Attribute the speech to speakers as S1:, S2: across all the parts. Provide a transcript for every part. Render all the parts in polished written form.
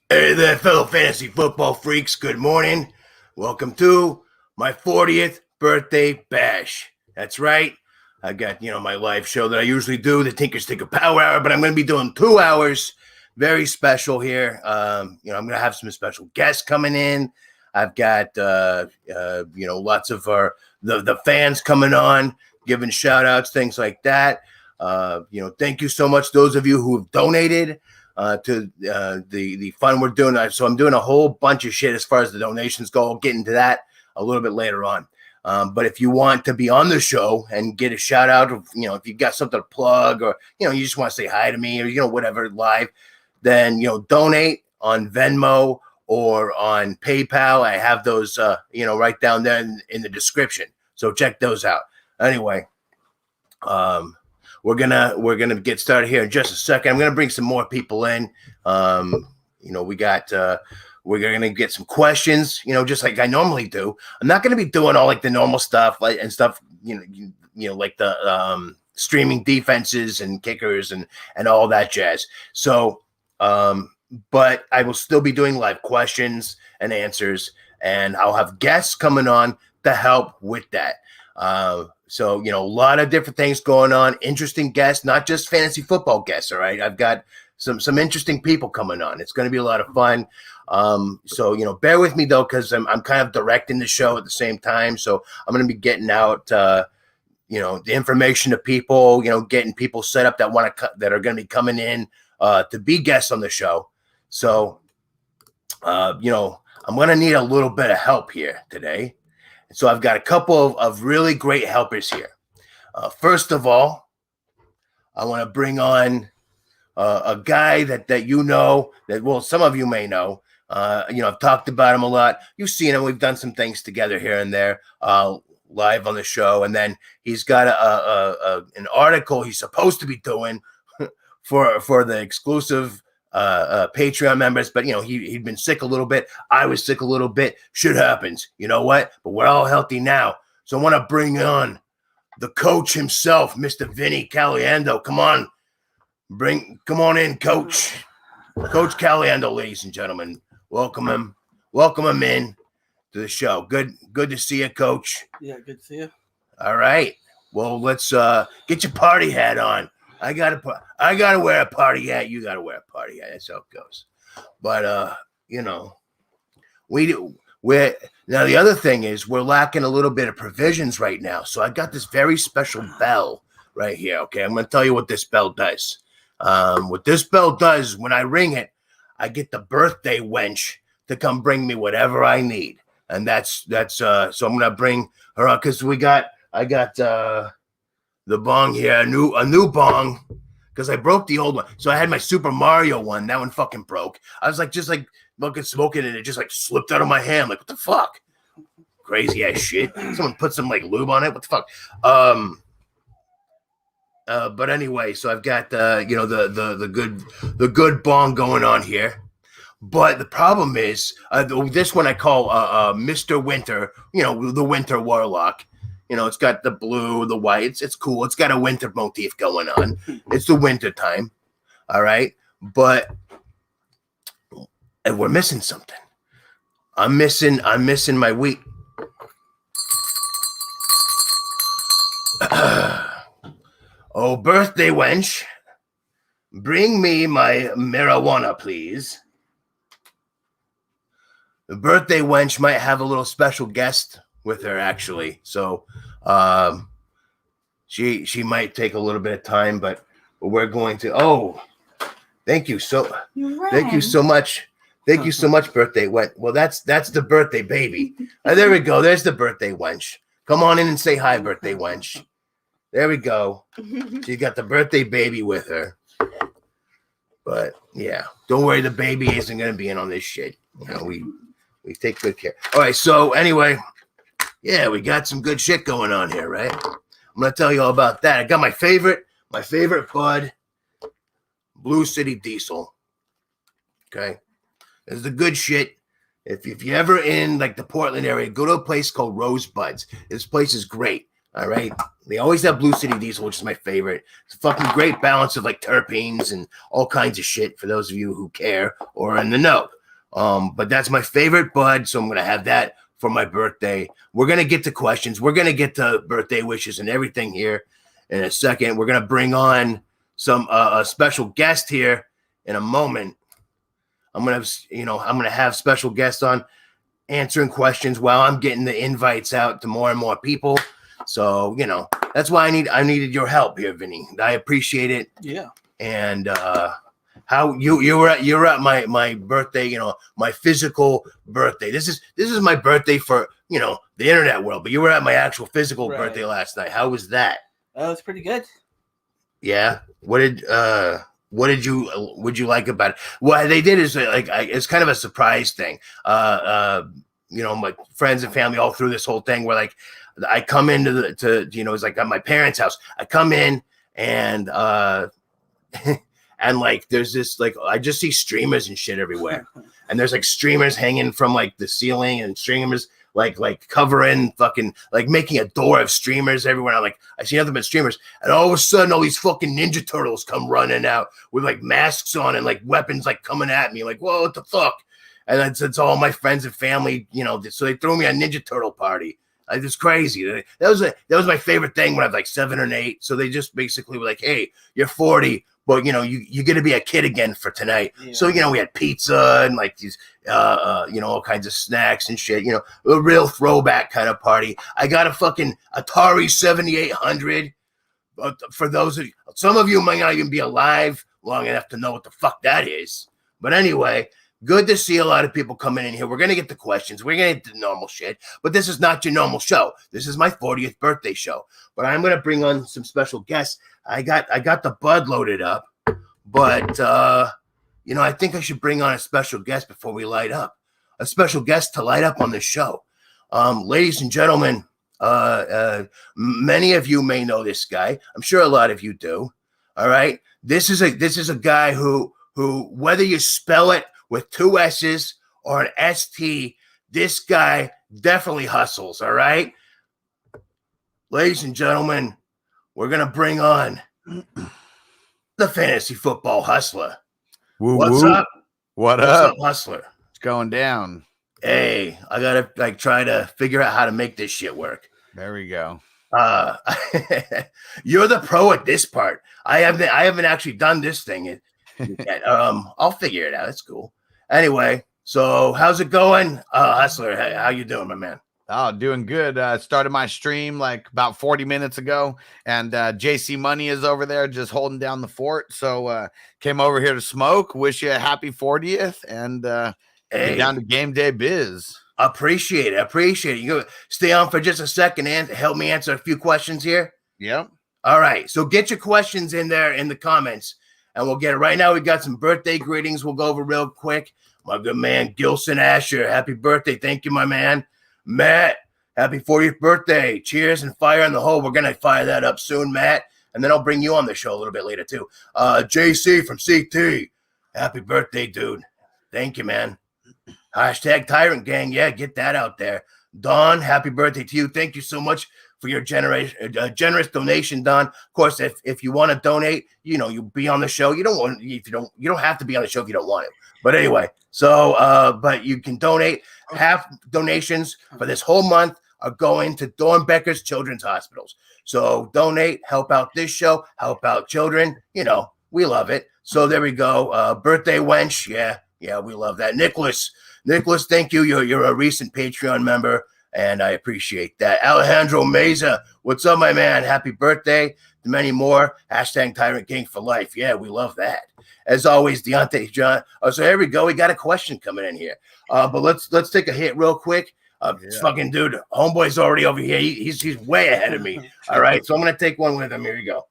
S1: Hey there, fellow fantasy football freaks. Good morning. Welcome to my 40th birthday bash. That's right. I got, my live show that I usually do, the Tinker's Tinker Power Hour, but I'm going to be doing 2 hours. Very special here. I'm going to have some special guests coming in. I've got, lots of the fans coming on, giving shout outs, things like that. Thank you so much, those of you who have donated to the fund we're doing. So I'm doing a whole bunch of shit as far as the donations go. I'll get into that a little bit later on. But if you want to be on the show and get a shout out, if you got something to plug or, you just want to say hi to me or, whatever live, then, donate on Venmo or on PayPal. I have those, right down there in the description. So check those out. Anyway, we're gonna get started here in just a second. I'm gonna bring some more people in. We're gonna get some questions, just like I normally do. I'm not gonna be doing all like the normal stuff like the streaming defenses and kickers and all that jazz. So, but I will still be doing live questions and answers, and I'll have guests coming on to help with that. So, a lot of different things going on, interesting guests, not just fantasy football guests. All right. I've got some interesting people coming on. It's going to be a lot of fun. So, bear with me though, cause I'm kind of directing the show at the same time. So I'm going to be getting out, the information to people, getting people set up that that are going to be coming in, to be guests on the show. So, I'm going to need a little bit of help here today. So I've got a couple of really great helpers here. First of all, I want to bring on a guy that some of you may know. I've talked about him a lot. You've seen him. We've done some things together here and there, live on the show. And then he's got an article he's supposed to be doing for the exclusive Patreon members, but he'd been sick a little bit. I was sick a little bit. Shit happens. You know what? But we're all healthy now. So I want to bring on the coach himself, Mr. Vinny Caliendo. Come on in, Coach. Coach Caliendo, ladies and gentlemen. Welcome him in to the show. Good to see you, Coach.
S2: Yeah, good to see you.
S1: All right. Well, let's get your party hat on. I gotta wear a party hat. You gotta wear a party hat. That's how it goes. But now the other thing is we're lacking a little bit of provisions right now. So I got this very special bell right here. Okay, I'm gonna tell you what this bell does. What this bell does, when I ring it, I get the birthday wench to come bring me whatever I need, and that's so I'm gonna bring her on because I got the bong here, a new bong, because I broke the old one. So I had my Super Mario one. That one fucking broke. I was just fucking smoking, and it just slipped out of my hand. Like, what the fuck? Crazy ass shit. Someone put some lube on it. What the fuck? But anyway, so I've got the good bong going on here. But the problem is this one I call Mr. Winter. The Winter Warlock. It's got the blue, the white. It's cool. It's got a winter motif going on. It's the winter time. All right. And we're missing something. I'm missing my wheat. Oh, birthday wench. Bring me my marijuana, please. The birthday wench might have a little special guest with her, actually. So she might take a little bit of time, but we're going to thank you so much. Thank you so much, birthday wench. Well, that's the birthday baby. There we go. There's the birthday wench. Come on in and say hi, birthday wench. There we go. She's got the birthday baby with her. But yeah, don't worry, the baby isn't gonna be in on this shit. We take good care. All right, so anyway. Yeah, we got some good shit going on here, right? I'm going to tell you all about that. I got my favorite bud, Blue City Diesel. Okay? This is the good shit. If you're ever in the Portland area, go to a place called Rosebuds. This place is great. All right? They always have Blue City Diesel, which is my favorite. It's a fucking great balance of terpenes and all kinds of shit for those of you who care or are in the know. But that's my favorite bud, so I'm gonna have that for my birthday. We're gonna get to questions. We're gonna get to birthday wishes and everything here in a second. We're gonna bring on some a special guest here in a moment. I'm gonna have special guests on answering questions while I'm getting the invites out to more and more people. So that's why I needed your help here, Vinny. I appreciate it.
S2: Yeah.
S1: And how you were at my birthday, my physical birthday. This is my birthday for the internet world, but you were at my actual physical birthday last night. How was that?
S2: That was pretty good.
S1: Yeah. What did you like about it? What they did is it's kind of a surprise thing. My friends and family all through this whole thing where like I come into it's like at my parents' house. I come in and and like there's this like I just see streamers and shit everywhere. And there's like streamers hanging from like the ceiling and streamers like covering fucking like making a door of streamers everywhere. I'm like, I see nothing but streamers. And all of a sudden all these fucking Ninja Turtles come running out with like masks on and like weapons like coming at me. Like, whoa, what the fuck? And it's all my friends and family, so they threw me a Ninja Turtle party. Like, it's crazy. That was my favorite thing when I was like 7 or 8. So they just basically were like, hey, you're 40, but you're gonna be a kid again for tonight. Yeah. So we had pizza and like these all kinds of snacks and shit. A real throwback kind of party. I got a fucking Atari 7800. For those of you, some of you might not even be alive long enough to know what the fuck that is. But anyway. Good to see a lot of people coming in here. We're going to get the questions. We're going to get the normal shit. But this is not your normal show. This is my 40th birthday show. But I'm going to bring on some special guests. I got the bud loaded up. But, I think I should bring on a special guest before we light up. A special guest to light up on the show. Ladies and gentlemen, many of you may know this guy. I'm sure a lot of you do. All right? This is a guy who whether you spell it with 2 S's or an ST, this guy definitely hustles, all right? Ladies and gentlemen, we're going to bring on the fantasy football hustler. What's up?
S3: What's up,
S1: hustler?
S3: It's going down.
S1: Hey, I got to try to figure out how to make this shit work.
S3: There we go.
S1: You're the pro at this part. I haven't actually done this thing yet. I'll figure it out. It's cool. Anyway, so how's it going, hustler? How you doing, my man?
S3: Oh, doing good. Started my stream like about 40 minutes ago, and JC Money is over there just holding down the fort. So came over here to smoke. Wish you a happy 40th, and get down to game day biz.
S1: Appreciate it. You stay on for just a second and help me answer a few questions here.
S3: Yep.
S1: All right. So get your questions in there in the comments. And we'll get it right now. We got some birthday greetings. We'll go over real quick. My good man, Gilson Asher. Happy birthday. Thank you, my man. Matt, happy 40th birthday. Cheers and fire in the hole. We're going to fire that up soon, Matt. And then I'll bring you on the show a little bit later, too. JC from CT. Happy birthday, dude. Thank you, man. Hashtag Tyrant Gang. Yeah, get that out there. Dawn, happy birthday to you. Thank you so much for your generous donation, Don. Of course, if you want to donate, you'll be on the show. You don't have to be on the show if you don't want to. But anyway, so but you can donate. Half donations for this whole month are going to Dornbecker's Children's Hospitals. So donate, help out this show, help out children. We love it. So there we go. Birthday wench. Yeah, we love that. Nicholas, thank you. You're a recent Patreon member. And I appreciate that. Alejandro Meza, what's up, my man? Happy birthday to many more. Hashtag Tyrant King for life. Yeah, we love that. As always, Deontay John. Oh, so here we go. We got a question coming in here. But let's take a hit real quick. Fucking dude, homeboy's already over here. He's way ahead of me. All right, so I'm gonna take one with him. Here we go.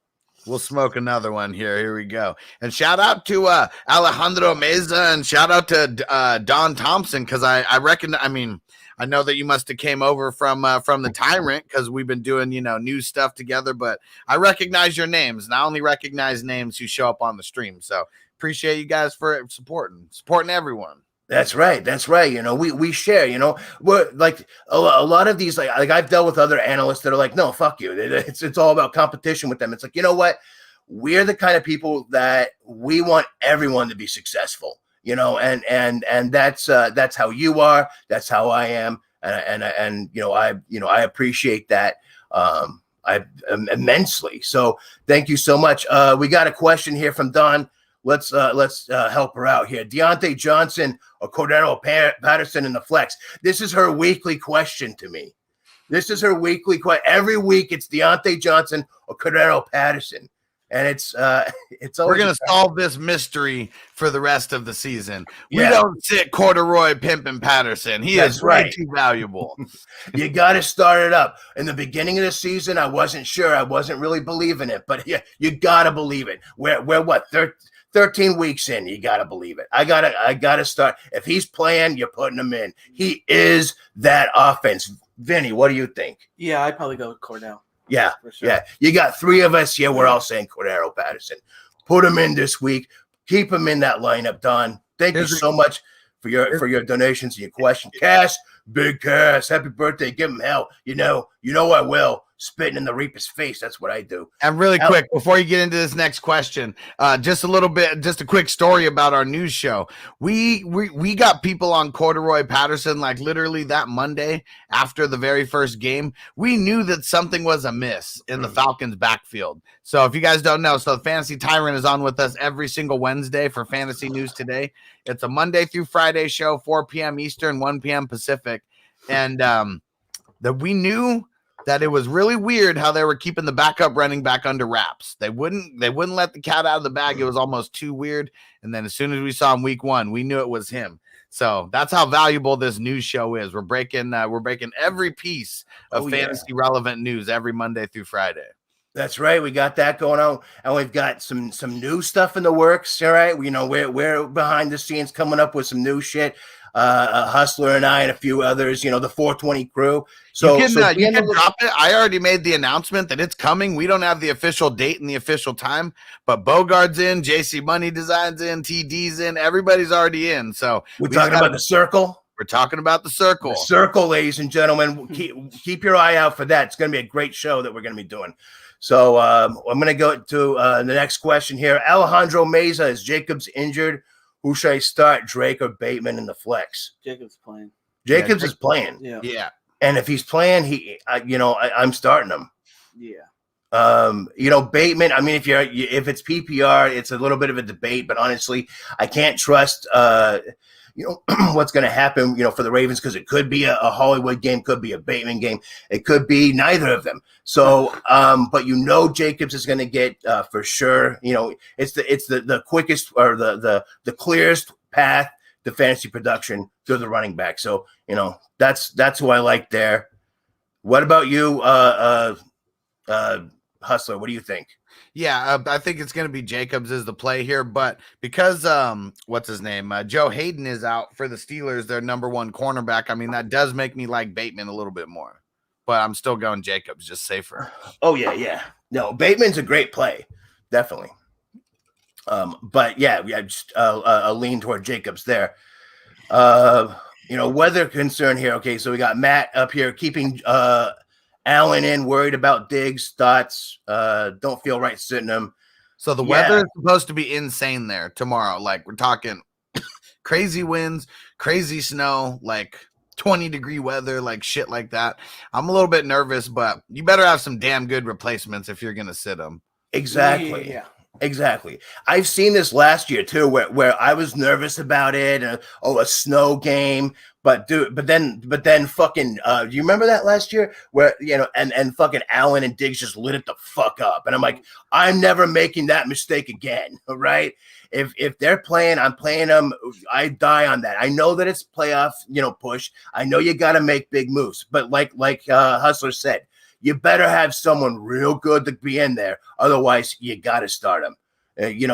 S3: We'll smoke another one here. Here we go. And shout out to Alejandro Meza and shout out to Don Thompson because I reckon. I mean. I know that you must have came over from the Tyrant because we've been doing, new stuff together, but I recognize your names and I only recognize names who show up on the stream. So appreciate you guys for supporting everyone.
S1: That's right. We share, we're like a lot of these, like I've dealt with other analysts that are like, no, fuck you. It's all about competition with them. It's like, you know what? We're the kind of people that we want everyone to be successful. and that's how you are. That's how I am. And I appreciate that. I immensely. So thank you so much. We got a question here from Don. Let's help her out here. Deontay Johnson or Cordero Patterson in the flex. This is her weekly question to me. This is her weekly question. Every week it's Deontay Johnson or Cordero Patterson. And it's
S3: we're gonna solve this mystery for the rest of the season.
S1: Yeah.
S3: We don't sit Corduroy Pimpin' Patterson. He is way too valuable.
S1: You got to start it up. In the beginning of the season, I wasn't sure. I wasn't really believing it, but yeah, you got to believe it. We're what 13 weeks in. You got to believe it. I gotta start. If he's playing, you're putting him in. He is that offense. Vinny, what do you think?
S2: Yeah, I'd probably go with Cordell.
S1: Yeah,
S2: for sure.
S1: Yeah. You got three of us here. We're all saying Cordero Patterson. Put him in this week. Keep him in that lineup, Don. Thank you so much for your donations and your question. Cass, big Cass, happy birthday. Give him hell. You know I will. Spitting in the Reaper's face. That's what I do.
S3: And really quick, before you get into this next question, just a quick story about our news show. We got people on Corduroy Patterson like literally that Monday after the very first game. We knew that something was amiss in the Falcons backfield. So if you guys don't know, so the Fantasy Tyrant is on with us every single Wednesday for Fantasy News Today. It's a Monday through Friday show, 4 p.m. Eastern, 1 p.m. Pacific. And that we knew that it was really weird how they were keeping the backup running back under wraps. They wouldn't let the cat out of the bag. It was almost too weird. And then as soon as we saw him week 1, we knew it was him. So that's how valuable this news show is. We're breaking every piece of fantasy relevant news every Monday through Friday.
S1: That's right. We got that going on, and we've got some new stuff in the works. All right, we're behind the scenes coming up with some new shit. Hustler and I and a few others, the 420 crew. So
S3: you can drop it. I already made the announcement that it's coming. We don't have the official date and the official time, but Bogart's in, JC Money Design's in, TD's in, everybody's already in. So
S1: we're talking about the circle.
S3: We're talking about the circle.
S1: The circle, ladies and gentlemen. Keep your eye out for that. It's going to be a great show that we're going to be doing. So I'm going to go to the next question here. Alejandro Meza, is Jacobs injured? Who should I start, Drake or Bateman in the flex?
S2: Jacobs playing.
S1: Jacobs is playing.
S2: Yeah.
S1: And if he's playing, I'm starting him.
S2: Yeah.
S1: Bateman. I mean, if it's PPR, it's a little bit of a debate, but honestly, I can't trust. What's going to happen, for the Ravens, because it could be a Hollywood game, could be a Bateman game. It could be neither of them. So, but Jacobs is going to get for sure. It's the quickest or the clearest path to fantasy production through the running back. So, that's who I like there. What about you, Hustler? What do you think?
S3: Yeah, I think it's going to be Jacobs is the play here, but because what's his name, Joe Hayden is out for the Steelers, their number one cornerback. I mean, that does make me like Bateman a little bit more, but I'm still going Jacobs, just safer.
S1: Oh yeah. No, Bateman's a great play, definitely. But yeah, just a lean toward Jacobs there. Weather concern here. Okay, so we got Matt up here keeping Allen in, worried about Diggs, thoughts, don't feel right sitting him.
S3: So the weather is supposed to be insane there tomorrow. Like we're talking crazy winds, crazy snow, like 20-degree weather, like shit like that. I'm a little bit nervous, but you better have some damn good replacements if you're going to sit them.
S1: Exactly.
S2: Yeah.
S1: Exactly. I've seen this last year too, where I was nervous about it. A snow game, but then fucking, do you remember that last year where, and fucking Allen and Diggs just lit it the fuck up. And I'm like, I'm never making that mistake again. Right. If they're playing, I'm playing them. I die on that. I know that it's playoff, push. I know you got to make big moves, but like Hustler said, you better have someone real good to be in there. Otherwise, you got to start them. You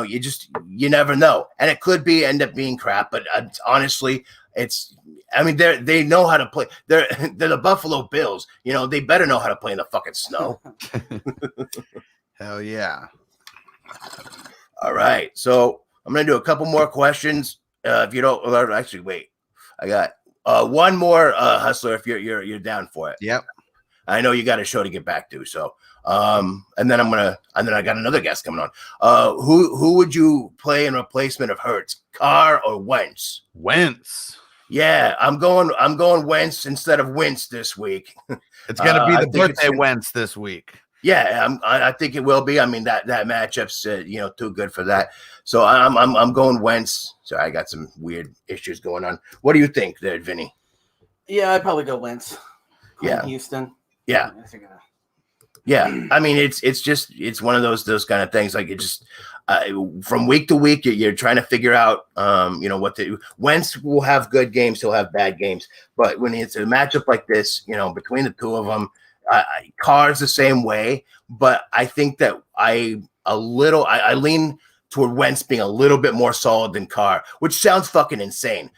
S1: never know. And it could end up being crap. But honestly, they know how to play. They're the Buffalo Bills. They better know how to play in the fucking snow.
S3: Hell yeah.
S1: All right. So I'm going to do a couple more questions. If you don't, actually, wait. I got one more, Hustler, if you're down for it.
S3: Yep.
S1: I know you got a show to get back to, so And then I got another guest coming on. Who would you play in replacement of Hurts, Carr or Wentz?
S3: Wentz.
S1: Yeah, I'm going Wentz instead of Wentz this week.
S3: It's gonna be
S1: I
S3: the
S1: think
S3: birthday Wentz this week.
S1: Yeah, I think it will be. I mean that matchup's too good for that. So I'm going Wentz. Sorry, I got some weird issues going on. What do you think there, Vinny?
S2: Yeah, I'd probably go Wentz.
S1: Yeah.
S2: Houston.
S1: Yeah. Yeah. I mean, it's one of those kind of things. Like it just from week to week, you're trying to figure out what to do. Wentz will have good games, he'll have bad games. But when it's a matchup like this, between the two of them, Carr's the same way. But I think that I lean toward Wentz being a little bit more solid than Carr, which sounds fucking insane.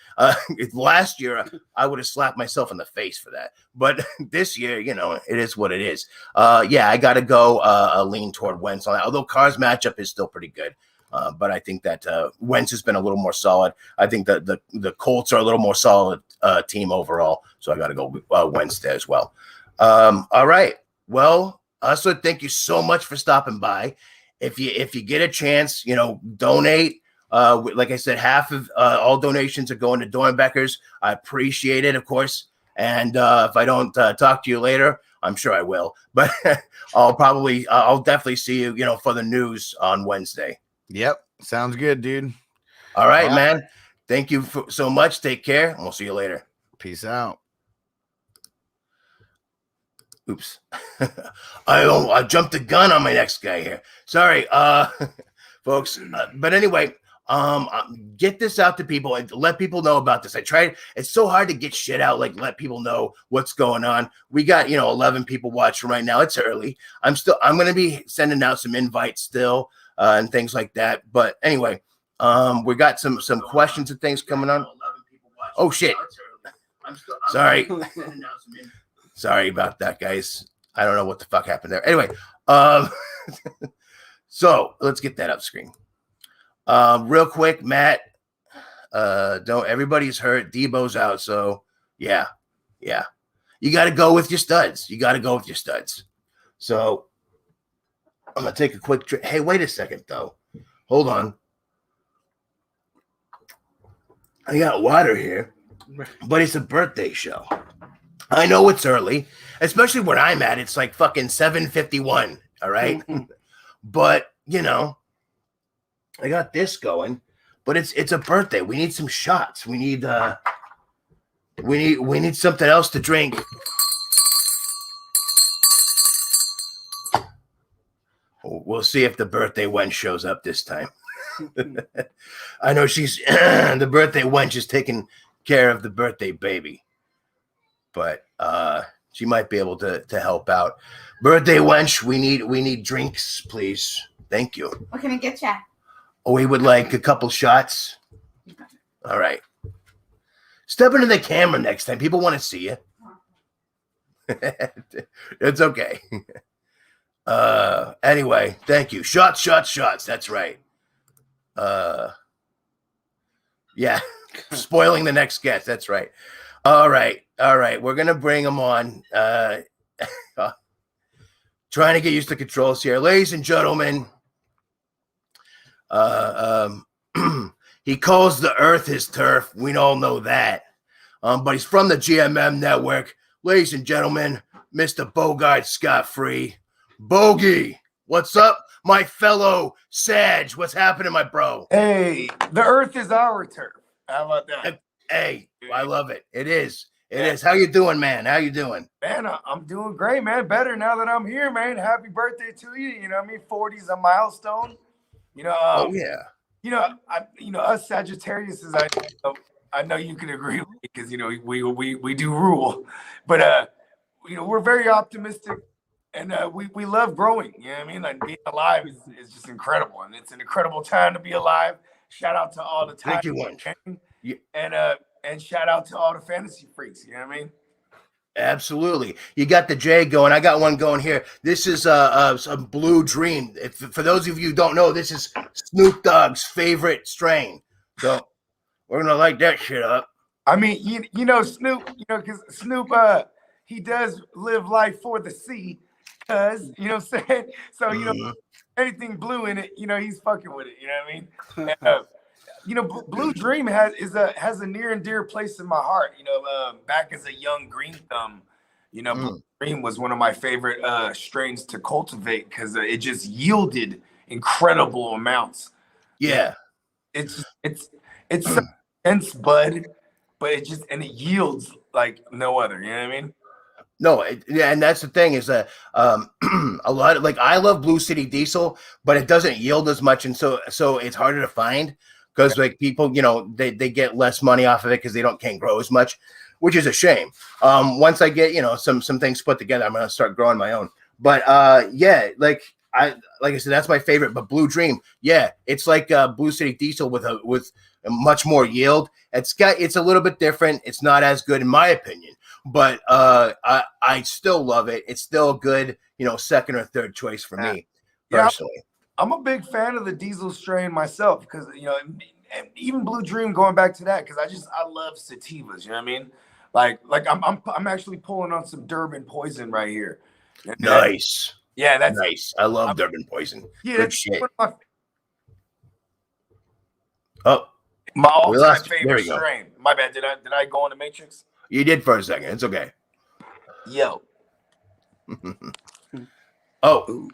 S1: Last year, I would have slapped myself in the face for that. But this year, it is what it is. I got to go lean toward Wentz on that, although Carr's matchup is still pretty good. But I think that Wentz has been a little more solid. I think that the Colts are a little more solid team overall. So I got to go Wentz there as well. All right. Well, Usler, thank you so much for stopping by. If you get a chance, donate. Like I said, half of all donations are going to Dornbeckers. I appreciate it, of course. And if I don't talk to you later, I'm sure I will. But I'll definitely see you, for the news on Wednesday.
S3: Yep, sounds good, dude.
S1: All right, man. Thank you so much. Take care, and we'll see you later.
S3: Peace out.
S1: Oops. I jumped the gun on my next guy here. Sorry, folks. But anyway, get this out to people and let people know about this. It's so hard to get shit out, like let people know what's going on. We got, 11 people watching right now. It's early. I'm going to be sending out some invites still, and things like that. But anyway, we got some questions and things coming on. Oh shit. Sorry. Sorry about that, guys. I don't know what the fuck happened there. Anyway, so let's get that up screen. Real quick, Matt. Everybody's hurt. Debo's out, so yeah. You got to go with your studs. So I'm gonna take a quick trip. Hey, wait a second though. Hold on. I got water here, but it's a birthday show. I know it's early, especially where I'm at. It's like fucking 7:51. All right. But I got this going, but it's a birthday. We need some shots. We need something else to drink. We'll see if the birthday wench shows up this time. I know she's the birthday wench is taking care of the birthday baby. But she might be able to help out. Birthday wench, we need drinks, please. Thank you.
S4: What can I get you?
S1: Oh, we would like a couple shots. All right. Step into the camera next time. People want to see you. It's okay. Anyway, thank you. Shots. That's right. Yeah. Spoiling the next guest. That's right. All right. We're going to bring him on. Trying to get used to controls here. Ladies and gentlemen, he calls the earth his turf. We all know that. But he's from the GMM network. Ladies and gentlemen, Mr. Bogart Scott-Free. Bogey, what's up, my fellow Sag? What's happening, my bro?
S5: Hey, the earth is our turf. How about that?
S1: Hey, I love it. It is. How you doing, man? How you doing?
S5: Man, I'm doing great, man. Better now that I'm here, man. Happy birthday to you. You know what I mean? 40 is a milestone.
S1: Oh yeah.
S5: Us Sagittarius I know you can agree with me because we do rule, but we're very optimistic and we love growing. You know what I mean? Like being alive is just incredible, and it's an incredible time to be alive. Shout out to all the time.
S1: Thank you, one.
S5: And shout out to all the fantasy freaks. You know what I mean?
S1: Absolutely. You got the J going. I got one going here. This is a Blue Dream. For those of you who don't know, this is Snoop Dogg's favorite strain. So we're going to light that shit up.
S5: I mean, Snoop, because Snoop, he does live life for the sea. Cause you know what I'm saying. So you know
S1: Mhm.
S5: anything blue in it, you know he's fucking with it. You know what I mean? And, you know, Blue Dream has a near and dear place in my heart. You know, back as a young green thumb, you know, Blue Dream was one of my favorite strains to cultivate because it just yielded incredible amounts.
S1: Yeah.
S5: It's so dense bud, but it yields like no other. You know what I mean?
S1: No, yeah, and that's the thing is that a lot of like I love Blue City Diesel, but it doesn't yield as much, and so it's harder to find because like people, you know, they get less money off of it because they can't grow as much, which is a shame. Once I get some things put together, I'm gonna start growing my own. But yeah, like I said, that's my favorite. But Blue Dream, yeah, it's like Blue City Diesel with a much more yield. It's a little bit different. It's not as good in my opinion. But I still love it. It's still a good, second or third choice for me personally.
S5: Yeah, I'm a big fan of the diesel strain myself because even Blue Dream going back to that because I love sativas. You know what I mean? Like I'm actually pulling on some Durban Poison right here.
S1: Nice.
S5: Yeah, that's
S1: nice. I love Durban Poison.
S5: Yeah,
S1: good shit.
S5: My all-time
S1: There
S5: favorite
S1: we go.
S5: strain. My bad. Did I go in the Matrix?
S1: You did for a second. It's okay.
S5: Yo.
S1: Oh.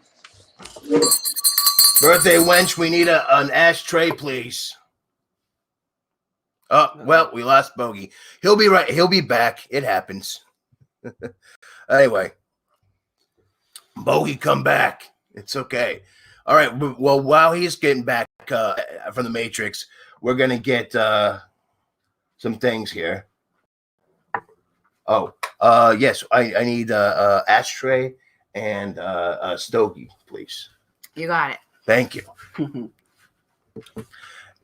S1: Birthday wench, we need an ashtray, please. Oh, well, we lost Bogey. He'll be right. He'll be back. It happens. Anyway. Bogey, come back. It's okay. All right. Well, while he's getting back from the Matrix, we're going to get some things here. Oh, yes. I need ashtray and a stogie, please.
S4: You got it.
S1: Thank you.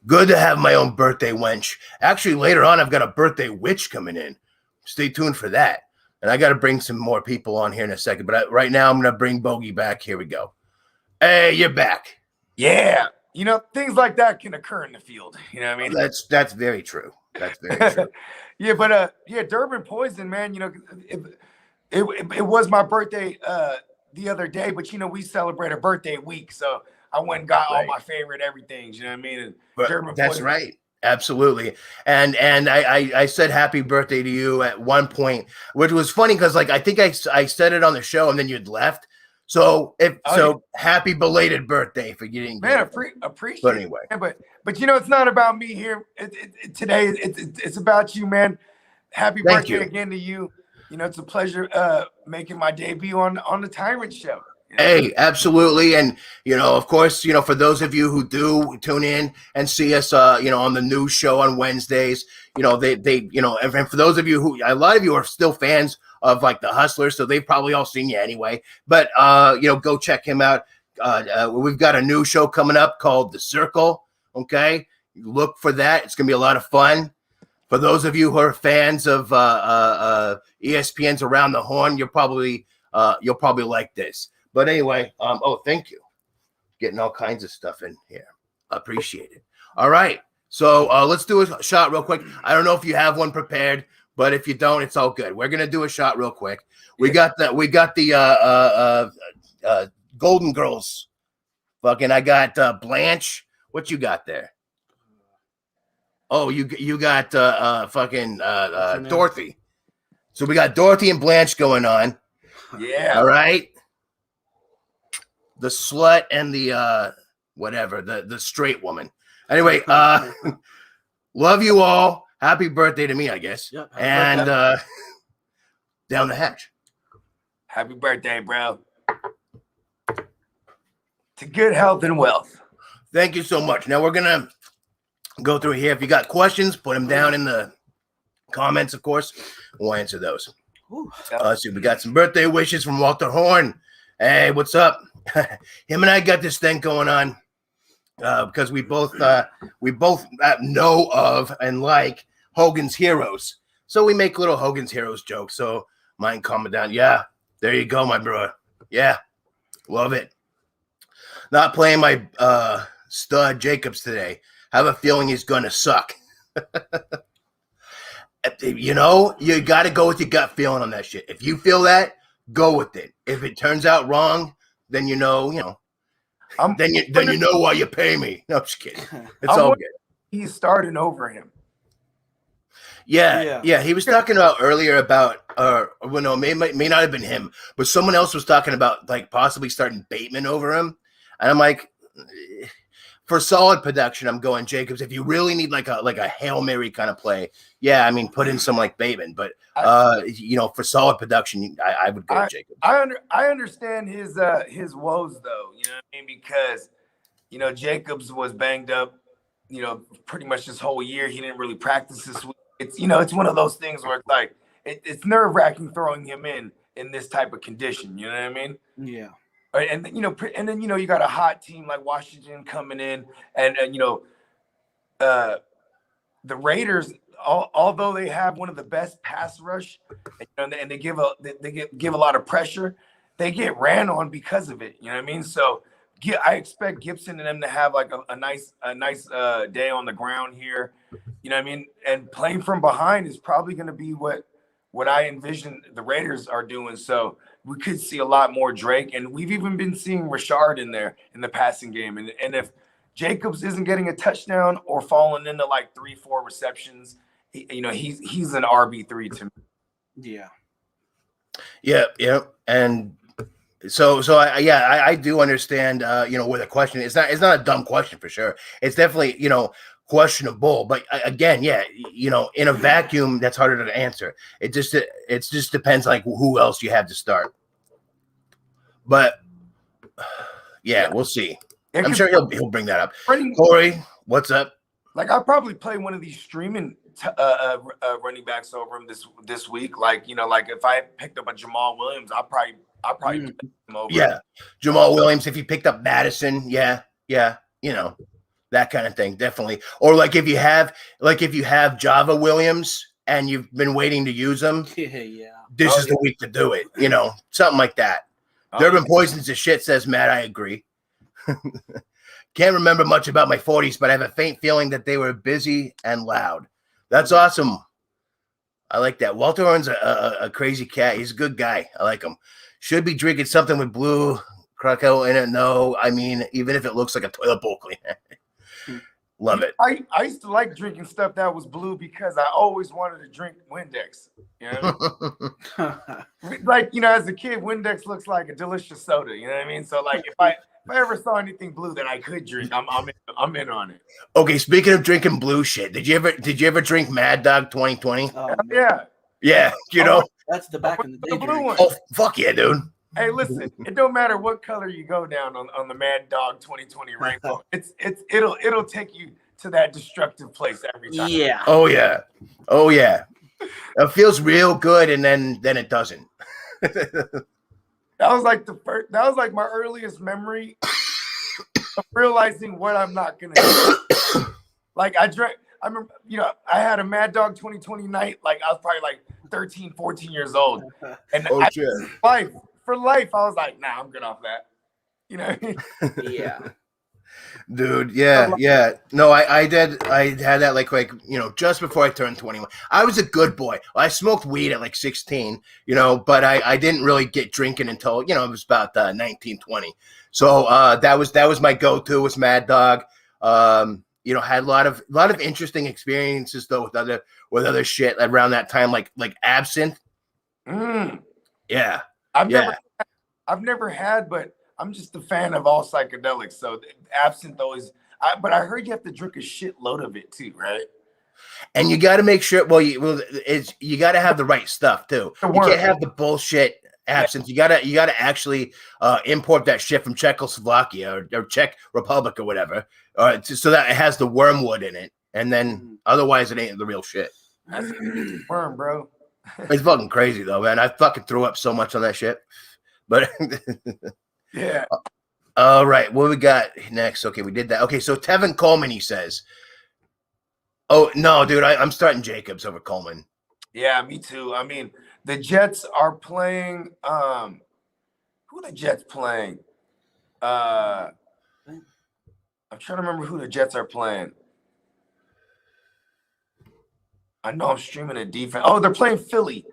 S1: Good to have my own birthday wench. Actually, later on, I've got a birthday witch coming in. Stay tuned for that. And I got to bring some more people on here in a second. But right now, I'm going to bring Bogey back. Here we go. Hey, you're back.
S5: Yeah. Things like that can occur in the field. You know what I mean?
S1: That's very true. That's very true.
S5: Yeah, but Durban Poison, man, it was my birthday the other day, but we celebrate a birthday week. So I went and got all my favorite everything. You know what I mean? And
S1: that's right. Absolutely. And I said happy birthday to you at one point, which was funny because I think I said it on the show and then you'd left. So happy belated birthday for getting
S5: appreciate
S1: but anyway.
S5: It. But it's not about me here today. It's about you, man. Happy birthday again to you. It's a pleasure making my debut on the Tyrant show.
S1: Hey, absolutely. And, of course, for those of you who do tune in and see us, on the news show on Wednesdays, and for those of you who, a lot of you are still fans of the Hustlers, so they've probably all seen you anyway, but, go check him out. We've got a new show coming up called The Circle. Okay. Look for that. It's going to be a lot of fun. For those of you who are fans of ESPN's Around the Horn, you'll probably like this. But anyway, thank you. Getting all kinds of stuff in here. Appreciate it. All right. So let's do a shot real quick. I don't know if you have one prepared, but if you don't, it's all good. We're gonna do a shot real quick. We got the Golden Girls. Fucking, I got Blanche. What you got there? Oh, you got fucking Dorothy. So we got Dorothy and Blanche going on.
S5: Yeah.
S1: All right. The slut and the whatever, the straight woman. Anyway, love you all. Happy birthday to me, I guess. Yep, and down the hatch.
S5: Happy birthday, bro. To good health and wealth.
S1: Thank you so much. Now we're gonna go through here. If you got questions, put them down in the comments, of course. We'll answer those. Let's see, we got some birthday wishes from Walter Horn. Hey, what's up? Him and I got this thing going on because we both know of and like Hogan's Heroes. So we make little Hogan's Heroes jokes. So mine calm down. Yeah, there you go, my bro. Yeah, love it. Not playing my stud Jacobs today. Have a feeling he's gonna suck. You got to go with your gut feeling on that shit. If you feel that, go with it. If it turns out wrong, then you know, then you know why you pay me. No, I'm just kidding. It's all good.
S5: He's starting over him.
S1: Yeah. He was talking about earlier about, well, no, may not have been him, but someone else was talking about like possibly starting Bateman over him, and I'm like, for solid production, I'm going Jacobs. If you really need like a Hail Mary kind of play, yeah, I mean, put in some like Bateman, but for solid production, I would go Jacobs.
S5: I understand his woes though, you know what I mean, because Jacobs was banged up, pretty much this whole year. He didn't really practice this week. It's it's one of those things where it's like it's nerve-wracking throwing him in this type of condition. You know what I mean?
S2: Yeah.
S5: And then you got a hot team like Washington coming in, and the Raiders, although they have one of the best pass rush, and they give a lot of pressure, they get ran on because of it. You know what I mean? So I expect Gibson and them to have like a nice day on the ground here. You know what I mean? And playing from behind is probably going to be what I envision the Raiders are doing. So we could see a lot more Drake, and we've even been seeing Rashard in there in the passing game. And if Jacobs isn't getting a touchdown or falling into like 3-4 receptions, he's an RB3 to me.
S1: Yeah. And so I do understand where the question is. It's not a dumb question for sure. It's definitely questionable, but again, in a vacuum, that's harder to answer. It just depends like who else you have to start. But we'll see. I'm sure he'll bring that up. Corey, what's up?
S5: Like I'll probably play one of these streaming running backs over him this week. Like like if I picked up a Jamal Williams, I'll probably play him over.
S1: Yeah, Jamal Williams. If you picked up Madison, that kind of thing, definitely. Or like if you have Java Williams and you've been waiting to use them, this is the week to do it. Something like that. Durbin poisons the shit, says Matt. I agree. Can't remember much about my 40s, but I have a faint feeling that they were busy and loud. That's awesome. I like that. Walter Horn's a crazy cat. He's a good guy. I like him. Should be drinking something with blue Krakow in it. No, I mean, even if it looks like a toilet bowl cleaner. Love it.
S5: I used to like drinking stuff that was blue because I always wanted to drink Windex. Like, as a kid, Windex looks like a delicious soda. You know what I mean? So like if I ever saw anything blue that I could drink, I'm in on it.
S1: Okay, speaking of drinking blue shit, did you ever drink Mad Dog 2020?
S5: Yeah.
S1: Yeah,
S2: that's the back in the day
S5: blue one.
S1: Oh, fuck yeah, dude.
S5: Hey, listen, it don't matter what color you go down on the Mad Dog 2020 rainbow. It'll take you to that destructive place every time.
S2: Yeah.
S1: Oh yeah. It feels real good, and then it doesn't.
S5: That was like my earliest memory of realizing what I'm not gonna do. Like I remember, I had a Mad Dog 2020 night. Like I was probably like 13, 14 years old, and for life, I was like, nah, I'm good off that. You know what I mean?
S2: Yeah.
S1: Dude, yeah. No, I did. I had that like just before I turned 21. I was a good boy. I smoked weed at like 16, but I didn't really get drinking until it was about 19, 20. So that was my go-to was Mad Dog. Had a lot of interesting experiences though with other shit around that time, like absinthe. Yeah.
S5: I've never had, but I'm just a fan of all psychedelics. So absinthe always, but I heard you have to drink a shitload of it too, right?
S1: And you got to make sure. You got to have the right stuff too. You can't have the bullshit absinthe. Yeah. You gotta actually import that shit from Czechoslovakia or Czech Republic or whatever, so that it has the wormwood in it. And then otherwise, it ain't the real shit.
S5: That's worm, bro.
S1: It's fucking crazy though, man. I fucking threw up so much on that shit. But
S5: yeah.
S1: All right, what we got next? Okay, we did that. Okay, so Tevin Coleman, he says. Oh no, dude, I'm starting Jacobs over Coleman.
S5: Yeah, me too. I mean, the Jets are playing. Who are the Jets playing? I'm trying to remember who the Jets are playing. I know I'm streaming a defense. Oh, they're playing Philly.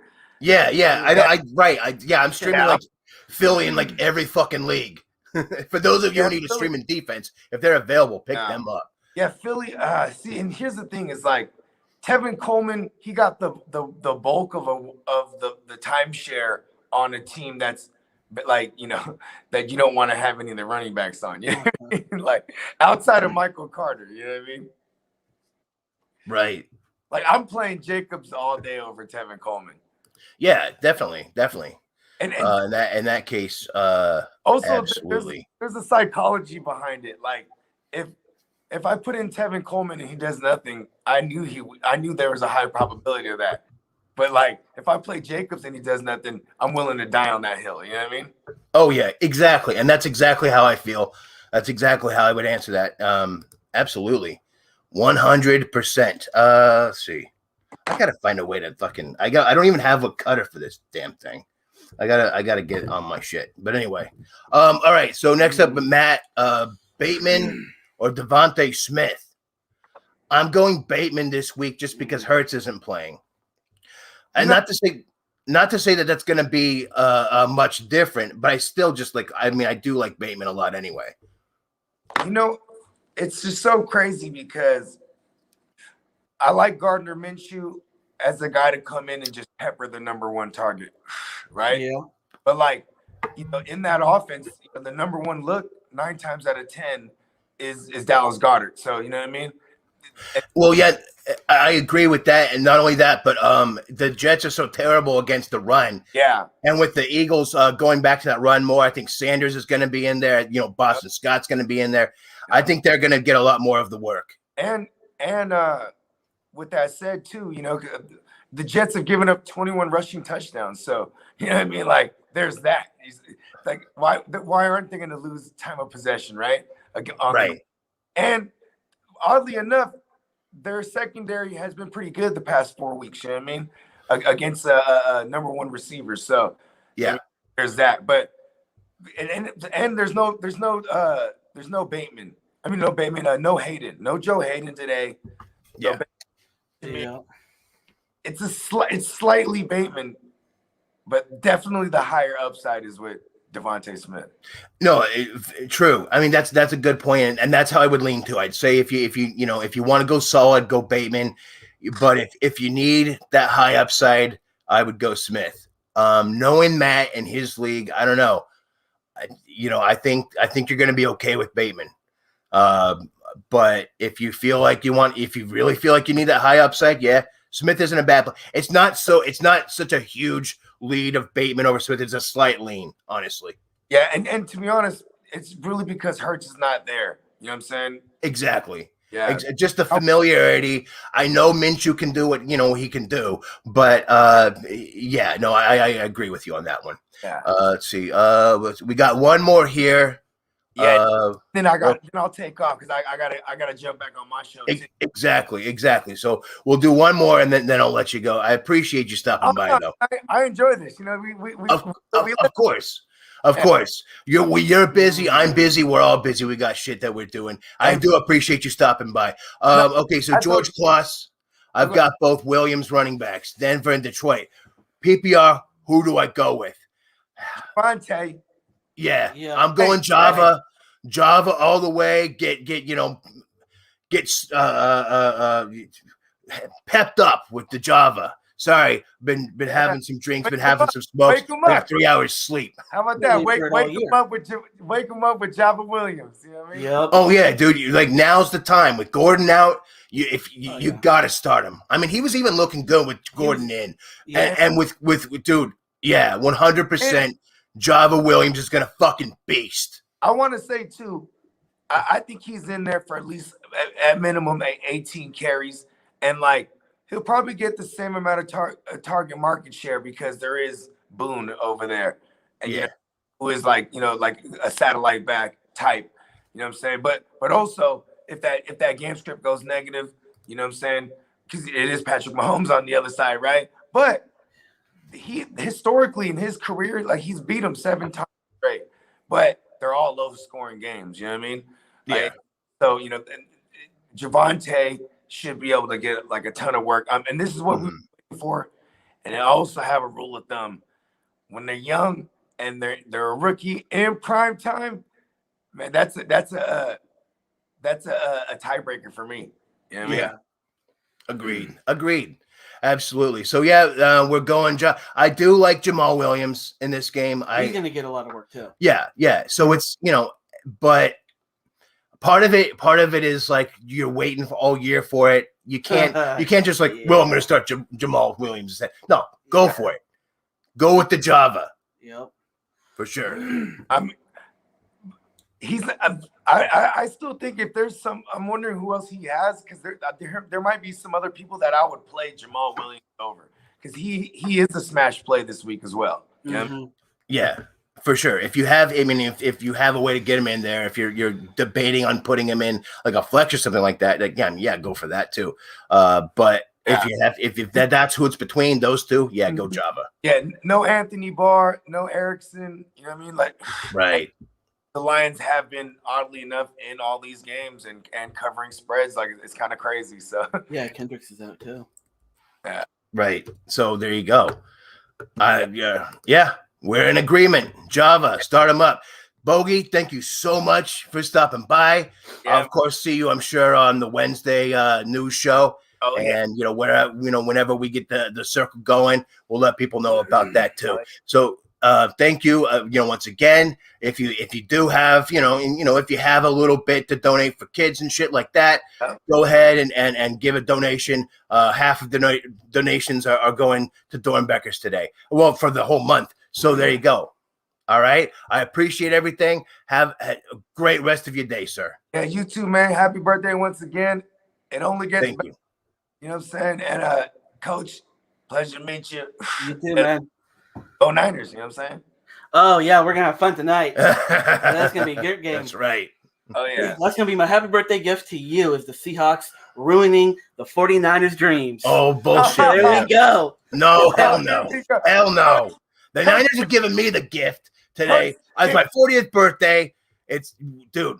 S1: Yeah. I'm streaming
S5: Yeah.
S1: like Philly in like every fucking league. For those of you who need to
S5: Philly.
S1: stream in defense, if they're available, pick
S3: Yeah.
S1: them up.
S5: Yeah, Philly. See, and here's the thing: is like Tevin Coleman. He got the bulk of the timeshare on a team that's like that you don't want to have any of the running backs on. You know what I mean? Like outside of Michael Carter. You know what I mean?
S1: Right.
S5: Like I'm playing Jacobs all day over Tevin Coleman.
S1: Yeah, definitely.
S5: And
S1: In that case,
S5: also,
S1: absolutely.
S5: there's a psychology behind it. Like if I put in Tevin Coleman and he does nothing, I knew there was a high probability of that. But like if I play Jacobs and he does nothing, I'm willing to die on that hill. You know what I mean?
S1: Oh yeah, exactly. And that's exactly how I feel. That's exactly how I would answer that. Absolutely. 100%. Let's see. I gotta find a way to fucking I don't even have a cutter for this damn thing. I gotta get on my shit. But anyway. All right. So next up, Matt, Bateman or Devonte Smith. I'm going Bateman this week just because Hurts isn't playing. And not to say that that's going to be much different, but I still just I do like Bateman a lot anyway.
S5: It's just so crazy because I like Gardner Minshew as a guy to come in and just pepper the number one target, right?
S2: Yeah.
S5: But in that offense, the number one look 9 times out of 10 is Dallas Goedert. So you know what I mean?
S1: Well, yeah, I agree with that, and not only that, but the Jets are so terrible against the run.
S5: Yeah,
S1: and with the Eagles going back to that run more, I think Sanders is going to be in there. Boston Scott's going to be in there. I think they're going to get a lot more of the work.
S5: And with that said, too, the Jets have given up 21 rushing touchdowns. So you know what I mean? Like, there's that. Like, why aren't they going to lose time of possession, right?
S1: Right.
S5: And oddly enough, their secondary has been pretty good the past 4 weeks. You know what I mean? Against number one receivers. So
S1: yeah,
S5: there's that. But and there's no Bateman. No Bateman. No Hayden. No Joe Hayden today.
S1: Yeah.
S2: Yeah.
S5: It's slightly Bateman, but definitely the higher upside is with Devonte Smith.
S1: No, true. I mean, that's a good point, and that's how I would lean to. I'd say if you want to go solid, go Bateman, but if you need that high upside, I would go Smith. Knowing Matt and his league, I don't know. I think you're going to be okay with Bateman. But if you really feel like you need that high upside, yeah, Smith isn't a bad play. It's not such a huge lead of Bateman over Smith. It's a slight lean, honestly.
S5: Yeah, and to be honest, it's really because Hurts is not there. You know what I'm saying?
S1: Exactly.
S5: Yeah.
S1: Just the familiarity. I know Minshew can do what he can do, but yeah, no, I agree with you on that one.
S5: Yeah.
S1: Let's see. We got one more here.
S5: Yeah. Then I'll take off because I gotta jump back on my show too.
S1: Exactly. So we'll do one more and then I'll let you go. I appreciate you stopping by though.
S5: I enjoy this.
S1: Of course. You're busy. I'm busy. We're all busy. We got shit that we're doing. I do appreciate you stopping by. Okay, so George Kloss, I've got both Williams running backs, Denver and Detroit. PPR, who do I go with?
S5: Devonte.
S1: Yeah, I'm going Java all the way. Get pepped up with the Java. Sorry, been having some drinks, been having some smokes. I got 3 hours sleep.
S5: How about that? Wake him up with Java Williams. You know what I mean?
S2: Yep.
S1: Oh yeah, dude. Now's the time with Gordon out. You got to start him. I mean, he was even looking good with Gordon in, and with dude. Yeah, 100%. Java Williams is gonna fucking beast.
S5: I want to say too, I think he's in there for at least at minimum 18 carries, and he'll probably get the same amount of target market share because there is Boone over there, and who is like a satellite back type. You know what I'm saying? But also if that game script goes negative, you know what I'm saying? Because it is Patrick Mahomes on the other side, right? But he historically in his career, he's beat them 7 times straight, but they're all low scoring games. You know what I mean?
S1: Yeah.
S5: So Javonte should be able to get a ton of work. And this is what we're looking for. And I also have a rule of thumb: when they're young and they're a rookie in prime time, man, that's a tiebreaker for me. You know what I mean?
S1: Agreed. Absolutely. So yeah, we're going. I do like Jamal Williams in this game.
S2: He's gonna get a lot of work too.
S1: Yeah. So it's but part of it is like you're waiting for all year for it. You can't just like, well, I'm going to start Jamal Williams. No, go for it. Go with the Java.
S2: Yep,
S1: for sure.
S5: I still think if there's some, I'm wondering who else he has, because there might be some other people that I would play Jamal Williams over, because he is a smash play this week as well.
S2: mm-hmm.
S1: Yeah, for sure. If you have, if you have a way to get him in there, if you're debating on putting him in like a flex or something like that, again, yeah, go for that too. But if that's who it's between those two, yeah, go Java.
S5: Yeah, no Anthony Barr, no Erickson. You know what I mean? Like,
S1: right.
S5: The Lions have been, oddly enough, in all these games and covering spreads. Like, it's kind of crazy. So
S2: yeah, Kendricks is out too.
S5: Yeah.
S1: Right. So there you go. Yeah, we're in agreement. Java, start them up. Bogey, thank you so much for stopping by.
S5: Yeah.
S1: I'll, of course, see you, I'm sure, on the Wednesday news show.
S5: Oh, yeah.
S1: And whenever we get the circle going, we'll let people know about that too. So thank you. Once again, if you do have, if you have a little bit to donate for kids and shit like that, go ahead and give a donation. Half of the donations are going to Dornbeckers today. Well, for the whole month. So there you go. All right. I appreciate everything. Have a great rest of your day, sir.
S5: Yeah, you too, man. Happy birthday once again. It only gets
S1: Thank
S5: better.
S1: you.
S5: You know what I'm saying? And Coach, pleasure to meet you.
S2: You too, man.
S5: Go Niners, you know what I'm saying?
S2: Oh yeah, we're gonna have fun tonight. That's gonna be a good game.
S1: That's right.
S5: Oh yeah.
S2: That's gonna be my happy birthday gift to you, is the Seahawks ruining the 49ers' dreams.
S1: Oh, bullshit.
S2: There we go.
S1: No, hell no. Hell no. The Niners are giving me the gift today. It's my 40th birthday. Dude,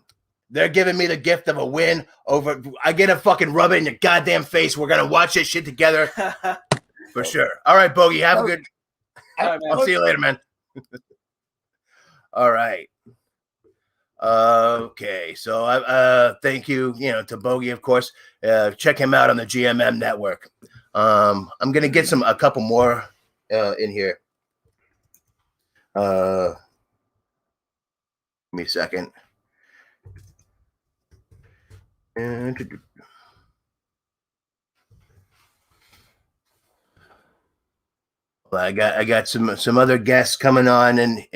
S1: they're giving me the gift of a win over. I get to fucking rub it in your goddamn face. We're going to watch this shit together for sure. All right, Bogey. Have a good.
S2: All right, man.
S1: I'll see you later, man. All right. Okay. So thank you, to Bogey, of course. Check him out on the GMM network. I'm going to get a couple more in here. Give me a second. I got some other guests coming on and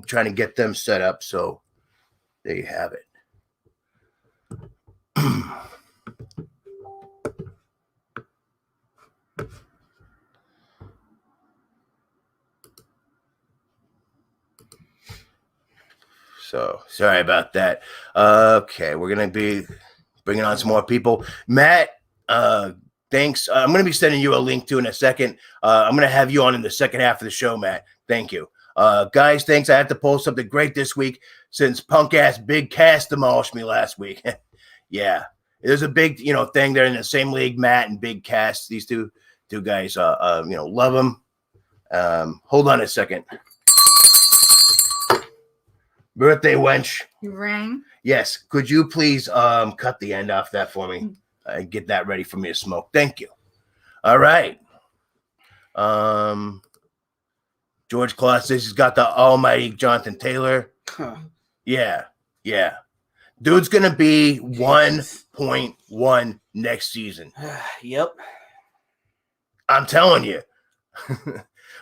S1: trying to get them set up. So there you have it. So sorry about that. Okay, we're gonna be bringing on some more people. Matt, thanks. I'm gonna be sending you a link to in a second. I'm gonna have you on in the second half of the show, Matt. Thank you. Guys, thanks. I have to post something great this week since punk ass Big Cass demolished me last week. Yeah, there's a big thing. They're in the same league, Matt and Big Cass. These two guys, love them. Hold on a second. Birthday wench.
S4: You rang?
S1: Yes. Could you please cut the end off that for me? Get that ready for me to smoke. Thank you. All right. George Claus says he's got the almighty Jonathan Taylor.
S2: Huh.
S1: Yeah. Dude's going to be 1.1 next season.
S2: Yep.
S1: I'm telling you.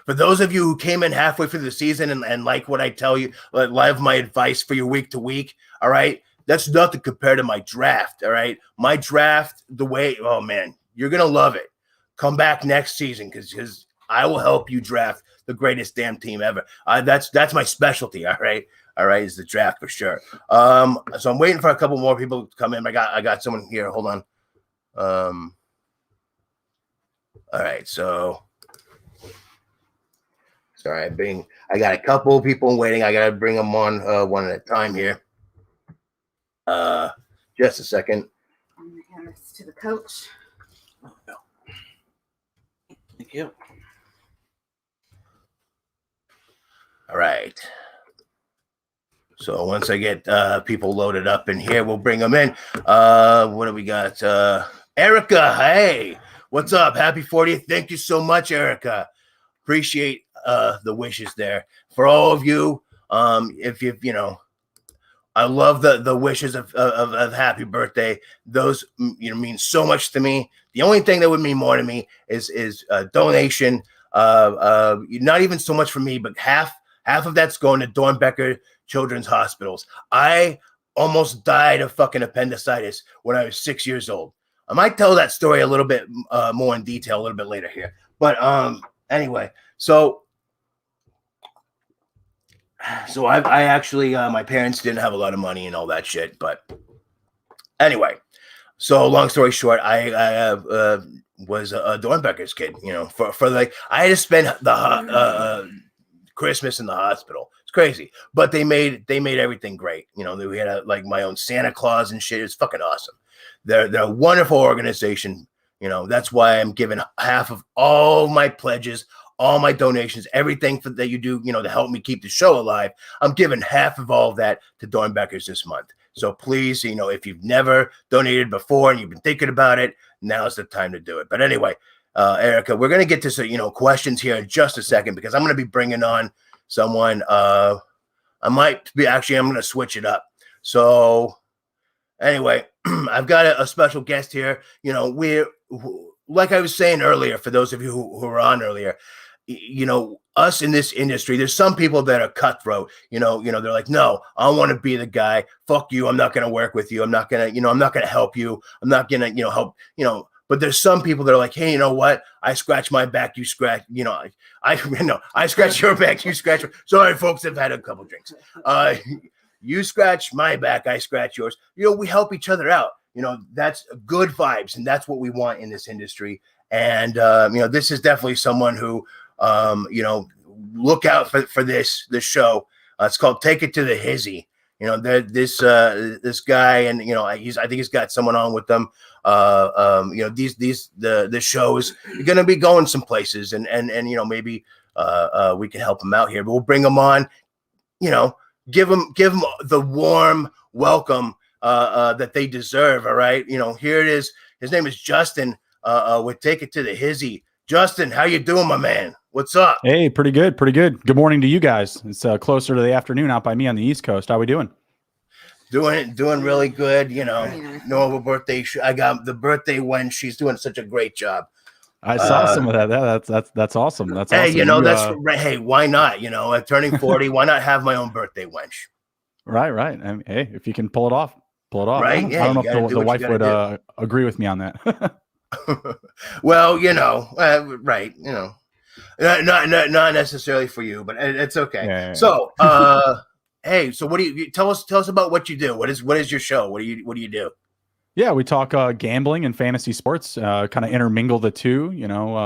S1: For those of you who came in halfway through the season and like what I tell you, like my advice for your week to week, all right, that's nothing compared to my draft, all right? My draft, oh, man, you're going to love it. Come back next season because I will help you draft the greatest damn team ever. That's my specialty, all right? All right, is the draft for sure. So I'm waiting for a couple more people to come in. I got someone here. Hold on. All right, so... Sorry, I got a couple people waiting. I gotta bring them on one at a time here. Just a second.
S4: I'm going to hand this to the coach.
S2: Thank you.
S1: All right. So once I get people loaded up in here, we'll bring them in. What do we got? Erica, hey, what's up? Happy 40th. Thank you so much, Erica. Appreciate the wishes there. For all of you, if I love the wishes of happy birthday. Those mean so much to me. The only thing that would mean more to me is a donation. Not even so much for me, but half of that's going to Dornbecker Children's Hospitals. I almost died of fucking appendicitis when I was 6 years old. I might tell that story a little bit more in detail a little bit later here. But anyway, so I actually my parents didn't have a lot of money and all that shit. But anyway, so long story short, I was a Dornbecker's kid. For like I had to spend the Christmas in the hospital. It's crazy, but they made everything great. We had like my own Santa Claus and shit. It's fucking awesome. They're a wonderful organization. That's why I'm giving half of all my pledges, all my donations, everything that you do, to help me keep the show alive. I'm giving half of all of that to Dornbeckers this month. So please, if you've never donated before and you've been thinking about it, now's the time to do it. But anyway, Erica, we're going to get to questions here in just a second because I'm going to be bringing on someone. I'm going to switch it up. So anyway, I've got a special guest here. We're like I was saying earlier, for those of you who were on earlier, us in this industry, there's some people that are cutthroat. They're like, no, I want to be the guy. Fuck you. I'm not going to work with you. I'm not going to, I'm not going to help you. I'm not going to, help, But there's some people that are like, hey, you know what? I scratch my back, you scratch, I scratch your back, you scratch. Sorry, folks, I've had a couple drinks. You scratch my back, I scratch yours. We help each other out. That's good vibes, and that's what we want in this industry. And this is definitely someone who, look out for this show. It's called Take It to the Hizzy. This guy, and I think he's got someone on with them. The show is going to be going some places, and maybe we can help him out here. But we'll bring him on. Give him the warm welcome that they deserve. All right, here it is. His name is Justin. With Take It to the Hizzy. Justin, how you doing, my man? What's up?
S4: Hey, pretty good. Good morning to you guys. It's closer to the afternoon out by me on the East Coast. How we doing?
S1: Doing really good. Normal birthday. I got the birthday when she's doing such a great job.
S4: I saw some of that. That's awesome. That's
S1: hey,
S4: awesome.
S1: That's hey, why not? I'm turning 40. Why not have my own birthday wench?
S4: Right. I mean, hey, if you can pull it off.
S1: Right?
S4: I don't know if the wife would agree with me on that.
S1: Well, right, not necessarily for you, but it's okay. Yeah. So, hey, so what do you tell us about what you do? What is your show? What do you do?
S4: Yeah, we talk gambling and fantasy sports, kind of intermingle the two.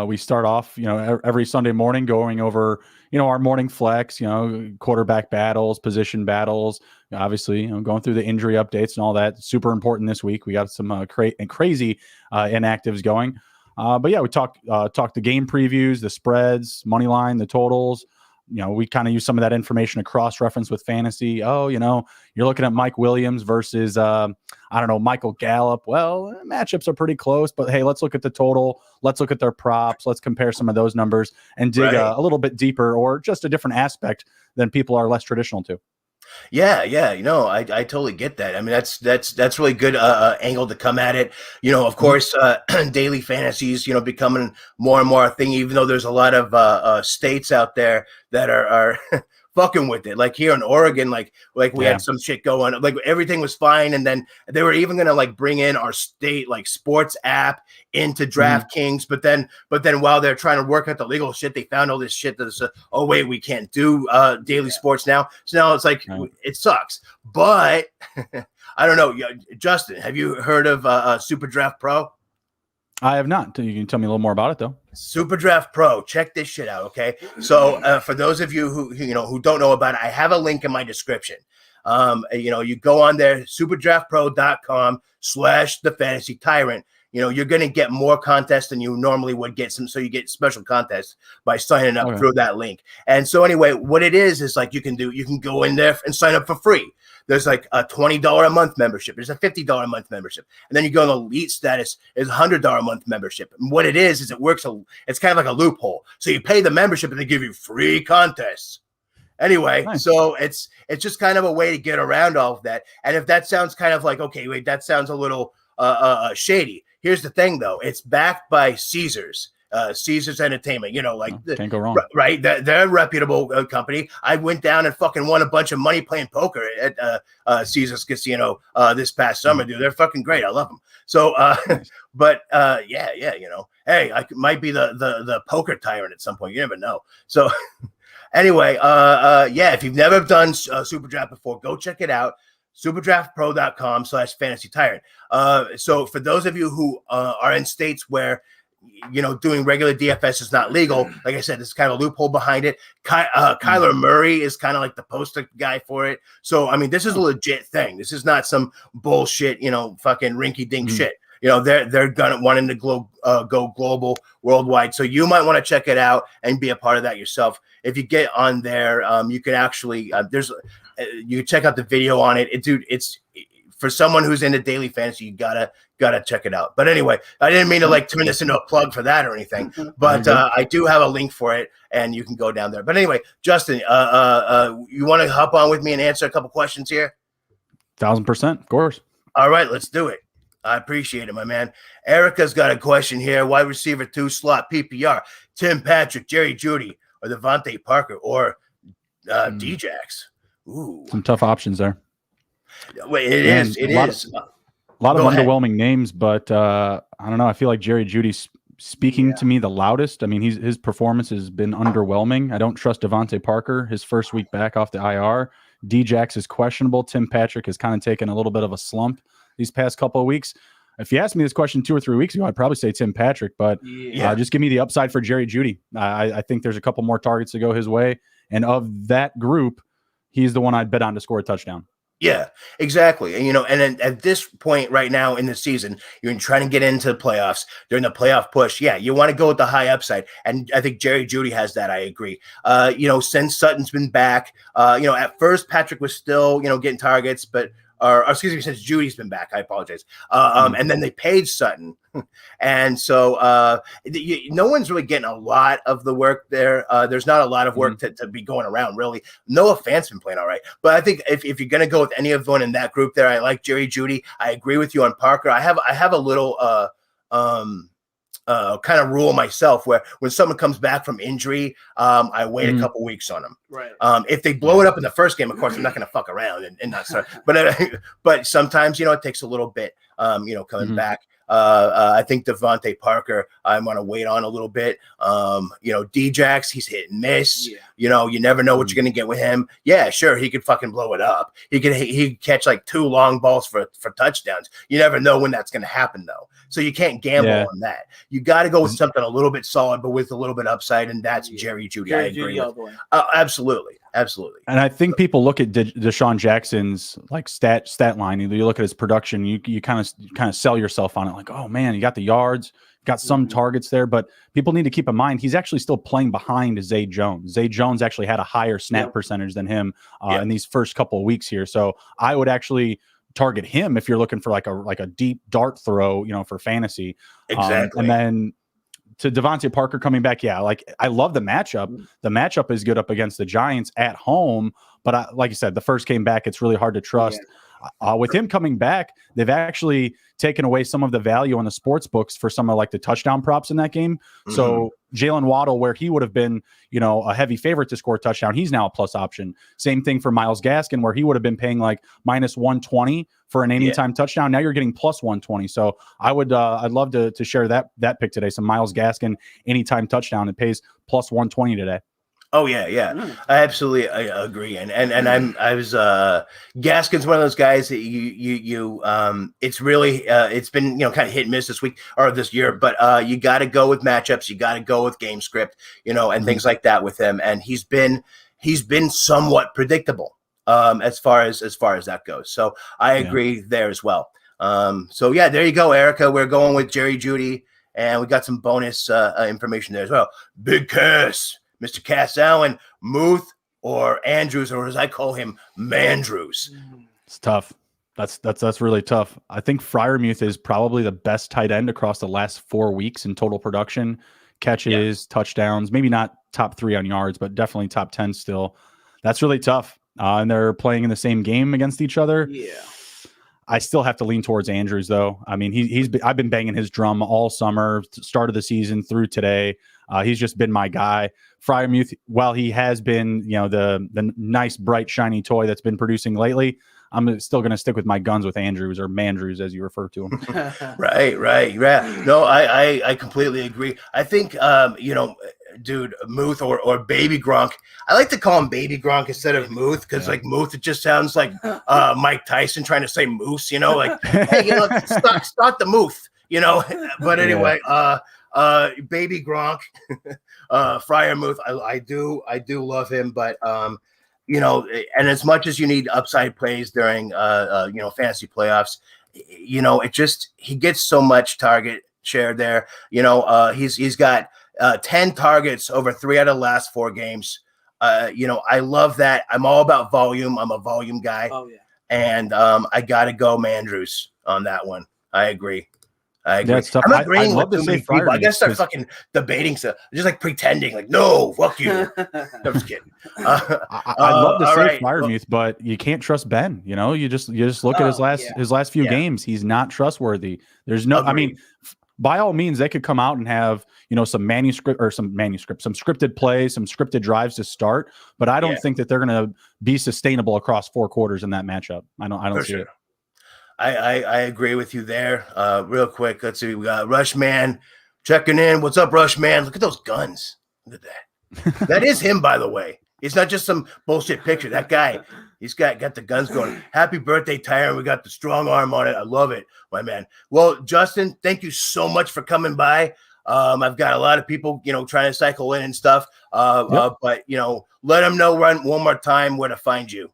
S4: We start off, every Sunday morning going over, our morning flex, quarterback battles, position battles, obviously, going through the injury updates and all that. Super important this week. We got some crazy inactives going. But yeah, we talk the game previews, the spreads, money line, the totals. We kind of use some of that information to cross-reference with fantasy. Oh, you're looking at Mike Williams versus, Michael Gallup. Well, matchups are pretty close, but hey, let's look at the total. Let's look at their props. Let's compare some of those numbers and dig a little bit deeper or just a different aspect than people are less traditional to.
S1: Yeah. I totally get that. I mean, that's really good angle to come at it. Of course, daily fantasies, becoming more and more a thing, even though there's a lot of states out there that are fucking with it. Like here in Oregon, like we had some shit going, like everything was fine. And then they were even going to like bring in our state, like sports app into DraftKings. But then while they're trying to work out the legal shit, they found all this shit that's, oh wait, we can't do daily sports now. So now it's like, it sucks. But I don't know. Justin, have you heard of Super Draft Pro?
S4: I have not. You can tell me a little more about it, though.
S1: Super Draft Pro. Check this shit out, okay? So for those of you who don't know about it, I have a link in my description. You go on there, superdraftpro.com/thefantasytyrant. you're going to get more contests than you normally would get. So you get special contests by signing up through that link. And so anyway, what it is like you can go in there and sign up for free. There's like a $20 a month membership. There's a $50 a month membership. And then you go on elite status is $100 a month membership. And what it is it works. It's kind of like a loophole. So you pay the membership and they give you free contests. Anyway, nice. So it's just kind of a way to get around all of that. And if that sounds kind of like, okay, wait, that sounds a little shady. Here's the thing, though. It's backed by Caesars Entertainment.
S4: Can't go wrong.
S1: Right? They're a reputable company. I went down and fucking won a bunch of money playing poker at Caesars Casino this past summer, dude. They're fucking great. I love them. So, but yeah, hey, I might be the poker tyrant at some point. You never know. So. Anyway, yeah, if you've never done Super Draft before, go check it out. superdraftpro.com/fantasy tyrant. So for those of you who are in states where, doing regular DFS is not legal, like I said, there's kind of a loophole behind it. Kyler Murray is kind of like the poster guy for it. So, I mean, this is a legit thing. This is not some bullshit, fucking rinky-dink shit. They're wanting to go global, worldwide. So you might want to check it out and be a part of that yourself. If you get on there, you can actually you check out the video on it. Dude, it's for someone who's into daily fantasy. You gotta check it out. But anyway, I didn't mean to turn this into a plug for that or anything. But I do have a link for it, and you can go down there. But anyway, Justin, you want to hop on with me and answer a couple questions here?
S4: 1000%, of course.
S1: All right, let's do it. I appreciate it, my man. Erica's got a question here. Wide receiver 2 slot PPR. Tim Patrick, Jerry Jeudy, or Devonte Parker, or Djax. Ooh.
S4: Some tough options there.
S1: Wait, it is. A
S4: lot of underwhelming names, but I don't know. I feel like Jerry Jeudy's speaking to me the loudest. I mean, his performance has been underwhelming. I don't trust Devonte Parker, his first week back off the IR. Djax is questionable. Tim Patrick has kind of taken a little bit of a slump these past couple of weeks. If you asked me this question 2 or 3 weeks ago, I'd probably say Tim Patrick, but just give me the upside for Jerry Jeudy. I think there's a couple more targets to go his way. And of that group, he's the one I'd bet on to score a touchdown.
S1: Yeah, exactly. And, and then at this point right now in the season, you're trying to get into the playoffs during the playoff push. Yeah, you want to go with the high upside. And I think Jerry Jeudy has that. I agree. Since Sutton's been back, at first Patrick was still, getting targets, but or excuse me, since Judy's been back, I apologize. And then they paid Sutton. And so no one's really getting a lot of the work there. There's not a lot of work to be going around, really. Noah Fant's been playing all right. But I think if you're going to go with any of one in that group there, I like Jerry Jeudy. I agree with you on Parker. I have a little kind of rule myself where when someone comes back from injury, I wait a couple weeks on them.
S2: Right.
S1: If they blow it up in the first game, of course, I'm not going to fuck around and not start. But sometimes, it takes a little bit, coming back. I think Devonte Parker, I want to wait on a little bit. Djax, he's hit and miss. Yeah. You never know what you're going to get with him. Yeah, sure, he could fucking blow it up. He could catch like 2 long balls for touchdowns. You never know when that's going to happen, though. So you can't gamble on that. You got to go with something a little bit solid, but with a little bit upside, and that's Jerry Jeudy. I agree with. Absolutely. And
S4: I think people look at Deshaun Jackson's stat line. You look at his production. You kind of sell yourself on it, like, oh man, you got the yards, got some targets there, but people need to keep in mind he's actually still playing behind Zay Jones. Zay Jones actually had a higher snap percentage than him in these first couple of weeks here. So I would actually target him if you're looking for like a deep dart throw, for fantasy.
S1: Exactly.
S4: And then to Devonte Parker coming back, I love the matchup. The matchup is good up against the Giants at home, but like you said, the first game back, it's really hard to trust. With him coming back, they've actually taken away some of the value on the sports books for some of the touchdown props in that game. So Jalen Waddle, where he would have been, a heavy favorite to score a touchdown, he's now a plus option. Same thing for Myles Gaskin, where he would have been paying minus 120 for an anytime touchdown. Now you're getting plus 120. So I'd love to share that pick today. Some Myles Gaskin anytime touchdown. It pays plus 120 today.
S1: Oh yeah. I absolutely agree. And I was Gaskin's one of those guys that you it's really it's been kind of hit and miss this week or this year, but you got to go with matchups, you got to go with game script, and things like that with him. And he's been somewhat predictable as far as that goes. So I agree there as well. So yeah, there you go, Erica. We're going with Jerry Judy, and we got some bonus information there as well. Big Cass, Mr. Cass Allen, Muth or Andrews, or as I call him, Mandrews.
S4: It's tough. That's really tough. I think Freiermuth is probably the best tight end across the last 4 weeks in total production, catches, touchdowns, maybe not top 3 on yards, but definitely top 10 still. That's really tough. And they're playing in the same game against each other.
S2: Yeah.
S4: I still have to lean towards Andrews, though. I mean, I've been banging his drum all summer, start of the season through today. He's just been my guy. Freiermuth, while he has been, the nice, bright, shiny toy that's been producing lately, I'm still going to stick with my guns with Andrews, or Mandrews, as you refer to him.
S1: Right. No, I completely agree. I think, dude, Muth or Baby Gronk. I like to call him Baby Gronk instead of Muth because, like, Muth, it just sounds like Mike Tyson trying to say moose, like, hey, start the Muth, But anyway, Baby Gronk, Freiermuth, I do love him, but and as much as you need upside plays during fantasy playoffs, he gets so much target share there. He's got 10 targets over 3 out of the last 4 games. I love that. I'm all about volume. I'm a volume guy.
S2: Oh yeah.
S1: And I gotta go Mandrews on that one. I agree.
S4: Yeah, it's tough.
S1: I'm agreeing
S4: love
S1: with
S4: to
S1: too many
S4: say
S1: people. I gotta start
S4: Freiermuth,
S1: fucking debating stuff. Just like pretending, like, no, fuck you. I'm just kidding.
S4: I'd love to say
S1: right.
S4: Freiermuth, but you can't trust Ben. You just look at his last few games. He's not trustworthy. There's no.
S1: Agreed.
S4: I mean, by all means, they could come out and have some scripted plays, some scripted drives to start. But I don't think that they're going to be sustainable across 4 quarters in that matchup. I don't see it.
S1: I agree with you there. Real quick, let's see. We got Rushman checking in. What's up, Rushman? Look at those guns. Look at that. That is him, by the way. It's not just some bullshit picture. That guy, he's got the guns going. Happy birthday, Tyrant. We got the strong arm on it. I love it, my man. Well, Justin, thank you so much for coming by. I've got a lot of people, trying to cycle in and stuff. But let them know one more time where to find you.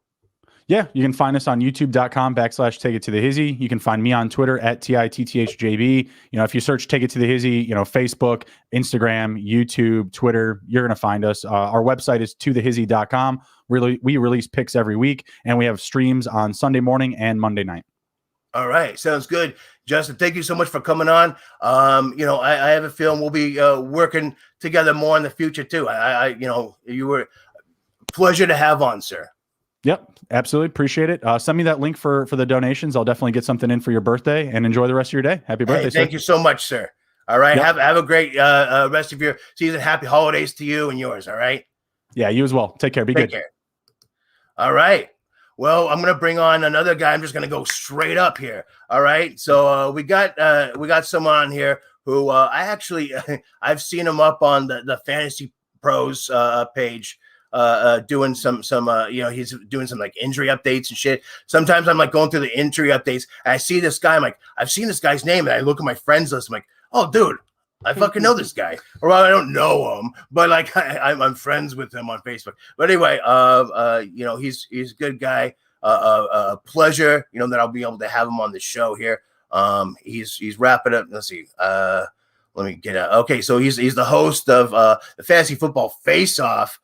S4: Yeah, you can find us on youtube.com/Take It to the Hizzy. You can find me on Twitter at TITTHJB. If you search Take It to the Hizzy, Facebook, Instagram, YouTube, Twitter, you're going to find us. Our website is tothehizzy.com. We release picks every week, and we have streams on Sunday morning and Monday night.
S1: All right. Sounds good. Justin, thank you so much for coming on. I have a feeling we'll be working together more in the future too. You were a pleasure to have on, sir.
S4: Yep, absolutely. Appreciate it. Send me that link for the donations. I'll definitely get something in for your birthday, and enjoy the rest of your day. Happy birthday,
S1: Thank you so much, sir. All right.
S4: Yep.
S1: Have a great rest of your season. Happy holidays to you and yours. All right.
S4: Yeah, you as well. Take care. Be good.
S1: Care. All right. Well, I'm going to bring on another guy. I'm just going to go straight up here. All right. So we got someone on here who I've seen him up on the Fantasy Pros page. Doing some he's doing some like injury updates and shit. Sometimes I'm like going through the injury updates and I see this guy. I'm like, I've seen this guy's name, and I look at my friends list. I'm like, oh, dude, I fucking know this guy. Or well, I don't know him, but like I'm friends with him on Facebook. But anyway, he's a good guy. Pleasure, that I'll be able to have him on the show here. He's wrapping up. Let's see. Let me get out. Okay, so he's the host of the Fantasy Football Face Off.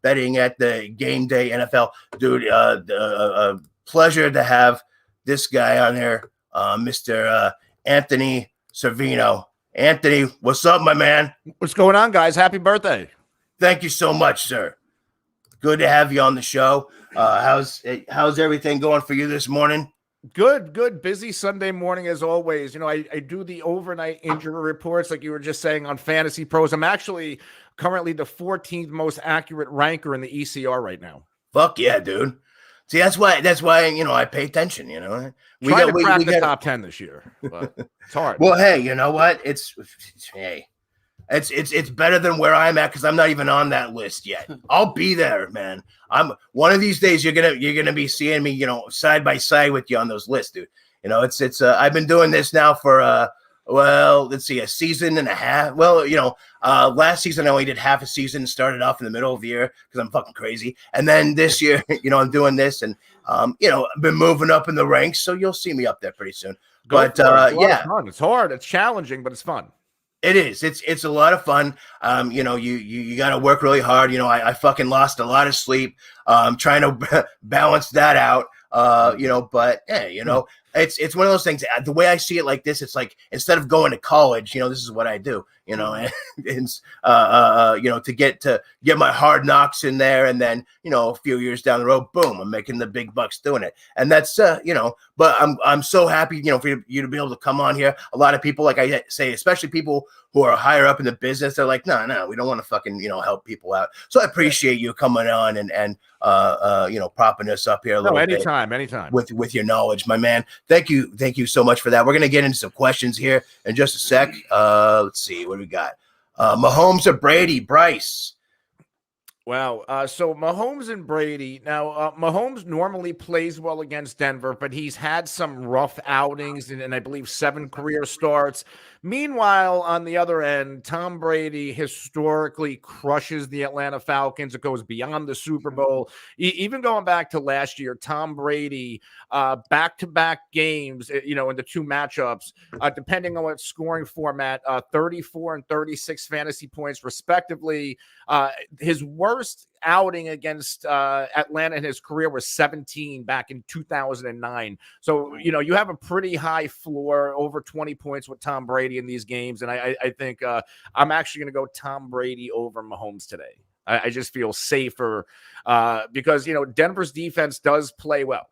S1: Betting at the Game Day NFL. Dude, pleasure to have this guy on there, Mr. Anthony Servino. Anthony, what's up, my man?
S6: What's going on, guys? Happy birthday.
S1: Thank you so much, sir. Good to have you on the show. How's everything going for you this morning?
S6: Good. Busy Sunday morning as always. I do the overnight injury reports like you were just saying on Fantasy Pros. I'm actually currently the 14th most accurate ranker in the ECR right now.
S1: Fuck yeah, dude. See, that's why I pay attention,
S6: We got the top 10 this year, but it's hard.
S1: Well, hey, you know what? It's better than where I'm at because I'm not even on that list yet. I'll be there, man. I'm one of these days you're gonna be seeing me, side by side with you on those lists, dude. It's I've been doing this now for Well, let's see, a season and a half. Well, last season I only did half a season, started off in the middle of the year because I'm fucking crazy. And then this year, I'm doing this and, I've been moving up in the ranks. So you'll see me up there pretty soon. But yeah,
S6: it's hard. It's challenging, but it's fun.
S1: It is. It's a lot of fun. You got to work really hard. I fucking lost a lot of sleep. Trying to balance that out. But hey, it's one of those things. The way I see it like this, it's like instead of going to college, this is what I do. To get my hard knocks in there, and then a few years down the road, boom, I'm making the big bucks doing it. And that's but I'm so happy for you to be able to come on here. A lot of people, like I say, especially people who are higher up in the business, they're like, no, we don't want to fucking help people out. So I appreciate you coming on and propping us up here a little bit.
S6: Anytime
S1: with your knowledge, my man. Thank you so much for that. We're gonna get into some questions here in just a sec. Let's see what we got. Mahomes or Brady, Bryce?
S6: Wow. So Mahomes and Brady. Now, Mahomes normally plays well against Denver, but he's had some rough outings and I believe 7 career starts. Meanwhile, on the other end, Tom Brady historically crushes the Atlanta Falcons. It goes beyond the Super Bowl. Even going back to last year, Tom Brady, back-to-back games, in the 2 matchups, depending on what scoring format, 34 and 36 fantasy points, respectively. His worst outing against Atlanta in his career was 17 back in 2009. So, you have a pretty high floor, over 20 points with Tom Brady in these games. And I think I'm actually going to go Tom Brady over Mahomes today. I just feel safer because, Denver's defense does play well.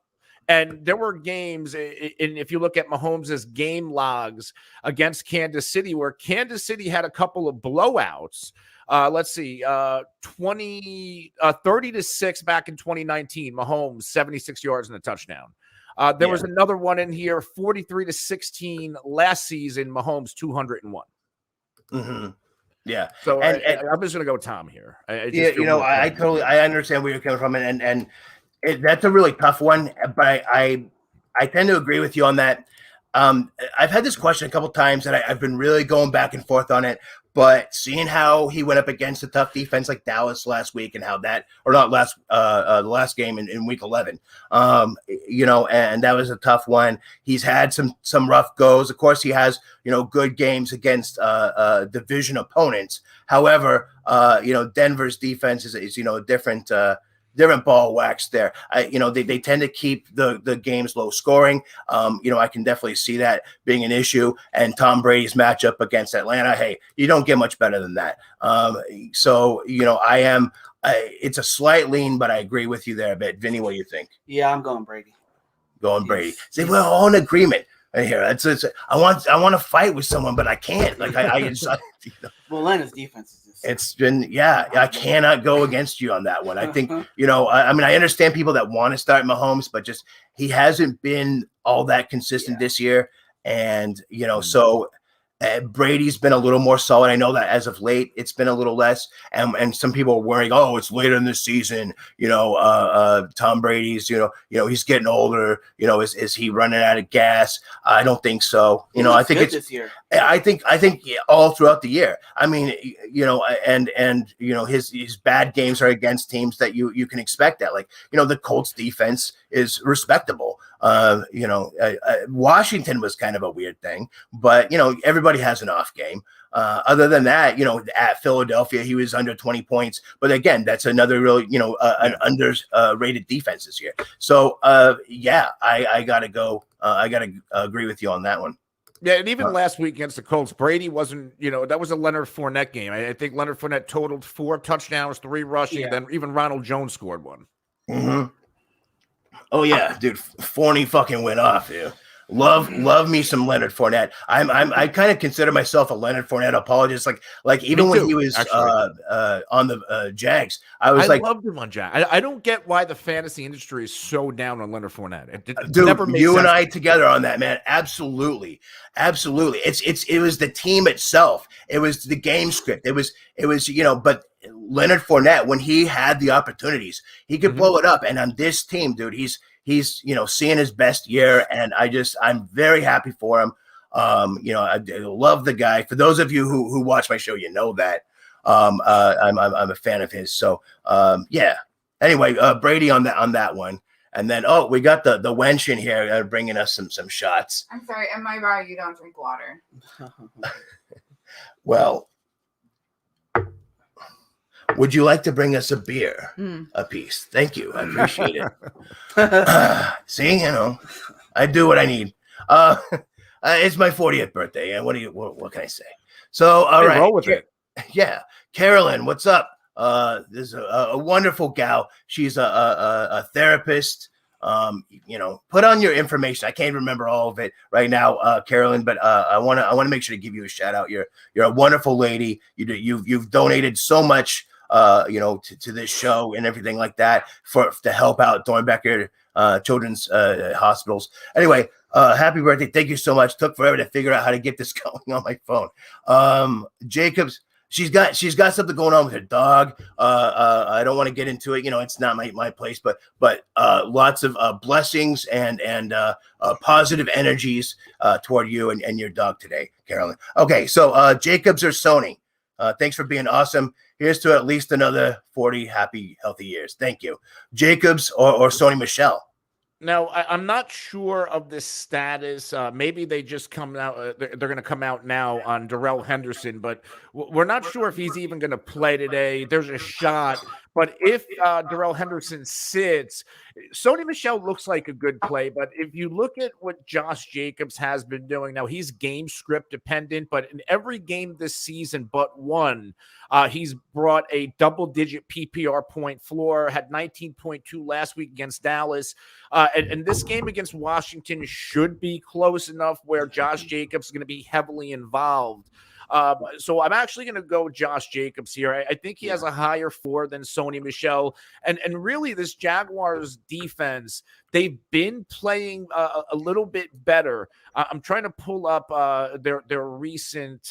S6: And there were games, and if you look at Mahomes' game logs against Kansas City, where Kansas City had a couple of blowouts. Let's see, 30-6 back in 2019. Mahomes, 76 yards and a touchdown. There was another one in here, 43-16 last season. Mahomes, 201.
S1: Mm-hmm. Yeah.
S6: So I'm just gonna go Tom here.
S1: I understand where you're coming from, and that's a really tough one. But I tend to agree with you on that. I've had this question a couple times, and I've been really going back and forth on it. But seeing how he went up against a tough defense like Dallas last week, and how the last game in week 11, and that was a tough one. He's had some rough goes. Of course, he has good games against division opponents. However, Denver's defense is different ball wax there. They tend to keep the games low scoring. I can definitely see that being an issue. And Tom Brady's matchup against Atlanta, hey, you don't get much better than that. It's a slight lean, but I agree with you there a bit. Vinny, what do you think?
S2: Yeah, I'm going Brady.
S1: Brady. See, we're all in agreement here. I want to fight with someone, but I can't. Like
S2: Well, Atlanta's defense is
S1: it's been, I cannot go against you on that one. I think, I understand people that want to start Mahomes, but just he hasn't been all that consistent this year. And, so Brady's been a little more solid. I know that as of late, it's been a little less. And some people are worrying, it's later in the season. Tom Brady's, he's getting older. Is he running out of gas? I don't think so. I think it's
S2: this year.
S1: I think all throughout the year. I mean, his bad games are against teams that you can expect that. Like, the Colts defense is respectable. Washington was kind of a weird thing, but everybody has an off game. Other than that, at Philadelphia, he was under 20 points. But again, that's another really, an underrated defense this year. So, I gotta go. I gotta agree with you on that one.
S6: Yeah, and even last week against the Colts, Brady wasn't, that was a Leonard Fournette game. I think Leonard Fournette totaled 4 touchdowns, 3 rushing, then even Ronald Jones scored one.
S1: Mm-hmm. Oh yeah, dude, Fournette fucking went off, dude. Love me some Leonard Fournette. I kind of consider myself a Leonard Fournette apologist. Like even when he was on the Jags, I
S6: loved him on Jags. I don't get why the fantasy industry is so down on Leonard Fournette.
S1: Dude, you and I together on that, man. Absolutely. It was the team itself. It was the game script. It was but Leonard Fournette, when he had the opportunities, he could blow it up. And on this team, dude, he's seeing his best year, and I'm very happy for him. I love the guy. For those of you who watch my show, you know that. I'm a fan of his. So yeah. Anyway, Brady on that one. And then, we got the wench in here bringing us some shots.
S7: I'm sorry, am I right? You don't drink water.
S1: Well, would you like to bring us a beer, a piece? Thank you. I appreciate it. See, I do what I need. It's my 40th birthday. And what can I say? So, all right.
S6: Roll with it.
S1: Yeah. Carolyn, what's up? There's a wonderful gal. She's a therapist. Put on your information. I can't remember all of it right now, Carolyn, but I want to make sure to give you a shout out. You're a wonderful lady. You've donated so much, to this show and everything like that to help out Dornbecker Children's Hospitals. Anyway, happy birthday. Thank you so much. Took forever to figure out how to get this going on my phone. Jacobs. She's got something going on with her dog. I don't want to get into it. It's not my place, but lots of blessings and positive energies toward you and your dog today, Carolyn. Okay, so Jacobs or Sony, thanks for being awesome. Here's to at least another 40 happy, healthy years. Thank you. Jacobs or Sony Michelle.
S6: Now, I'm not sure of the status. Maybe they just come out. They're going to come out now on Darrell Henderson, but we're not sure if he's even going to play today. There's a shot. But if Darrell Henderson sits, Sony Michel looks like a good play. But if you look at what Josh Jacobs has been doing, now he's game script dependent, but in every game this season but one, he's brought a double-digit PPR point floor, had 19.2 last week against Dallas. And this game against Washington should be close enough where Josh Jacobs is going to be heavily involved. So I'm actually going to go Josh Jacobs here. I think he has a higher floor than Sony Michel. And really, this Jaguars defense, they've been playing a little bit better. I'm trying to pull up their recent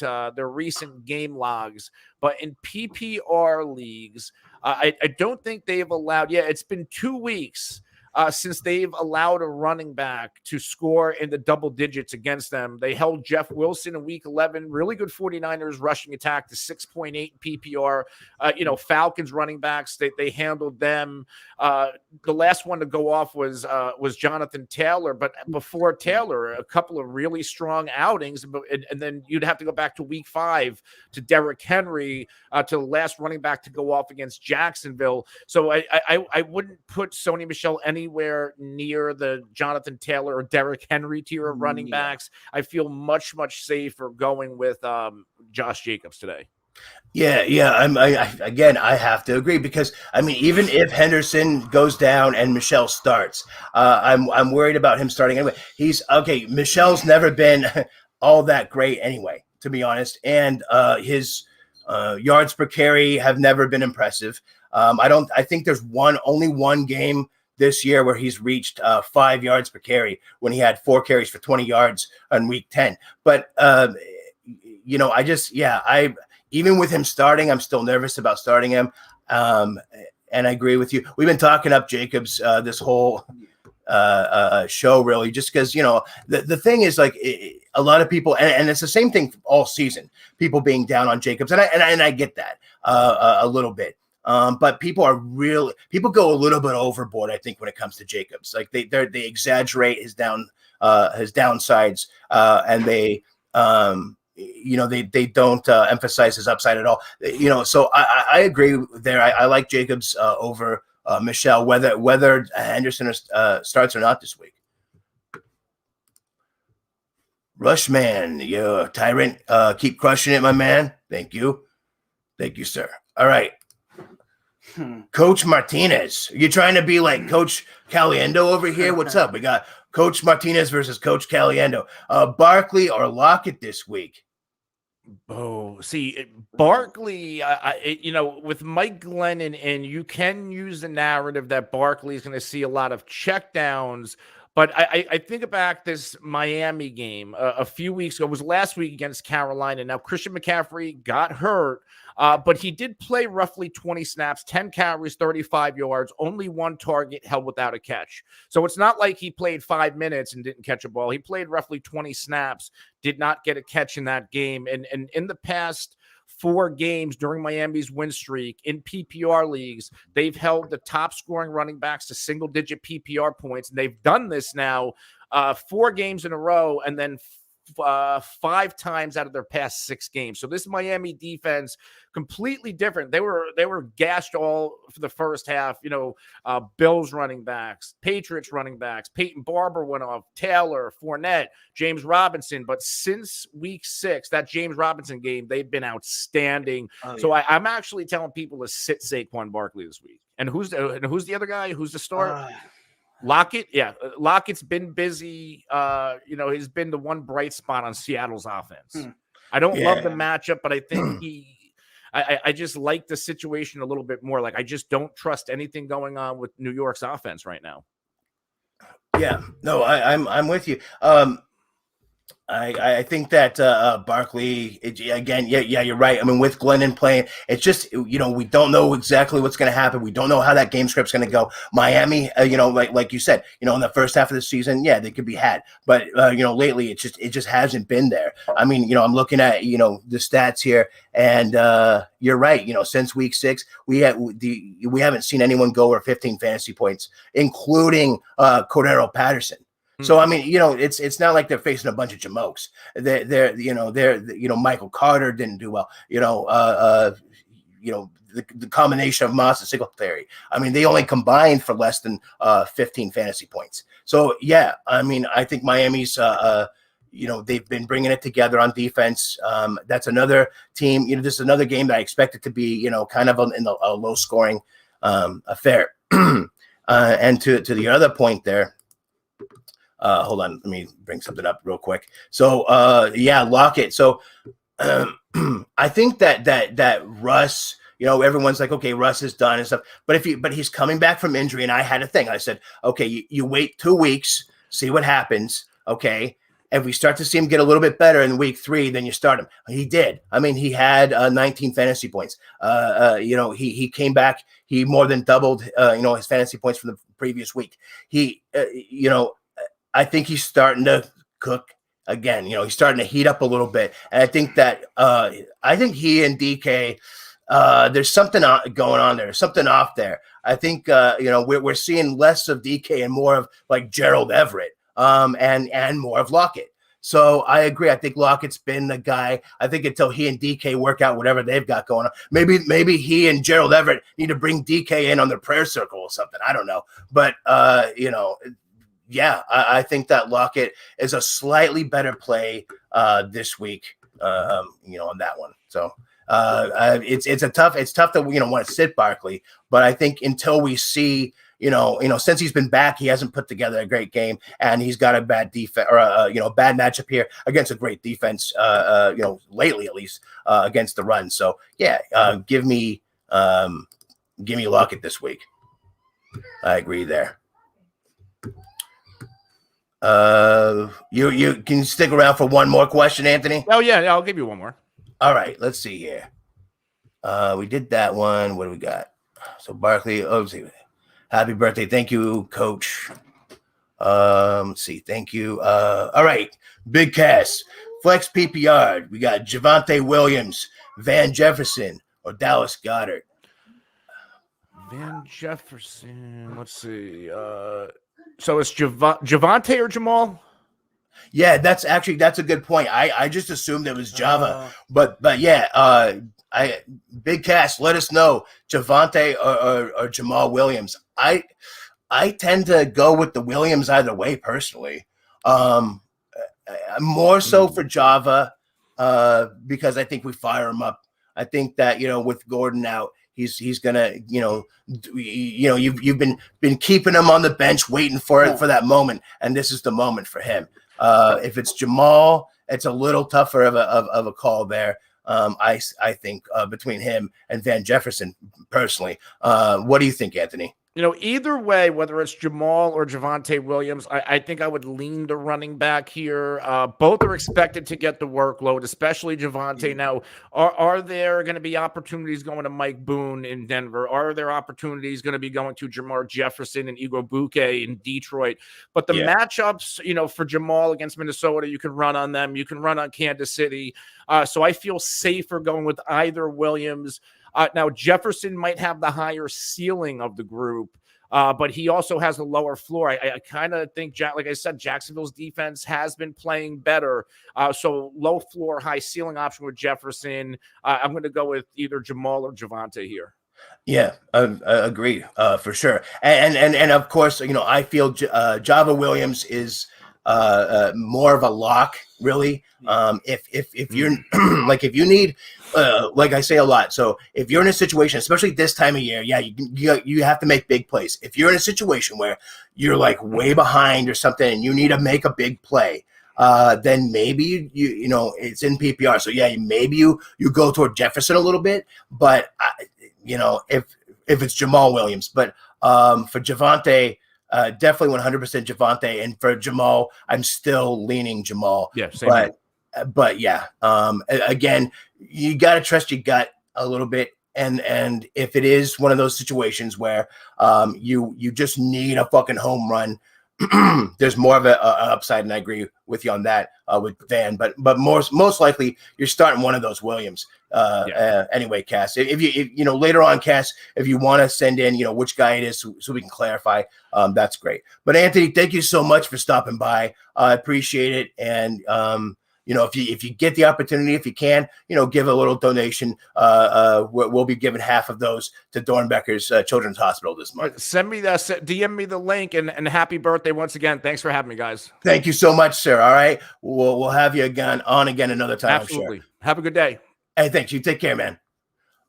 S6: game logs. But in PPR leagues, I don't think they've allowed – it's been 2 weeks since they've allowed a running back to score in the double digits against them. They held Jeff Wilson in week 11, really good 49ers rushing attack to 6.8 in PPR. Falcons running backs, they handled them. The last one to go off was Jonathan Taylor, but before Taylor, a couple of really strong outings. And then you'd have to go back to week 5 to Derrick Henry, to the last running back to go off against Jacksonville. So I wouldn't put Sony Michel anywhere near the Jonathan Taylor or Derrick Henry tier of running backs. I feel much, much safer going with Josh Jacobs today.
S1: Yeah. I have to agree because even if Henderson goes down and Michel starts, I'm worried about him starting anyway. Michel's never been all that great anyway, to be honest, and his yards per carry have never been impressive. I think there's only one game this year where he's reached 5 yards per carry when he had 4 carries for 20 yards on week 10. But even with him starting, I'm still nervous about starting him. And I agree with you. We've been talking up Jacobs this whole show, really, just because, the thing is, a lot of people, and it's the same thing all season, people being down on Jacobs. And I get that a little bit. But people go a little bit overboard, I think, when it comes to Jacobs. Like they exaggerate his downsides, and they don't emphasize his upside at all. So I agree there. I like Jacobs over Michel, whether Henderson starts or not this week. Rushman, Tyrant, keep crushing it, my man. Thank you, sir. All right. Coach Martinez, you trying to be like Coach Caliendo over here? What's up? We got Coach Martinez versus Coach Caliendo. Barkley or Lockett this week?
S6: Oh, see, Barkley, with Mike Glennon, and you can use the narrative that Barkley is going to see a lot of checkdowns. But I think back this Miami game a few weeks ago. It was last week against Carolina. Now, Christian McCaffrey got hurt, but he did play roughly 20 snaps, 10 carries, 35 yards, only 1 target held without a catch. So it's not like he played 5 minutes and didn't catch a ball. He played roughly 20 snaps, did not get a catch in that game. And in the past 4 games during Miami's win streak in PPR leagues, they've held the top scoring running backs to single-digit PPR points. And they've done this now 4 games in a row, and then 5 times out of their past 6 games. So this Miami defense, completely different. They were gashed all for the first half. Bills running backs, Patriots running backs, Peyton Barber went off, Taylor, Fournette, James Robinson. But since week 6, that James Robinson game, they've been outstanding. So I'm actually telling people to sit Saquon Barkley this week. And who's the other guy? Who's the start? Lockett, yeah. Lockett's been busy. He's been the one bright spot on Seattle's offense. I don't love the matchup, but I think I just like the situation a little bit more. Like, I just don't trust anything going on with New York's offense right now.
S1: Yeah, no, I'm with you. I think that Barkley, again, you're right. I mean, with Glennon playing, it's just, we don't know exactly what's going to happen. We don't know how that game script's going to go. Miami, like you said, in the first half of the season, they could be had. But, lately, it just hasn't been there. I mean, I'm looking at, the stats here, and you're right. Since week 6, we haven't seen anyone go over 15 fantasy points, including Cordero Patterson. So I mean, it's not like they're facing a bunch of jamokes. They're Michael Carter didn't do well. The combination of Moss and Singletary. I mean, they only combined for less than 15 fantasy points. So yeah, I mean, I think Miami's they've been bringing it together on defense. That's another team. This is another game that I expect it to be kind of in a low scoring affair. And to the other point there. Hold on, let me bring something up real quick. So, Lockett. So, I think that Russ, everyone's like, okay, Russ is done and stuff. But he's coming back from injury, and I had a thing. I said, okay, you wait 2 weeks, see what happens. Okay, if we start to see him get a little bit better in week 3, then you start him. He did. I mean, he had 19 fantasy points. He came back. He more than doubled, his fantasy points from the previous week. I think he's starting to cook again. He's starting to heat up a little bit. And I think that he and DK, there's something going on there. There's something off there. I think, we're seeing less of DK and more of like Gerald Everett and more of Lockett. So I agree. I think Lockett's been the guy. I think until he and DK work out whatever they've got going on, maybe he and Gerald Everett need to bring DK in on their prayer circle or something. I don't know. But, I think that Lockett is a slightly better play this week, on that one. So it's tough to want to sit Barkley, but I think until we see since he's been back, he hasn't put together a great game, and he's got a bad defense or bad matchup here against a great defense. Lately at least against the run. So give me Lockett this week. I agree there. You can stick around for one more question, Anthony?
S6: Oh yeah, I'll give you one more.
S1: All right, let's see here. We did that one. What do we got? So Barkley, let's see. Happy birthday. Thank you, Coach. Let's see. Thank you. All right. Big cast. Flex PPR. We got Javonte Williams, Van Jefferson, or Dallas Goedert.
S6: Van Jefferson. Let's see. So it's Javonte or Jamal?
S1: Yeah, that's a good point. I just assumed it was Java, but big cast. Let us know, Javonte or Jamal Williams. I tend to go with the Williams either way personally. More so for Java because I think we fire him up. I think that with Gordon out, he's gonna you've been keeping him on the bench waiting for that moment, and this is the moment for him. If it's Jamal, it's a little tougher of a call there. I think between him and Van Jefferson personally. What do you think, Anthony?
S6: Either way, whether it's Jamal or Javonte Williams, I think I would lean the running back here. Both are expected to get the workload, especially Javonte. Now, are there going to be opportunities going to Mike Boone in Denver? Are there opportunities going to be going to Jamar Jefferson and Igor Buke in Detroit? But the matchups, for Jamal against Minnesota, you can run on them. You can run on Kansas City. So I feel safer going with either Williams. Now, Jefferson might have the higher ceiling of the group, but he also has a lower floor. I kind of think, like I said, Jacksonville's defense has been playing better. So low floor, high ceiling option with Jefferson. I'm going to go with either Jamal or Javonte here.
S1: Yeah, I agree for sure. And of course, I feel Java Williams is more of a lock, really. If you're like, if you need, like I say a lot, so if you're in a situation, especially this time of year, you have to make big plays. If you're in a situation where you're like way behind or something and you need to make a big play, then maybe you know it's in PPR. So maybe you go toward Jefferson a little bit, but if it's Jamal Williams, but for Javonte. Definitely 100% Javonte, and for Jamal, I'm still leaning Jamal.
S6: Yeah, same.
S1: But again, you got to trust your gut a little bit, and if it is one of those situations where you just need a fucking home run, there's more of a upside, and I agree with you on that with Van. But most likely you're starting one of those Williams. Anyway, Cass, if you later on, Cass, if you want to send in which guy it is so we can clarify, that's great. But Anthony, thank you so much for stopping by. I appreciate it. And if you get the opportunity, if you can, give a little donation. We'll be giving half of those to Dornbecker's Children's Hospital this month.
S6: Send me that, DM me the link, and happy birthday once again. Thanks for having me, guys.
S1: Thank you so much, sir. All right, we'll have you again another time.
S6: Absolutely. Sure. Have a good day.
S1: Hey, thanks. You take care, man.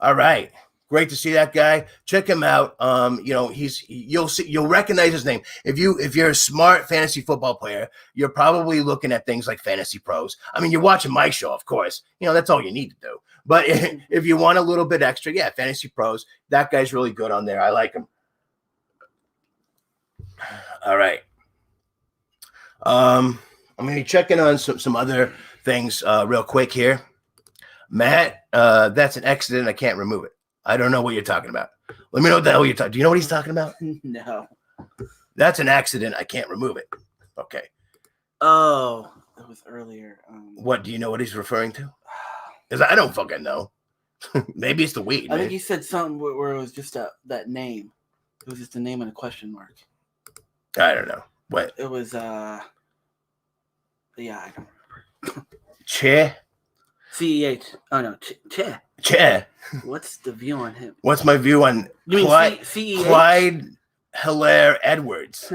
S1: All right. Great to see that guy. Check him out. You'll recognize his name. If you're a smart fantasy football player, you're probably looking at things like Fantasy Pros. I mean, you're watching my show, of course. That's all you need to do. But if you want a little bit extra, Fantasy Pros. That guy's really good on there. I like him. All right. I'm gonna be checking on some other things real quick here. Matt, that's an accident. I can't remove it. I don't know what you're talking about. Let me know what the hell you're talking. Do you know what he's talking about?
S2: No.
S1: That's an accident. I can't remove it. Okay.
S2: Oh, that was earlier.
S1: What do you know what he's referring to? Because I don't fucking know. Maybe it's the weed.
S2: I think he said something where it was just that name. It was just a name and a question mark.
S1: I don't know. What?
S2: It was I don't remember.
S1: Che?
S2: CEH. Oh no, Che.
S1: Che.
S2: What's the view on him?
S1: What's my view on
S2: CEH?
S1: Clyde Hilaire Edwards?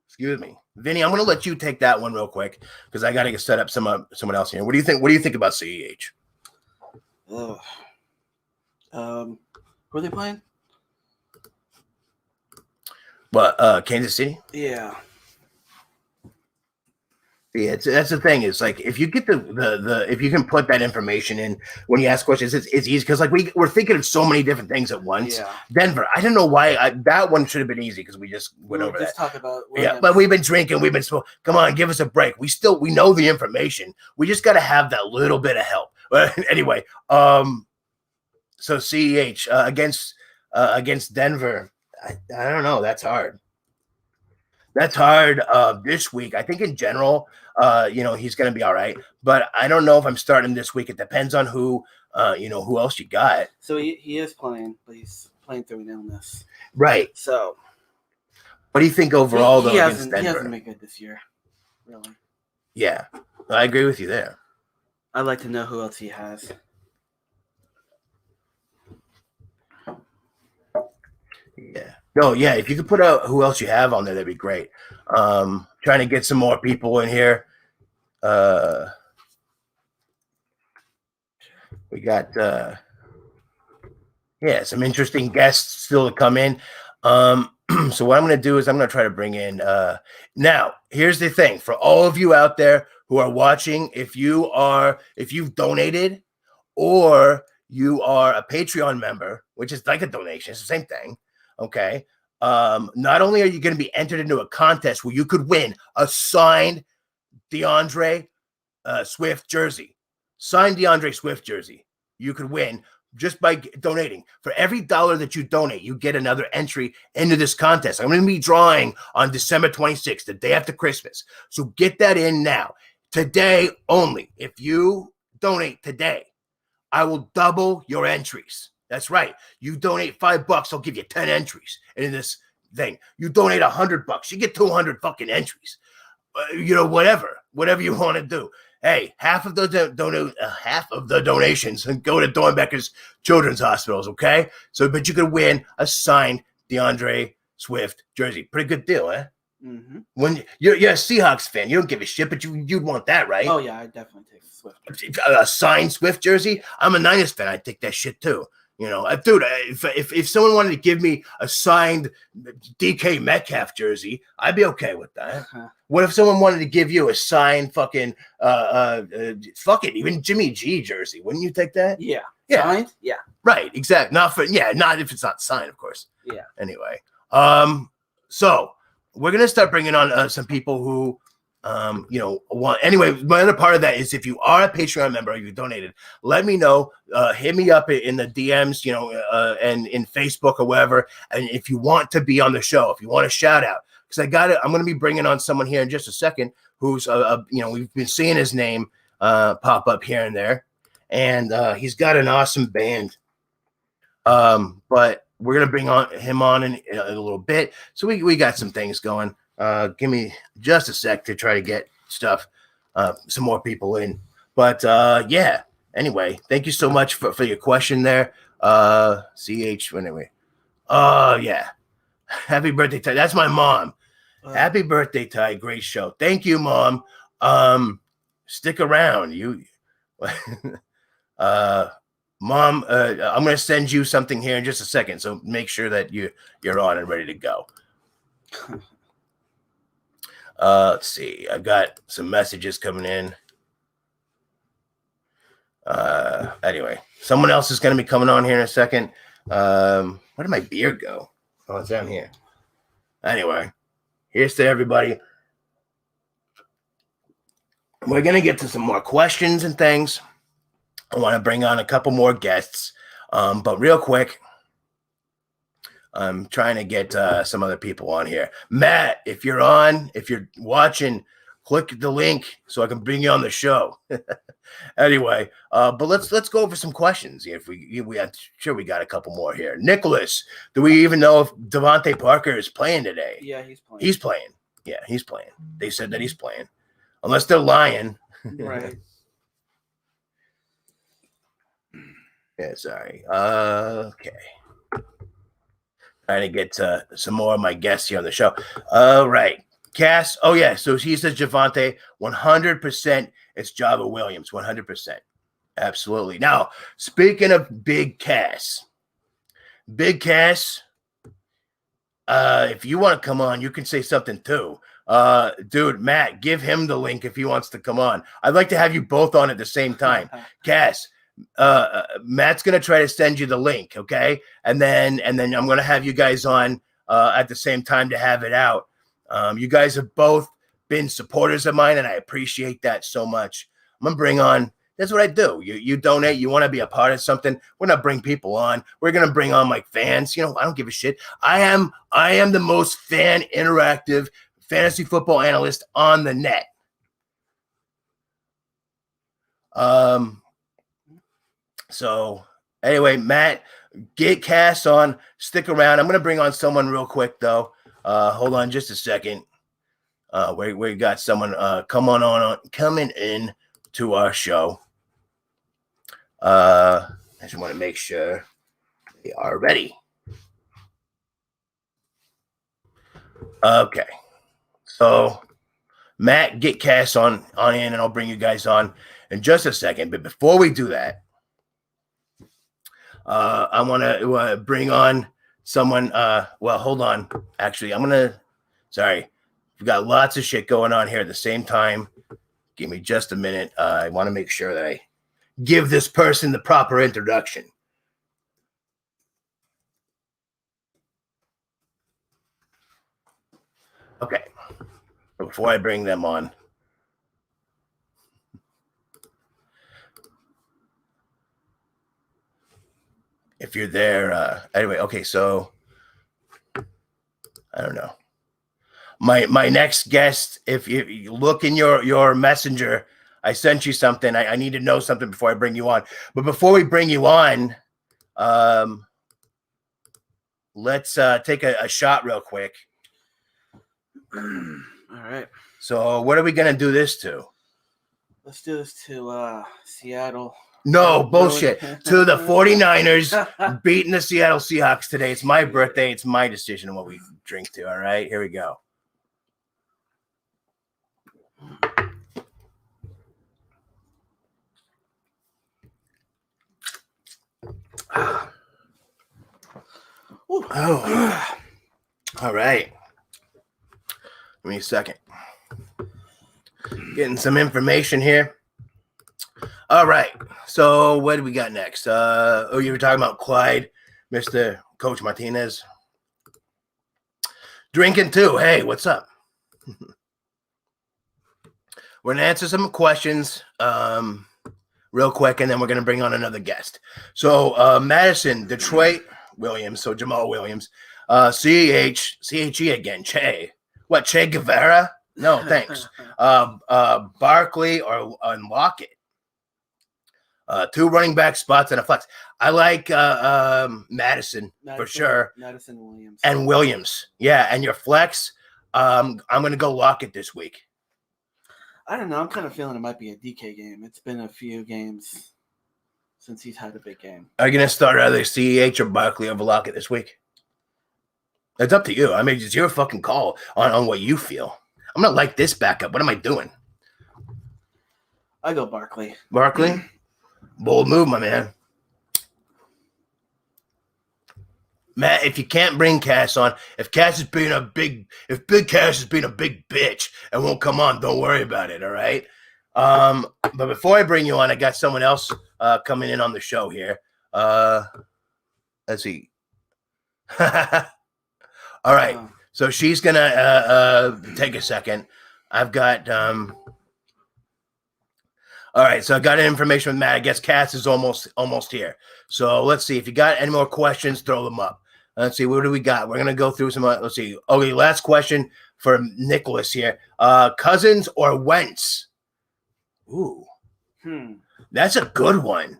S1: Excuse me. Vinny, I'm going to let you take that one real quick because I got to set up someone else here. What do you think? What do you think about CEH?
S2: Who are they playing?
S1: What? Kansas City?
S2: Yeah.
S1: Yeah, that's the thing. Is like if you get the if you can put that information in when you ask questions, it's easy because like we're thinking of so many different things at once.
S2: Yeah.
S1: Denver, I don't know why that one should have been easy because we just went over that.
S2: Talk about
S1: but we've been drinking, we've been come on, give us a break. We know the information. We just got to have that little bit of help. But anyway, so CEH against Denver, I don't know. That's hard. That's hard this week. I think in general, he's going to be all right. But I don't know if I'm starting this week. It depends on who else you got.
S2: So he is playing, but he's playing through an illness.
S1: Right.
S2: So
S1: what do you think overall,
S2: he
S1: against Denver?
S2: He hasn't been good this year, really.
S1: Yeah, I agree with you there.
S2: I'd like to know who else he has.
S1: Yeah. No, yeah. If you could put out who else you have on there, that'd be great. Trying to get some more people in here. We got some interesting guests still to come in. So what I'm going to do is I'm going to try to bring in. Now, here's the thing for all of you out there who are watching. If you've donated or you are a Patreon member, which is like a donation, it's the same thing. Okay. Not only are you going to be entered into a contest where you could win a signed DeAndre Swift jersey, you could win just by donating. For every $1 that you donate, you get another entry into this contest. I'm going to be drawing on December 26th, the day after Christmas. So get that in now. Today only. If you donate today, I will double your entries. That's right. You donate $5, I'll give you 10 entries in this thing. You donate $100, you get 200 fucking entries. Whatever you want to do. Hey, half of the donations go to Dornbecker's Children's Hospitals, okay? So, but you could win a signed DeAndre Swift jersey. Pretty good deal, eh?
S2: Mm-hmm.
S1: When you're a Seahawks fan, you don't give a shit, but you'd want that, right?
S2: Oh yeah, I definitely take Swift.
S1: A signed Swift jersey. I'm a Niners fan. I'd take that shit too. Dude, if someone wanted to give me a signed DK Metcalf jersey, I'd be okay with that. What if someone wanted to give you a signed fucking even Jimmy G jersey? Wouldn't you take that?
S2: Yeah.
S1: Yeah.
S2: Signed? Yeah.
S1: Right. Exactly. Not if it's not signed, of course.
S2: Yeah.
S1: Anyway, so we're gonna start bringing on some people who anyway, my other part of that is if you are a Patreon member, you donated, let me know, hit me up in the DMs, and in Facebook or whatever. And if you want to be on the show, if you want a shout out, because I'm going to be bringing on someone here in just a second who's, we've been seeing his name pop up here and there, and he's got an awesome band. But we're going to bring him on in a little bit. So we got some things going. Give me just a sec to try to get some more people in. But yeah, anyway, thank you so much for your question there. Anyway. Oh, yeah. Happy birthday, Ty. That's my mom. Happy birthday, Ty. Great show. Thank you, Mom. Stick around. Mom, I'm going to send you something here in just a second. So make sure that you're on and ready to go. Let's see. I've got some messages coming in. Anyway, someone else is going to be coming on here in a second. Where did my beer go? Oh, it's down here. Anyway, here's to everybody. We're going to get to some more questions and things. I want to bring on a couple more guests. But real quick, I'm trying to get some other people on here. Matt, if you're watching, click the link so I can bring you on the show. Anyway, but let's go over some questions. If we got a couple more here. Nicholas, do we even know if Devonte Parker is playing today?
S2: Yeah, he's playing.
S1: He's playing. Yeah, he's playing. They said that he's playing, unless they're lying.
S2: Right.
S1: Yeah, sorry. Okay. Trying to get some more of my guests here on the show. All right. Cass. Oh, yeah. So he says Javonte, 100% it's Java Williams, 100%. Absolutely. Now, speaking of Big Cass, if you want to come on, you can say something too. Dude, Matt, give him the link if he wants to come on. I'd like to have you both on at the same time. Cass, Matt's gonna try to send you the link, okay? And then I'm gonna have you guys on at the same time to have it out. You guys have both been supporters of mine, and I appreciate that so much. I'm gonna bring on. That's what I do. You donate. You want to be a part of something. We're not bring people on. We're gonna bring on like fans. I don't give a shit. I am the most fan interactive fantasy football analyst on the net. So anyway, Matt, get Cass on. Stick around. I'm gonna bring on someone real quick though. Hold on just a second. We got someone coming in to our show. I just want to make sure they are ready. Okay. So Matt, get Cass on in, and I'll bring you guys on in just a second. But before we do that, I want to bring on someone. Well, hold on. Actually, sorry. We've got lots of shit going on here at the same time. Give me just a minute. I want to make sure that I give this person the proper introduction. Okay. Before I bring them on. If you're there, anyway, okay, so I don't know. My next guest, if you look in your messenger, I sent you something. I need to know something before I bring you on. But before we bring you on, let's take a shot real quick.
S2: All right.
S1: So what are we gonna do this to?
S2: Let's do this to Seattle.
S1: No, bullshit. To the 49ers beating the Seattle Seahawks today. It's my birthday. It's my decision on what we drink to. All right, here we go. Oh. All right. Give me a second. Getting some information here. All right. So what do we got next? You were talking about Clyde, Mr. Coach Martinez. Drinking too. Hey, what's up? We're gonna answer some questions real quick, and then we're gonna bring on another guest. So Madison, Detroit, Williams, so Jamal Williams, CHE again, Che. What, Che Guevara? No, thanks. Barkley or Lockett. 2 running back spots and a flex. I like Madison for sure.
S2: Madison Williams.
S1: And Williams. Yeah, and your flex, I'm going to go Lockett this week.
S2: I don't know. I'm kind of feeling it might be a DK game. It's been a few games since he's had a big game.
S1: Are you going to start either CEH or Barkley over Lockett this week? It's up to you. I mean, it's your fucking call on what you feel. I'm going to like this backup. What am I doing?
S2: I go Barkley.
S1: Barkley? Bold move, my man. Matt, if you can't bring Cass on, if Big Cass is being a big bitch and won't come on, don't worry about it, all right? But before I bring you on, I got someone else coming in on the show here. Let's see. All right. So she's gonna take a second. I've got all right, so I got information with Matt. I guess Cass is almost here. So let's see. If you got any more questions, throw them up. Let's see. What do we got? We're gonna go through some. Let's see. Okay, last question for Nicholas here. Cousins or Wentz? Ooh, that's a good one.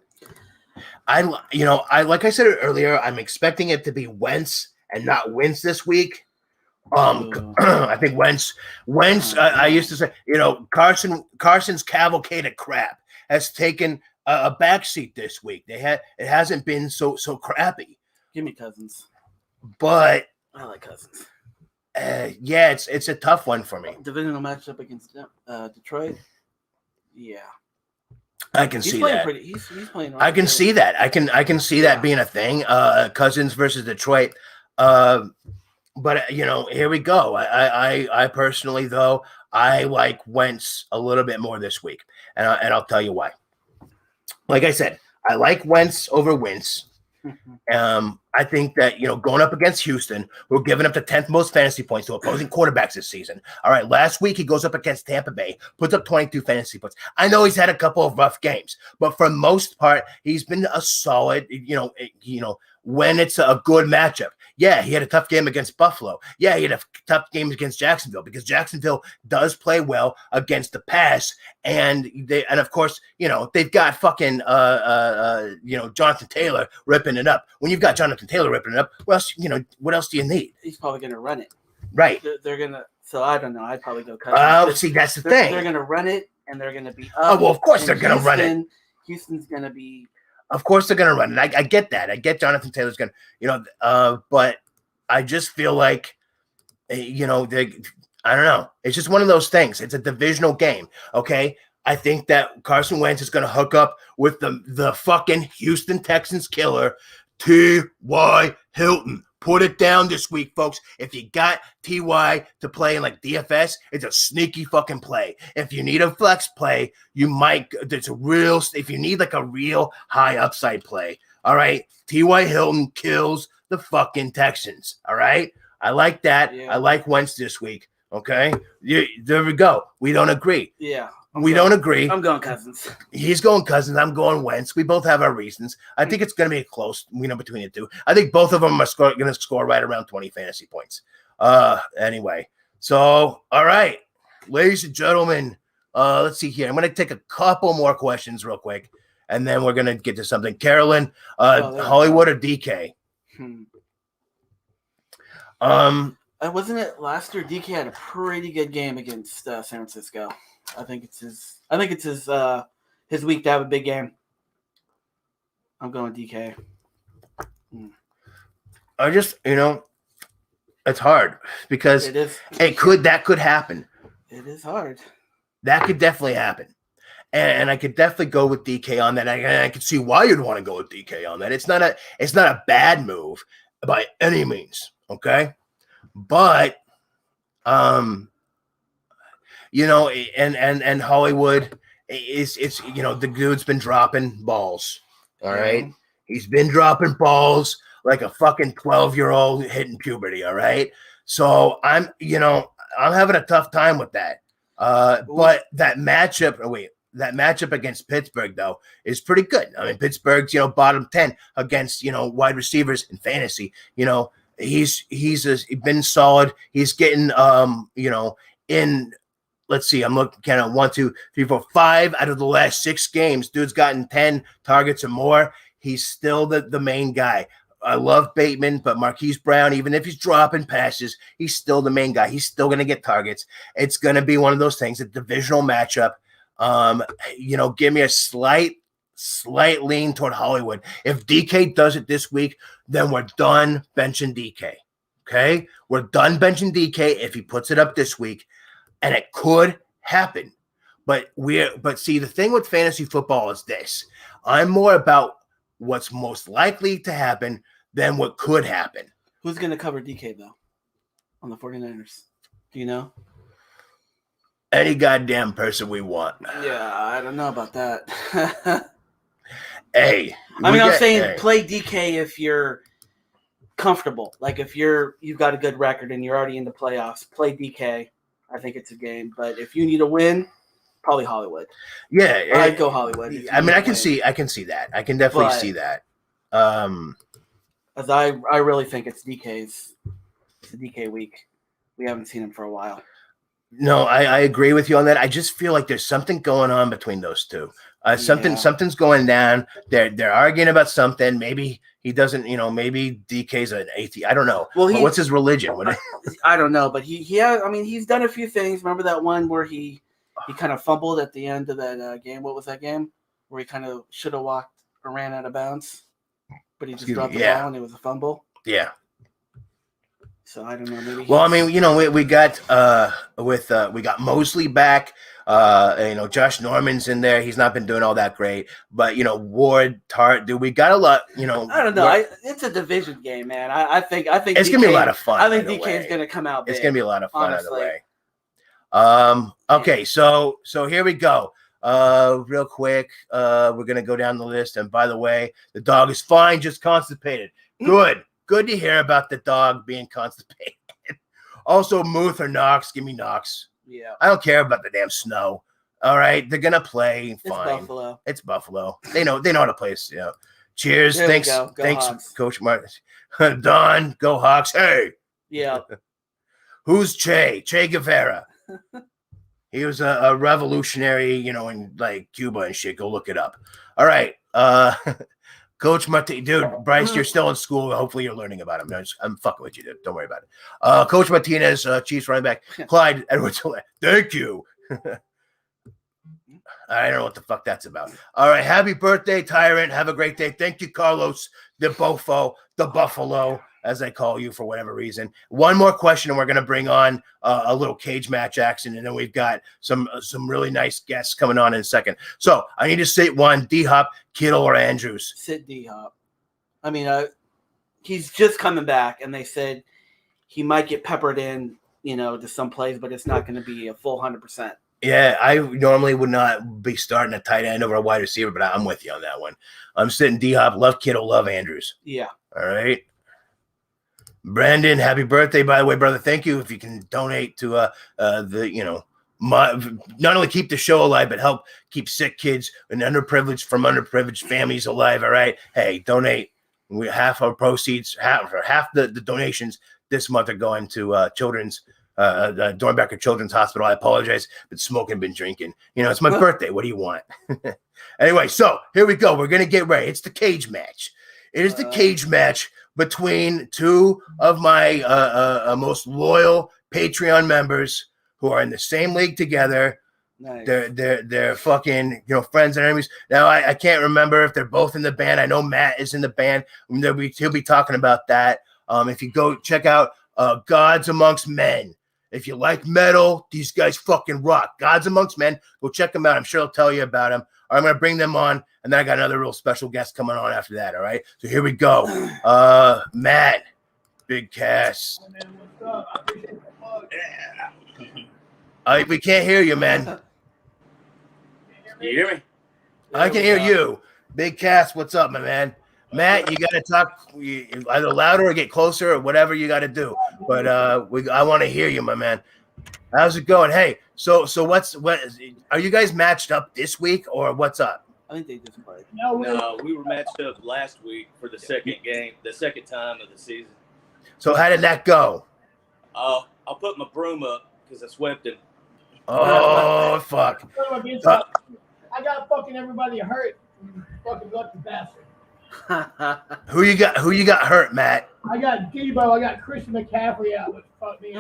S1: I like I said earlier, I'm expecting it to be Wentz and not Wentz this week. I think Wentz. I used to say, Carson's cavalcade of crap has taken a backseat this week. It hasn't been so crappy.
S2: Give me Cousins.
S1: But
S2: I like Cousins.
S1: Yeah, it's a tough one for me.
S2: Divisional matchup against Detroit. Yeah,
S1: I can see that.
S2: He's playing.
S1: I can see that. I can see that being a thing. Cousins versus Detroit. But here we go. I personally, though, I like Wentz a little bit more this week, and I'll tell you why. Like I said, I like Wentz over Wentz. I think that going up against Houston, we're giving up the 10th most fantasy points to opposing quarterbacks this season. All right, last week he goes up against Tampa Bay, puts up 22 fantasy points. I know he's had a couple of rough games, but for the most part, he's been a solid. When it's a good matchup. Yeah, he had a tough game against Buffalo. Yeah, he had a tough game against Jacksonville because Jacksonville does play well against the pass, and of course, they've got fucking Jonathan Taylor ripping it up. When you've got Jonathan Taylor ripping it up, what else do you need?
S2: He's probably gonna run it.
S1: Right.
S2: They're gonna. So I don't know. I'd probably go Cousins.
S1: See, that's the thing.
S2: They're gonna run it, and they're gonna be.
S1: Oh well, of course they're gonna run it.
S2: Houston's gonna be.
S1: Of course they're going to run it. I get that. I get Jonathan Taylor's going to, but I just feel like, I don't know. It's just one of those things. It's a divisional game. Okay. I think that Carson Wentz is going to hook up with the fucking Houston Texans killer, T.Y. Hilton. Put it down this week, folks. If you got TY to play in like DFS, it's a sneaky fucking play. If you need a flex play, you might. There's a real. If you need like a real high upside play, all right. TY Hilton kills the fucking Texans. All right. I like that.
S2: Yeah.
S1: I like Wentz this week. Okay. There we go. We don't agree.
S2: Yeah.
S1: We don't agree.
S2: I'm going Cousins.
S1: He's going Cousins. I'm going Wentz. We both have our reasons. I think it's going to be close, between the two. I think both of them are going to score right around 20 fantasy points. Anyway, so, all right, ladies and gentlemen, let's see here. I'm going to take a couple more questions real quick, and then we're going to get to something. Carolyn, Hollywood or DK?
S2: Wasn't it last year? DK had a pretty good game against San Francisco. I think it's his week to have a big game. I'm going DK.
S1: I just, it's hard because that could happen.
S2: It is hard.
S1: That could definitely happen. And I could definitely go with DK on that. I could see why you'd want to go with DK on that. It's not a bad move by any means. Okay. But, and Hollywood it's the dude's been dropping balls. All right. He's been dropping balls like a fucking 12-year-old hitting puberty. All right. So I'm having a tough time with that. But that matchup against Pittsburgh though is pretty good. I mean, Pittsburgh's, bottom 10 against, wide receivers in fantasy. He's been solid. He's getting, in, let's see, I'm looking at 1, 2, 3, 4, 5 out of the last 6 games. Dude's gotten 10 targets or more. He's still the main guy. I love Bateman, but Marquise Brown, even if he's dropping passes, he's still the main guy. He's still going to get targets. It's going to be one of those things, a divisional matchup. Give me a slight lean toward Hollywood. If DK does it this week, then we're done benching DK. Okay? We're done benching DK if he puts it up this week, and it could happen. But see, the thing with fantasy football is this. I'm more about what's most likely to happen than what could happen.
S2: Who's going to cover DK, though, on the 49ers? Do you know?
S1: Any goddamn person we want.
S2: Yeah, I don't know about that.
S1: Hey.
S2: I'm saying play DK if you're comfortable. Like if you've got a good record and you're already in the playoffs, play DK. I think it's a game. But if you need a win, probably Hollywood.
S1: Yeah.
S2: I'd go Hollywood.
S1: I mean, I can see that. I can definitely see that.
S2: As I really think it's DK's. It's a DK week. We haven't seen him for a while.
S1: No, I agree with you on that. I just feel like there's something going on between those two. Something's going down. They're arguing about something. Maybe he doesn't. Maybe DK's an atheist. I don't know. Well, what's his religion?
S2: I don't know, but he has. I mean, he's done a few things. Remember that one where he kind of fumbled at the end of that game. What was that game? Where he kind of should have walked or ran out of bounds, but he just dropped the ball and it was a fumble.
S1: Yeah.
S2: So I don't know. Maybe.
S1: Well, I mean, we got we got Mosley back. Josh Norman's in there. He's not been doing all that great, but Ward, Tart, dude, we got a lot. I
S2: don't know. It's a division game, man. I think it's
S1: gonna be a lot of fun.
S2: I think DK is gonna come out big.
S1: It's gonna be a lot of fun
S2: honestly.
S1: Either way. Okay, so here we go. Real quick, we're gonna go down the list. And by the way, the dog is fine, just constipated. Good to hear about the dog being constipated. Also, Muth or Knox, give me Knox.
S2: Yeah,
S1: I don't care about the damn snow. All right, they're gonna play fine. It's Buffalo. They know how to play. Cheers.
S2: There
S1: Thanks,
S2: Hawks.
S1: Coach Martin. Don, go Hawks. Hey.
S2: Yeah.
S1: Who's Che Guevara? He was a revolutionary, in like Cuba and shit. Go look it up. All right. Coach Martinez, dude, Bryce, you're still in school. Hopefully you're learning about him. I'm fucking with you, dude. Don't worry about it. Coach Martinez, Chiefs running back. Clyde Edwards. Thank you. I don't know what the fuck that's about. All right. Happy birthday, Tyrant. Have a great day. Thank you, Carlos, the Buffalo, as I call you for whatever reason. One more question, and we're going to bring on a little cage match action, and then we've got some really nice guests coming on in a second. So I need to sit one, D-Hop, Kittle, or Andrews.
S2: Sit D-Hop. I mean, he's just coming back, and they said he might get peppered in, to some plays, but it's not going to be a full 100%.
S1: Yeah, I normally would not be starting a tight end over a wide receiver, but I'm with you on that one. I'm sitting D-Hop, love Kittle, love Andrews.
S2: Yeah.
S1: All right. Brandon, happy birthday, by the way, brother. Thank you. If you can donate to not only keep the show alive, but help keep sick kids and underprivileged families alive. All right. Hey, donate. Half our proceeds, half the donations this month are going to children's Dornbecker Children's Hospital. I apologize, but smoking, been drinking. It's my birthday. What do you want? Anyway, so here we go. We're gonna get ready. It's the cage match. It is the cage match between two of my most loyal Patreon members who are in the same league together.
S2: Nice.
S1: They're fucking friends and enemies. Now I can't remember if they're both in the band. I know Matt is in the band. He'll be talking about that. If you go check out Gods Amongst Men. If you like metal, these guys fucking rock. Gods Amongst Men. Go check them out. I'm sure they'll tell you about them. I'm going to bring them on, and then I got another real special guest coming on after that, all right? So here we go. Matt, Big Cass. We can't hear you, man.
S8: You hear me?
S1: I can hear you. Big Cass, what's up, my man? Matt, you got to talk either louder or get closer or whatever you got to do. But I want to hear you, my man. How's it going? Hey, so what are you guys matched up this week or what's up?
S2: I think they just played.
S8: No, we were matched up last week for the second game, the second time of the season.
S1: So how did that go?
S8: I'll put my broom up because I swept him.
S1: Oh, fuck.
S9: I got fucking everybody hurt. Fucking lucky bastard.
S1: Who you got hurt, Matt?
S9: I got Debo. I got Christian McCaffrey out, which fucked me.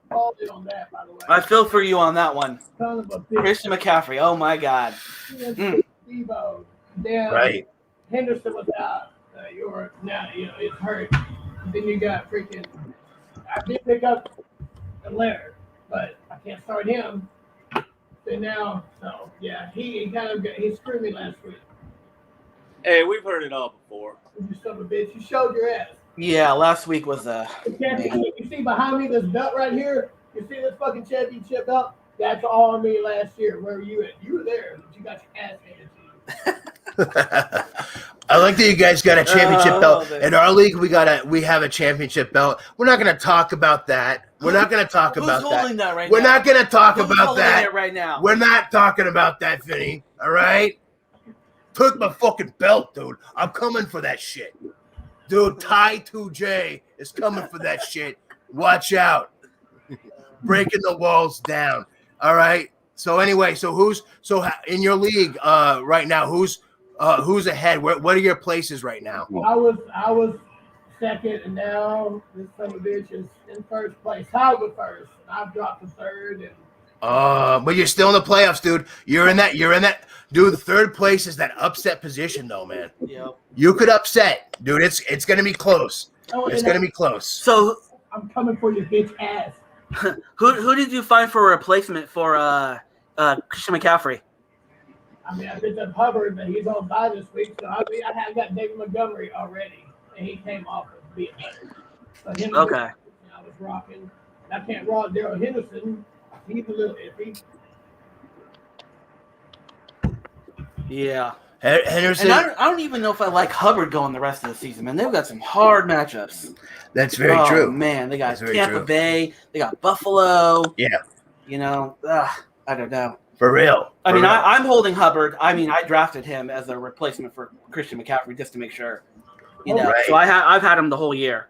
S9: All in on that, by the way.
S2: I feel for you on that one.
S9: Son of a bitch.
S2: Christian McCaffrey. Oh my God.
S9: Debo. Then
S1: Right.
S9: Henderson was out. It's hurt. Then you got freaking. I did pick up the Laird, but I can't start him. So yeah, he screwed me last week.
S8: Hey, we've heard it all before.
S9: You son of a bitch. You showed your ass.
S2: Yeah, last week was
S9: You see behind me this belt right here? You see this fucking championship belt? That's all on me last year. Where were you at? You were there, but you got your ass handed to you.
S1: I like that you guys got a championship belt. In our league, we have a championship belt. We're not going to talk about that. We're not going to talk about that. We're not going to talk about that
S2: right now.
S1: We're not talking about that, Vinny. All right? Took my fucking belt, dude. I'm coming for that shit. Dude, Ty 2J is coming for that shit. Watch out. Breaking the walls down. All right. So anyway, who's in your league right now? Who's ahead? What are your places right now?
S9: I was second, and now this son of a bitch is in first place. I'll go first. I've dropped to third, and
S1: but you're still in the playoffs, dude. You're in that. Dude, the third place is that upset position, though, man.
S2: Yep.
S1: You could upset, dude. It's gonna be close. It's gonna be close.
S2: So
S9: I'm coming for your bitch ass.
S2: who did you find for a replacement for Christian McCaffrey?
S9: I mean, I picked up Hubbard, but he's on bye this week. So I got David Montgomery already, and he came off of being hurt. So
S2: Okay.
S9: I was rocking. I can't rock Daryl Henderson. He's a little iffy.
S2: Yeah.
S1: Henderson.
S2: And I don't even know if I like Hubbard going the rest of the season, man. They've got some hard matchups.
S1: That's very true.
S2: Man, they got Tampa Bay. They got Buffalo.
S1: Yeah.
S2: I don't know.
S1: For real.
S2: I'm holding Hubbard. I drafted him as a replacement for Christian McCaffrey just to make sure.
S1: Right.
S2: So I've had him the whole year.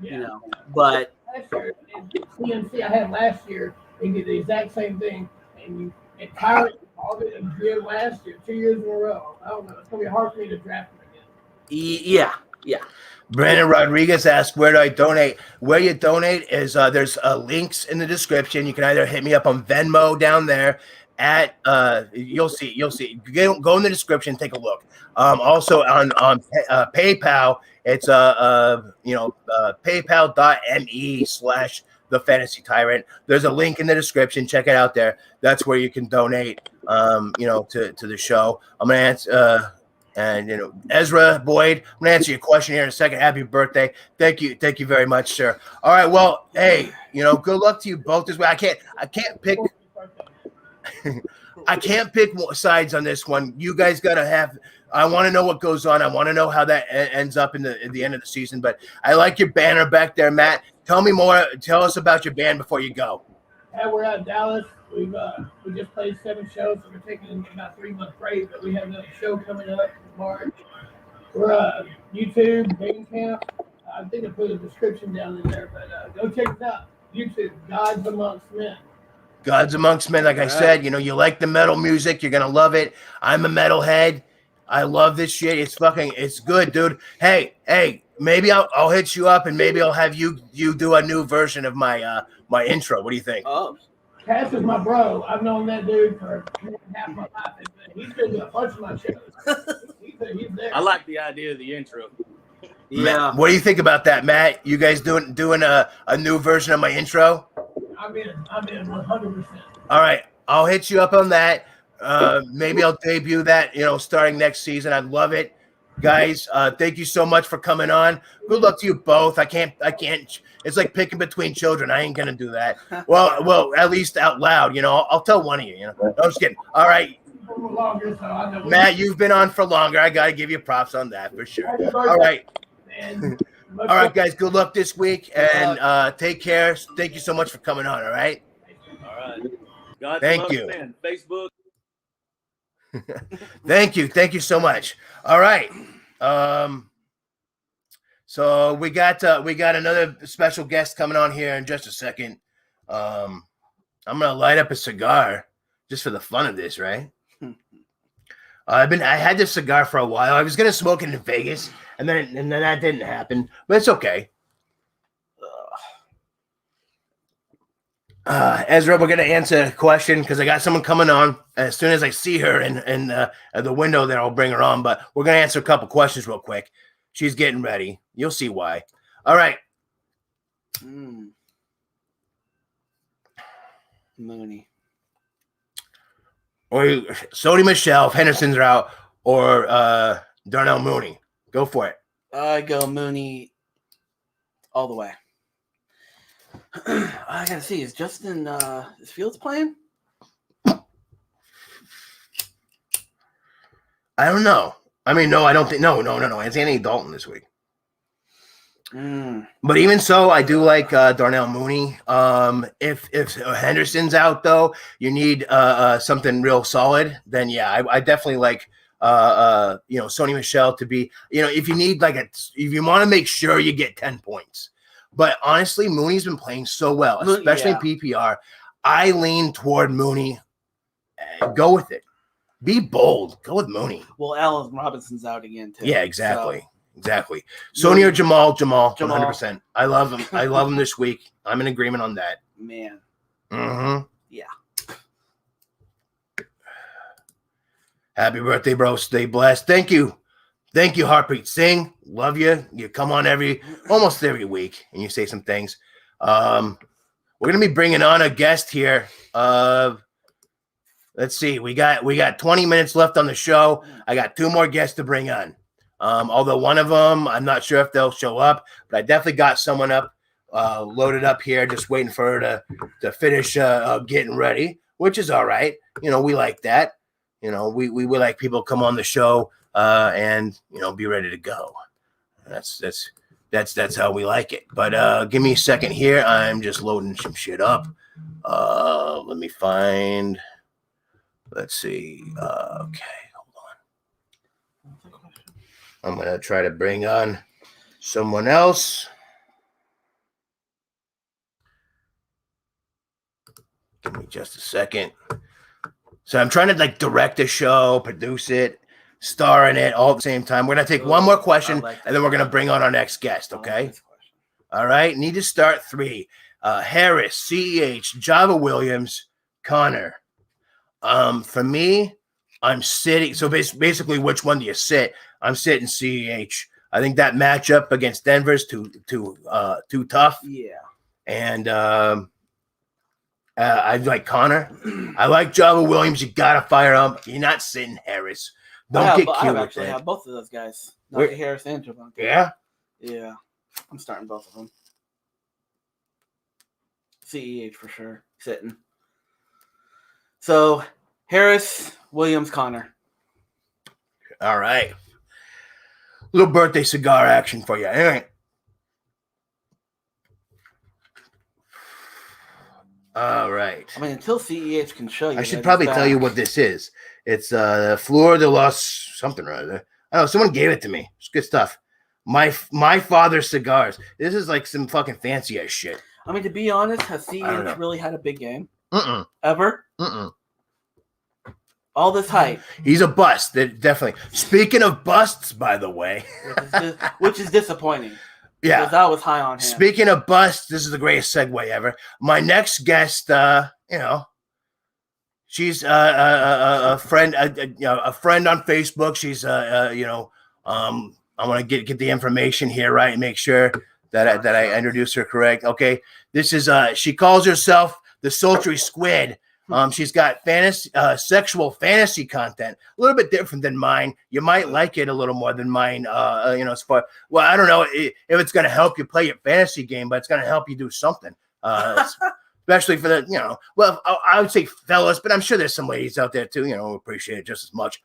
S9: Yeah.
S2: But
S9: last year, and CMC I had last year, they did the exact same thing, and Tyrant called it again last year, 2 years in a row. I don't know. It's gonna be hard for me to draft him again.
S2: Yeah.
S1: Brandon Rodriguez asked, where do I donate? Where you donate is there's links in the description. You can either hit me up on Venmo down there at you'll see. Go in the description, take a look. Also on PayPal, it's paypal.me/the Fantasy Tyrant. There's a link in the description. Check it out there. That's where you can donate. To the show. I'm gonna answer. And Ezra Boyd, I'm gonna answer your question here in a second. Happy birthday! Thank you very much, sir. All right, well, hey, good luck to you both this way. I can't pick. I can't pick sides on this one. You guys gotta have. I want to know what goes on. I want to know how that ends up in the end of the season. But I like your banner back there, Matt. Tell me more. Tell us about your band before you go.
S9: Yeah, we're out in Dallas. We just played 7 shows, so we're taking about 3-month break, but we have another show coming up in March. We're YouTube, Bandcamp. I think I put a description down in there, but go check us out. YouTube, Gods Amongst Men.
S1: Gods Amongst Men, like I said, you like the metal music, you're gonna love it. I'm a metalhead. I love this shit. It's good, dude. Hey, maybe I'll hit you up and maybe I'll have you do a new version of my my intro. What do you think?
S2: Oh,
S9: Cass is my bro. I've known that dude for half my life. He's been to a bunch of my shows. He's there.
S8: I like the idea of the intro.
S1: Yeah. What do you think about that, Matt? You guys doing a new version of my intro?
S9: I'm in 100%.
S1: All right, I'll hit you up on that. Maybe I'll debut that, starting next season. I'd love it. Guys, thank you so much for coming on. Good luck to you both. I can't. It's like picking between children. I ain't gonna do that. Well, at least out loud. I'll tell one of you. No, I'm just kidding. All right, Matt, you've been on for longer. I gotta give you props on that for sure. All right, all right, guys. Good luck this week and take care. Thank you so much for coming on. All right.
S8: All right. God
S1: Thank you.
S8: Man. Facebook.
S1: Thank you so much. All right. So we got another special guest coming on here in just a second. I'm gonna light up a cigar just for the fun of this, right? I had this cigar for a while. I was gonna smoke it in Vegas, and then that didn't happen, but it's okay. Ezra, we're going to answer a question because I got someone coming on. As soon as I see her in the window there, I'll bring her on. But we're going to answer a couple questions real quick. She's getting ready. You'll see why. All right.
S2: Mooney.
S1: Or Sony Michelle, if Henderson's are out, or Darnell Mooney. Go for it.
S2: I go Mooney all the way. I gotta see. Is Fields playing?
S1: I don't know. I mean, no, I don't think. No. It's Anthony Dalton this week. But even so, I do like Darnell Mooney. If Henderson's out though, you need something real solid. Then yeah, I definitely like Sony Michelle to be. If you need if you want to make sure you get 10 points. But honestly, Mooney's been playing so well, especially in PPR. I lean toward Mooney. Go with it. Be bold. Go with Mooney.
S2: Well, Allen Robinson's out again too.
S1: Yeah, exactly. Exactly. Sony or Jamal, 100%. I love him. I love him this week. I'm in agreement on that.
S2: Man.
S1: Mm-hmm.
S2: Yeah.
S1: Happy birthday, bro. Stay blessed. Thank you. Thank you, Harpreet Singh. Love you. You come on almost every week, and you say some things. We're gonna be bringing on a guest here. Let's see. We got 20 minutes left on the show. I got 2 more guests to bring on. Although one of them, I'm not sure if they'll show up, but I definitely got someone loaded up here, just waiting for her to finish getting ready, which is all right. We like that. We like people come on the show. And be ready to go. That's how we like it. But give me a second here. I'm just loading some shit up. Let me find. Let's see. Okay, hold on. I'm gonna try to bring on someone else. Give me just a second. So I'm trying to direct the show, produce it, star in it all at the same time. We're going to take one more question, and then we're going to bring on our next guest, okay? All right. Need to start 3. Harris, CEH, Java Williams, Connor. For me, I'm sitting. So basically, which one do you sit? I'm sitting CEH. I think that matchup against Denver's too tough.
S2: Yeah.
S1: And I like Connor. I like Java Williams. You got to fire him. You're not sitting Harris. Don't get
S2: I
S1: cute with
S2: actually
S1: it.
S2: have both of those guys.
S1: Wait.
S2: Najee Harris and Devonte.
S1: Yeah.
S2: Yeah. I'm starting both of them. CEH for sure. Sitting. So Harris, Williams, Connor.
S1: All right. Little birthday cigar action for you. All right. All right.
S2: I mean, until CEH can show you.
S1: I should
S2: that
S1: probably
S2: he's
S1: tell you
S2: back.
S1: what this is. It's Fleur de los something or other. I don't know. Someone gave it to me. It's good stuff. My father's cigars. This is like some fucking fancy ass shit.
S2: I mean, to be honest, has
S1: I don't know.
S2: CEH really had a big game?
S1: Mm-mm.
S2: Ever?
S1: Mm-mm.
S2: All this hype.
S1: He's a bust. Definitely. Speaking of busts, by the way.
S2: Which is disappointing.
S1: Yeah.
S2: Because I was high on him.
S1: Speaking of busts, this is the greatest segue ever. My next guest, she's a friend, a friend on Facebook. She's, I want to get the information here right and make sure that I introduce her correct. Okay, this is she calls herself the Sultry Squid. She's got sexual fantasy content, a little bit different than mine. You might like it a little more than mine. As far, well, I don't know if it's going to help you play your fantasy game, but it's going to help you do something. Especially for the, well, I would say fellas, but I'm sure there's some ladies out there too, who appreciate it just as much.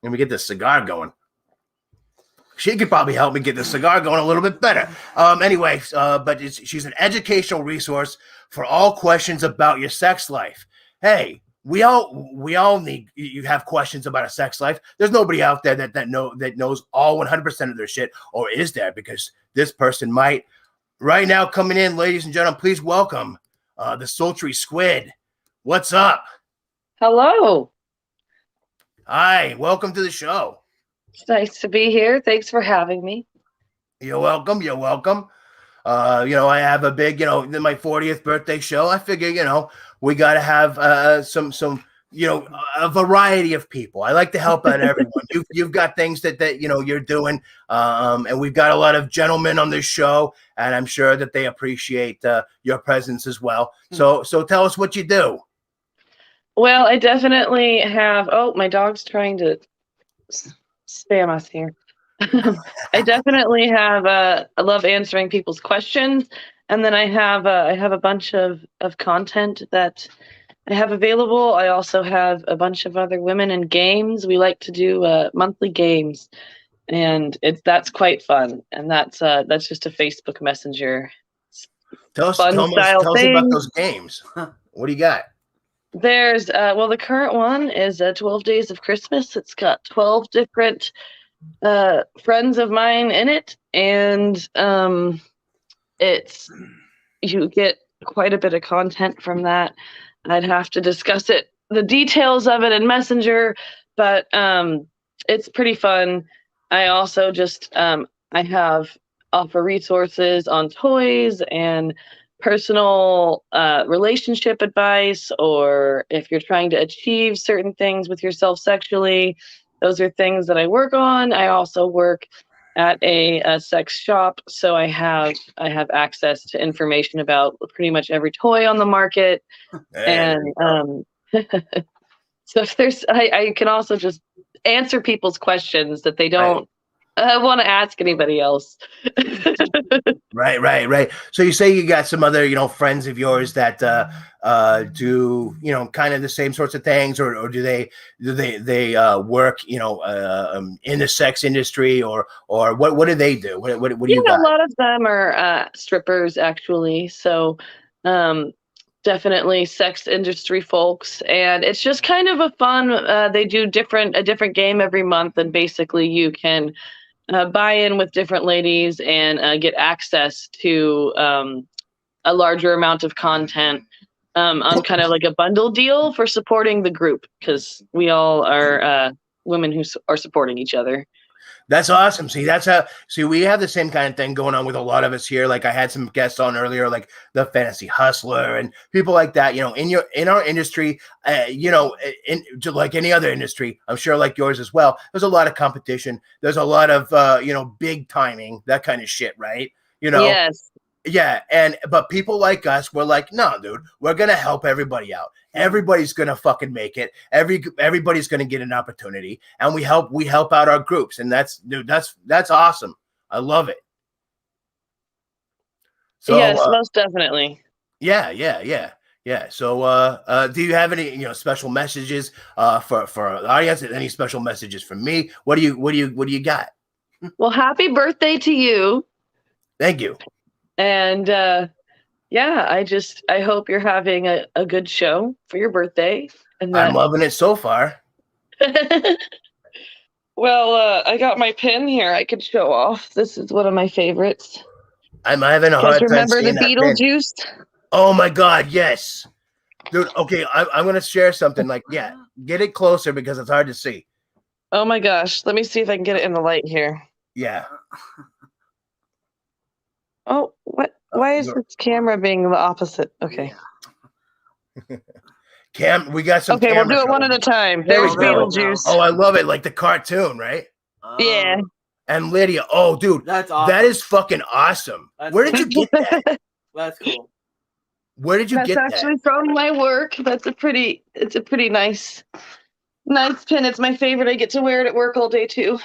S1: And we get this cigar going. She could probably help me get the cigar going a little bit better. But she's an educational resource for all questions about your sex life. Hey, we all need. You have questions about a sex life. There's nobody out there that knows all 100% of their shit, or is there? Because this person might. Right now, coming in, ladies and gentlemen, please welcome the Sultry Squid. What's up?
S10: Hello.
S1: Hi, welcome to the show.
S10: It's nice to be here. Thanks for having me.
S1: You're welcome. You're welcome. I have a big, my 40th birthday show. I figure, we got to have some, a variety of people. I like to help out everyone. You've got things that you're doing, and we've got a lot of gentlemen on this show, and I'm sure that they appreciate your presence as well. So tell us what you do.
S10: Well, I definitely have. Oh, my dog's trying to spam us here. I definitely have. I love answering people's questions, and then I have a bunch of content that I have available. I also have a bunch of other women in games. We like to do monthly games, and that's quite fun. And that's just a Facebook Messenger.
S1: Tell us about those games. What do you got?
S10: There's the current one is 12 Days of Christmas. It's got 12 different friends of mine in it, and you get quite a bit of content from that. I'd have to discuss the details of it in Messenger, but it's pretty fun. I also just I offer resources on toys and personal relationship advice, or if you're trying to achieve certain things with yourself sexually. Those are things that I work on. I also work at a sex shop, so I have access to information about pretty much every toy on the market.
S1: Hey.
S10: And so if there's, I can also just answer people's questions that they don't want to ask anybody else.
S1: Right. So you say you got some other, friends of yours that do, kind of the same sorts of things, or do they work, in the sex industry, or what do they do? What do you got?
S10: A lot of them are strippers, actually. So definitely sex industry folks, and it's just kind of a fun. They do a different game every month, and basically you can buy in with different ladies and get access to a larger amount of content on kind of like a bundle deal for supporting the group, because we all are women who are supporting each other.
S1: That's awesome. See, we have the same kind of thing going on with a lot of us here. Like I had some guests on earlier, like the Fantasy Hustler and people like that, in our industry, like any other industry, I'm sure like yours as well. There's a lot of competition. There's a lot of, big timing, that kind of shit. Right.
S10: Yes.
S1: Yeah, but people like us, we're like, no, dude, we're gonna help everybody out. Everybody's gonna fucking make it. Everybody's gonna get an opportunity, and we help out our groups, and that's awesome. I love it. So,
S10: yes, most definitely.
S1: Yeah. So, do you have any special messages for the audience? Any special messages from me? What do you got?
S10: Well, happy birthday to you.
S1: Thank you.
S10: And yeah, I hope you're having a good show for your birthday. And
S1: I'm loving it so far.
S10: Well, I got my pin here. I could show off. This is one of my favorites.
S1: I'm having a hard time
S10: remember the
S1: seeing that pin.
S10: Beetlejuice?
S1: Oh my God, yes. Dude, okay, I'm going to share something. Like, yeah, get it closer because it's hard to see.
S10: Oh my gosh. Let me see if I can get it in the light here.
S1: Yeah.
S10: Oh, what? Why is this camera being the opposite? Okay.
S1: We got some.
S10: Okay, we'll do it one at a time.
S1: There
S10: There's
S1: we go.
S10: Beetlejuice.
S1: Oh, I love it. Like the cartoon, right?
S10: Yeah.
S1: And Lydia. Oh, dude.
S2: That's awesome.
S1: That is fucking awesome. Where did you get that?
S2: That's cool.
S1: Where did you get that?
S10: That's actually from my work. It's a pretty nice pin. It's my favorite. I get to wear it at work all day too.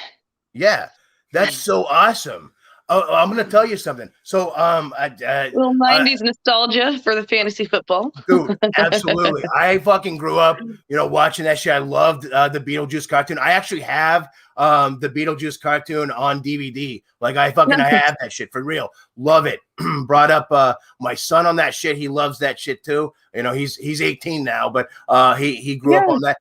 S1: Yeah. That's so awesome. Oh, I'm gonna tell you something. So,
S10: little '90s nostalgia for the fantasy football.
S1: Dude, absolutely. I fucking grew up, watching that shit. I loved the Beetlejuice cartoon. I actually have the Beetlejuice cartoon on DVD. Like I have that shit for real. Love it. Brought up my son on that shit. He loves that shit too. He's 18 now, but he grew up on that.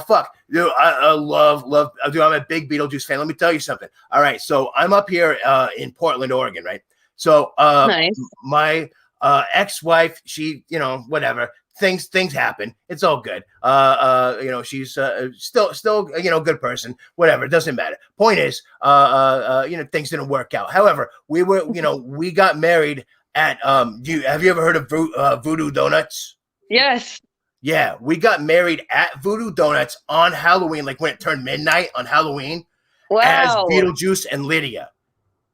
S1: Fuck, dude, I love, dude, I'm a big Beetlejuice fan. Let me tell you something. All right, so I'm up here in Portland, Oregon, right? So
S10: nice.
S1: My ex-wife, she, whatever, things happen. It's all good. She's still, good person, whatever, it doesn't matter. Point is, things didn't work out. However, we got married at, have you ever heard of Voodoo Donuts?
S10: Yes.
S1: Yeah, we got married at Voodoo Donuts on Halloween, like when it turned midnight on Halloween.
S10: Wow.
S1: As Beetlejuice and Lydia.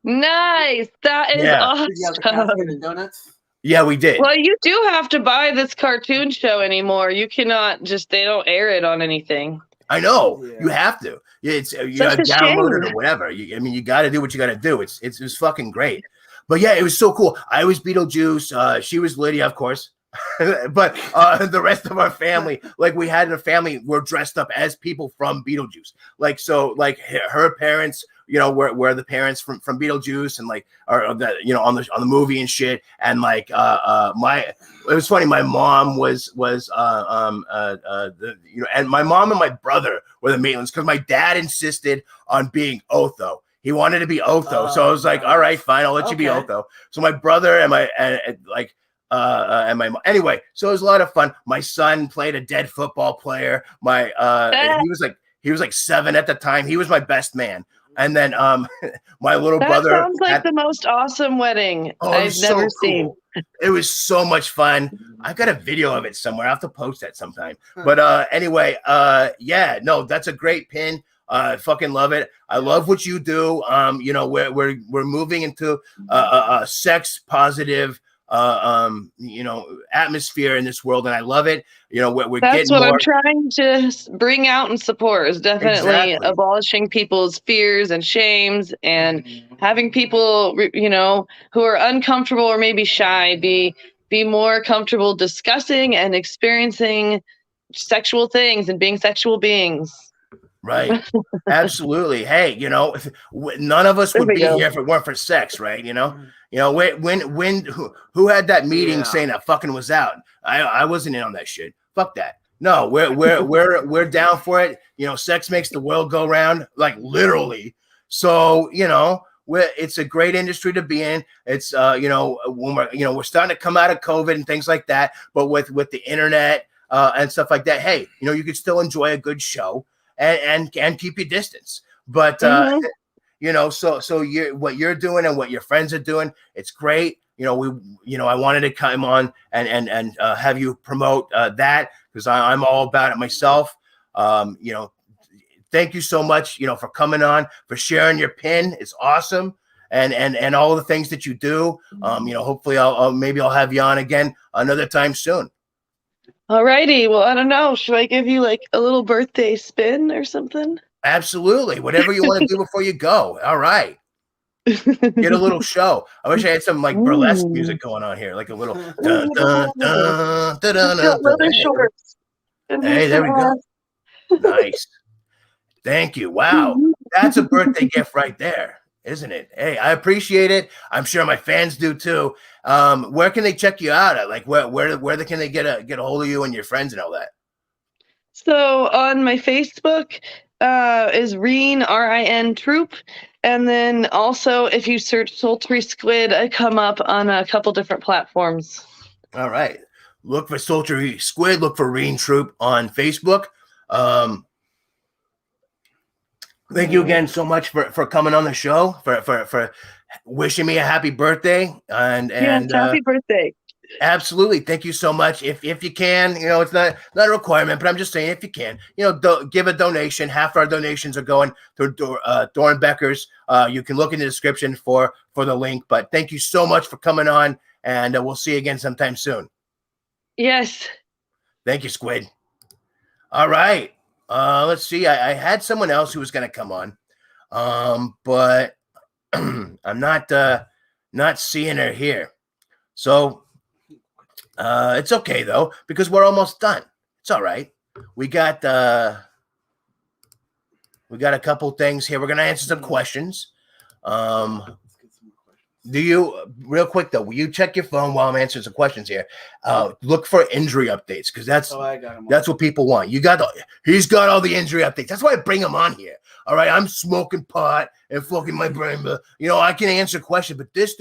S10: Nice. That is awesome.
S2: Did you have the casket and donuts?
S1: Yeah, we did.
S10: Well, you do have to buy this cartoon show anymore. You cannot they don't air it on anything.
S1: I know. Yeah. You have to. It's gotta download it or whatever. You got to do what you got to do. It was fucking great. But yeah, it was so cool. I was Beetlejuice. She was Lydia, of course. But the rest of our family, like we had in a family, were dressed up as people from Beetlejuice. Like, so like her parents, were the parents from Beetlejuice, and like, or that, on the movie and shit. And like, it was funny. My mom was and my mom and my brother were the Maitlands because my dad insisted on being Otho. He wanted to be Otho, so I was like, all right, fine, I'll let you be Otho. So my brother and my anyway, so it was a lot of fun. My son played a dead football player. He was like 7 at the time. He was my best man. And then my little brother
S10: sounds like the most awesome wedding I've never seen.
S1: It was so much fun. I got a video of it somewhere. I have to post that sometime. But anyway, yeah, no, that's a great pin. I fucking love it. I love what you do. We're moving into a sex positive atmosphere in this world, and I love it. We're
S10: that's
S1: getting
S10: what
S1: more.
S10: I'm trying to bring out and support is definitely abolishing people's fears and shames and having people, who are uncomfortable or maybe shy be more comfortable discussing and experiencing sexual things and being sexual beings.
S1: Right. Absolutely. Hey, none of us would be here if it weren't for sex, right? When who had that meeting saying that fucking was out? I wasn't in on that shit. Fuck that. No, we're down for it. Sex makes the world go round, like literally. So, it's a great industry to be in. It's when we're starting to come out of COVID and things like that, but with the internet and stuff like that, hey, you could still enjoy a good show and keep your distance. But so what you're doing and what your friends are doing, it's great. I wanted to come on and have you promote that because I'm all about it myself. Thank you so much, for coming on, for sharing your pin. It's awesome. and all the things that you do. Hopefully I'll have you on again another time soon.
S10: Alrighty. Well, I don't know. Should I give you like a little birthday spin or something?
S1: Absolutely. Whatever you want to do before you go. All right. Get a little show. I wish I had some like burlesque music going on here, like a little. Dun, dun, dun, dun, dun, dun, dun.
S10: Shorts.
S1: Hey, there we go. Nice. Thank you. Wow. That's a birthday gift right there, isn't it? Hey, I appreciate it. I'm sure my fans do too. Where can they check you out at? Like where can they get a hold of you and your friends and all that?
S10: So on my Facebook is Reen, RIN Troop. And then also if you search Sultry Squid, I come up on a couple different platforms.
S1: All right. Look for Sultry Squid. Look for Reen Troop on Facebook. Thank you again so much for coming on the show, for wishing me a happy birthday. And
S10: happy birthday.
S1: Absolutely. Thank you so much. If you can, it's not a requirement, but I'm just saying if you can, give a donation. Half our donations are going to Doran Becker's. You can look in the description for the link. But thank you so much for coming on, and we'll see you again sometime soon.
S10: Yes.
S1: Thank you, Squid. All right. Let's see. I had someone else who was going to come on, but I'm not seeing her here. So it's okay though, because we're almost done. It's all right. We got a couple things here. We're going to answer some questions. Do you, real quick though, will you check your phone while I'm answering some questions here? Look for injury updates, because that's what people want. He's got all the injury updates. That's why I bring him on here. All right, I'm smoking pot and fucking my brain, but I can answer questions. But this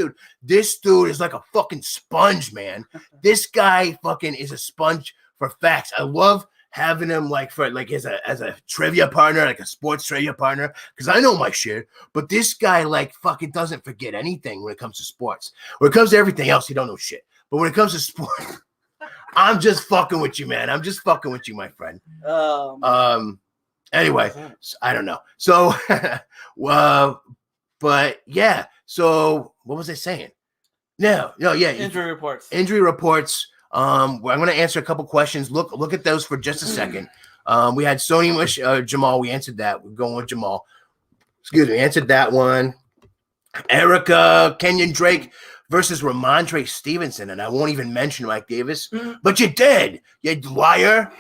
S1: dude is like a fucking sponge, man. This guy fucking is a sponge for facts. I love having him as a trivia partner, like a sports trivia partner, because I know my shit. But this guy like fucking doesn't forget anything when it comes to sports. When it comes to everything else, he don't know shit. But when it comes to sports, I'm just fucking with you, man. I'm just fucking with you, my friend. Anyway, I don't know. So, but yeah. So what was I saying? Yeah.
S2: Injury reports.
S1: I'm going to answer a couple questions. Look at those for just a second. We had Sony Jamal. We answered that. We're going with Jamal. Excuse me. Answered that one. Erica Kenyon Drake versus Ramondre Stevenson, and I won't even mention Mike Davis, but you did. You liar.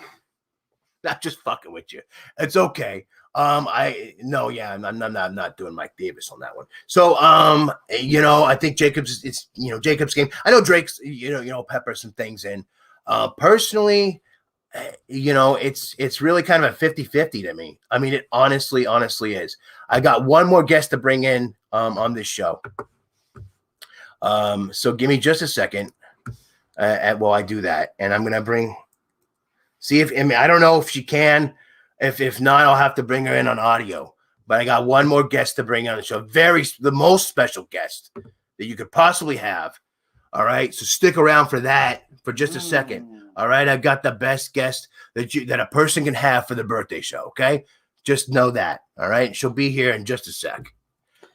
S1: Not just fucking with you. It's okay. I'm not doing Mike Davis on that one. So, I think Jacob's game. I know Drake's, pepper some things in. Personally, it's really kind of a 50-50 to me. I mean, it honestly is. I got one more guest to bring in on this show. So give me just a second while I do that, and I'm gonna I don't know if she can. If not, I'll have to bring her in on audio. But I got one more guest to bring on the show. The most special guest that you could possibly have. All right. So stick around for that for just a second. All right. I've got the best guest that a person can have for the birthday show. Okay. Just know that. All right. She'll be here in just a sec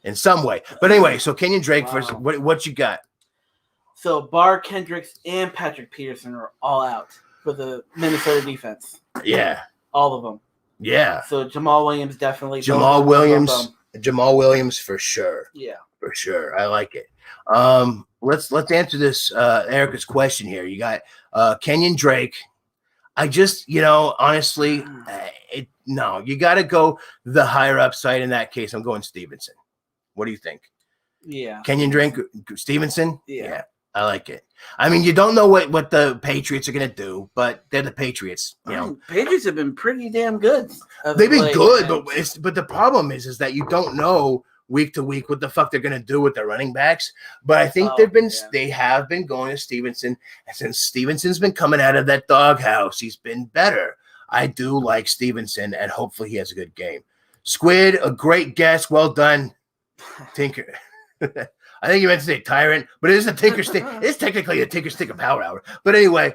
S1: in some way. But anyway, so Kenyon Drake first. What you got?
S2: So Bar Kendricks and Patrick Peterson are all out for the Minnesota defense.
S1: Yeah. All
S2: of them.
S1: Yeah.
S2: So Jamal Williams definitely.
S1: Jamal Williams for sure.
S2: Yeah.
S1: For sure. I like it. Let's answer this Erica's question here. You got Kenyon Drake. I just, honestly, you got to go the higher upside in that case. I'm going Stevenson. What do you think?
S2: Yeah.
S1: Kenyon Drake, Stevenson?
S2: Yeah.
S1: I like it. I mean, you don't know what the Patriots are going to do, but they're the Patriots.
S2: Patriots have been pretty damn good.
S1: They've been good, but the problem is that you don't know week to week what the fuck they're going to do with their running backs. But I think they have been going to Stevenson, and since Stevenson's been coming out of that doghouse, he's been better. I do like Stevenson, and hopefully he has a good game. Squid, a great guess. Well done, Tinker. I think you meant to say Tyrant, but it is a Tinker Stick. It's technically a Tinker Stick of Power Hour. But anyway,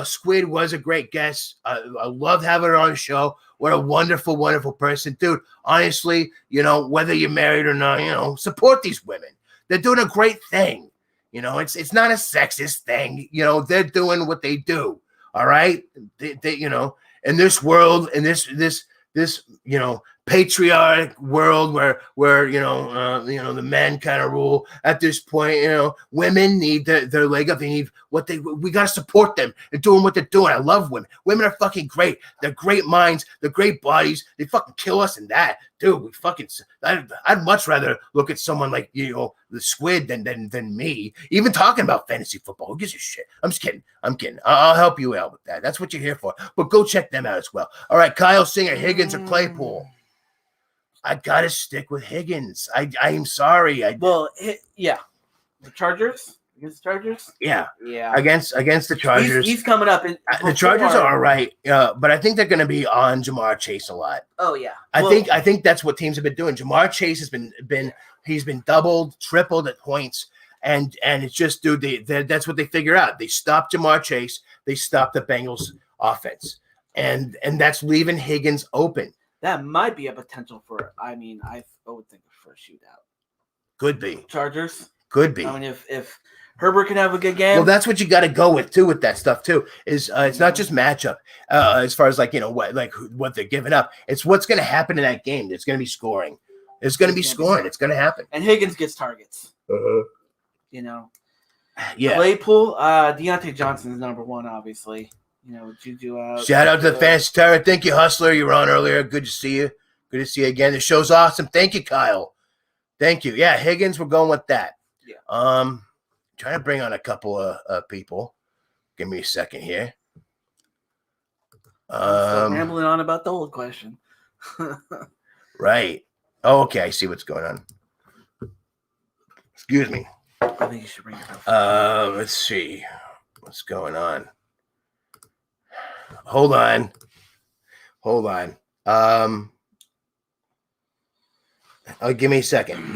S1: Squid was a great guest. I love having her on the show. What a wonderful, wonderful person. Dude, honestly, whether you're married or not, support these women. They're doing a great thing. You know, it's not a sexist thing. You know, they're doing what they do. All right. They you know, in this world, in this, you know, patriarch world where you know, the men kind of rule at this point, you know, women need their leg up. They need we got to support them. They're doing what they're doing. I love women. Women are fucking great. They're great minds. They're great bodies. They fucking kill us in that. Dude, we fucking, I'd much rather look at someone like, you know, the Squid than me. Even talking about fantasy football. Who gives a shit? I'm just kidding. I'm kidding. I'll help you out with that. That's what you're here for. But go check them out as well. All right, Kyle Singer, Higgins, or Claypool? I gotta stick with Higgins. I'm sorry.
S2: Yeah, the Chargers against the Chargers.
S1: Yeah.
S2: Yeah.
S1: Against the Chargers.
S2: He's coming up.
S1: The Chargers are all right, but I think they're going to be on Jamar Chase a lot.
S2: Oh yeah.
S1: I think that's what teams have been doing. Jamar Chase has been doubled, tripled at points, and it's just, dude, that's what they figure out. They stop Jamar Chase. They stop the Bengals offense, and that's leaving Higgins open.
S2: That might be a potential for. I would think for a shootout.
S1: Could be
S2: Chargers.
S1: Could be.
S2: I mean, if Herbert can have a good game.
S1: Well, that's what you got to go with too. With that stuff too, is it's not just matchup as far as like, you know, what they're giving up. It's what's going to happen in that game. There's going to be scoring. There's going to be scoring. It's going to happen.
S2: And Higgins gets targets.
S1: Uh-huh.
S2: You know.
S1: Yeah.
S2: Claypool, Deontay Johnson is number one, obviously. You know, Juju out.
S1: Shout out to the Fantasy Tyrant. Thank you, Hustler. You were on earlier. Good to see you. Good to see you again. The show's awesome. Thank you, Kyle. Thank you. Yeah, Higgins, we're going with that.
S2: Yeah.
S1: Trying to bring on a couple of people. Give me a second here.
S2: Still rambling on about the old question.
S1: Right. Oh, okay. I see what's going on. Excuse me.
S2: I think you should bring it up.
S1: Let's see what's going on. Hold on. Give me a second.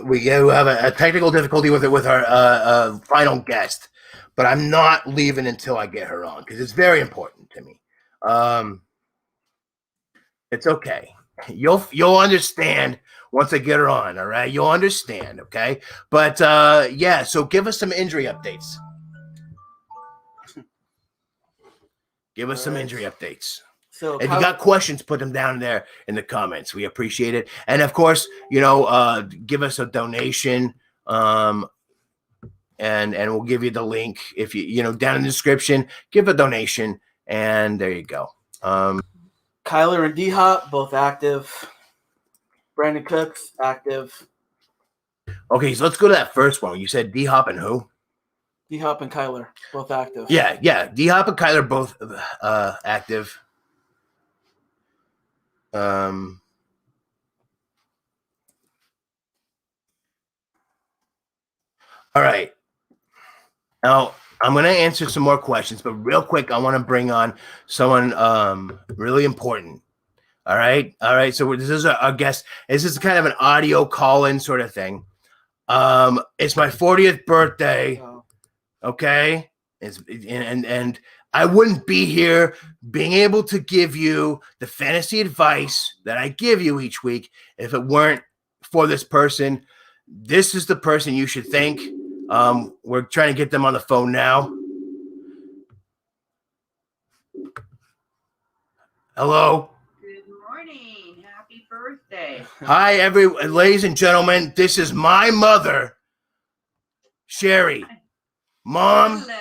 S1: We have a technical difficulty with our final guest, but I'm not leaving until I get her on because it's very important to me. It's okay. You'll understand once I get her on. All right, you'll understand. Okay, but yeah. So give us some injury updates. Give us some injury updates.
S2: So
S1: if you got questions, put them down there in the comments. We appreciate it. And of course, you know, give us a donation. And we'll give you the link if you know, down in the description, give a donation. And there you go.
S2: Kyler and D-Hop, both active. Brandon Cooks, active.
S1: Okay, so let's go to that first one. You said D-Hop and who?
S2: D-Hop and Kyler, both active.
S1: Yeah. D-Hop and Kyler both active. All right. Now I'm going to answer some more questions, but real quick, I want to bring on someone really important. All right. So this is our guest. This is kind of an audio call-in sort of thing. It's my 40th birthday. Okay. And I wouldn't be here being able to give you the fantasy advice that I give you each week if it weren't for this person. This is the person you should thank. We're trying to get them on the phone now. Hello.
S11: Good morning. Happy birthday.
S1: Hi, ladies and gentlemen. This is my mother, Sherry. Mom.
S11: Hello.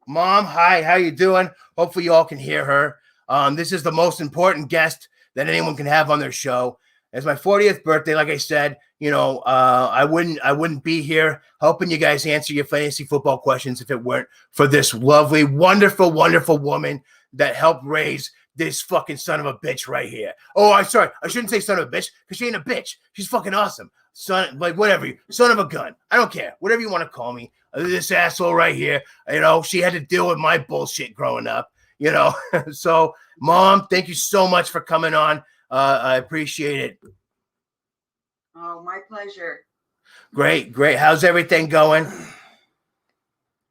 S1: Mom, hi. How you doing? Hopefully you all can hear her. This is the most important guest that anyone can have on their show. It's my 40th birthday. Like I said, you know, I wouldn't be here helping you guys answer your fantasy football questions if it weren't for this lovely, wonderful, wonderful woman that helped raise this fucking son of a bitch right here. Oh, I'm sorry. I shouldn't say son of a bitch because she ain't a bitch. She's fucking awesome. Son, like whatever. Son of a gun. I don't care. Whatever you want to call me. This asshole right here. You know, she had to deal with my bullshit growing up. You know, so Mom, thank you so much for coming on. I appreciate it.
S11: Oh, my pleasure.
S1: Great. How's everything going?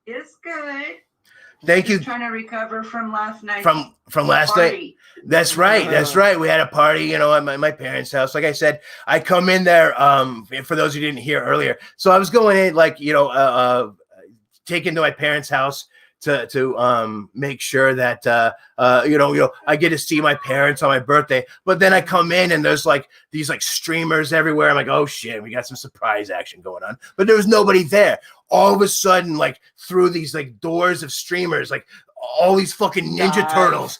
S11: It's good.
S1: Thank you.
S11: Just trying to recover from last night.
S1: From last night. That's right. That's right. We had a party, you know, at my parents' house. Like I said, I come in there. For those who didn't hear earlier, so I was going in, like, you know, taken to my parents' house to make sure that you know I get to see my parents on my birthday. But then I come in and there's like these like streamers everywhere. I'm like, oh shit, we got some surprise action going on. But there was nobody there. All of a sudden, like through these like doors of streamers, like all these fucking Ninja Turtles,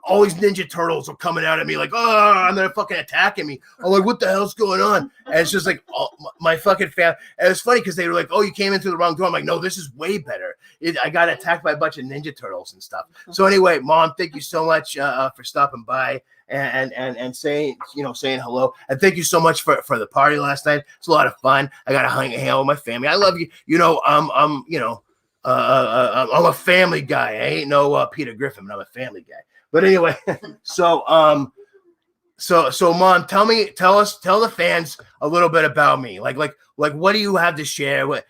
S1: all these Ninja Turtles are coming out at me like, oh, and they're fucking attacking me. I'm like, what the hell's going on? And it's just like my fucking family. And it's funny because they were like, oh, you came in through the wrong door. I'm like, no, this is way better. I got attacked by a bunch of Ninja Turtles and stuff. So anyway, Mom, thank you so much for stopping by and saying, you know, saying hello. And thank you so much for the party last night. It's a lot of fun. I got to hang out with my family. I love you. You know, you know, I'm a family guy. I ain't no Peter Griffin, but I'm a family guy. But anyway, so Mom, tell the fans a little bit about me. Like what do you have to share? What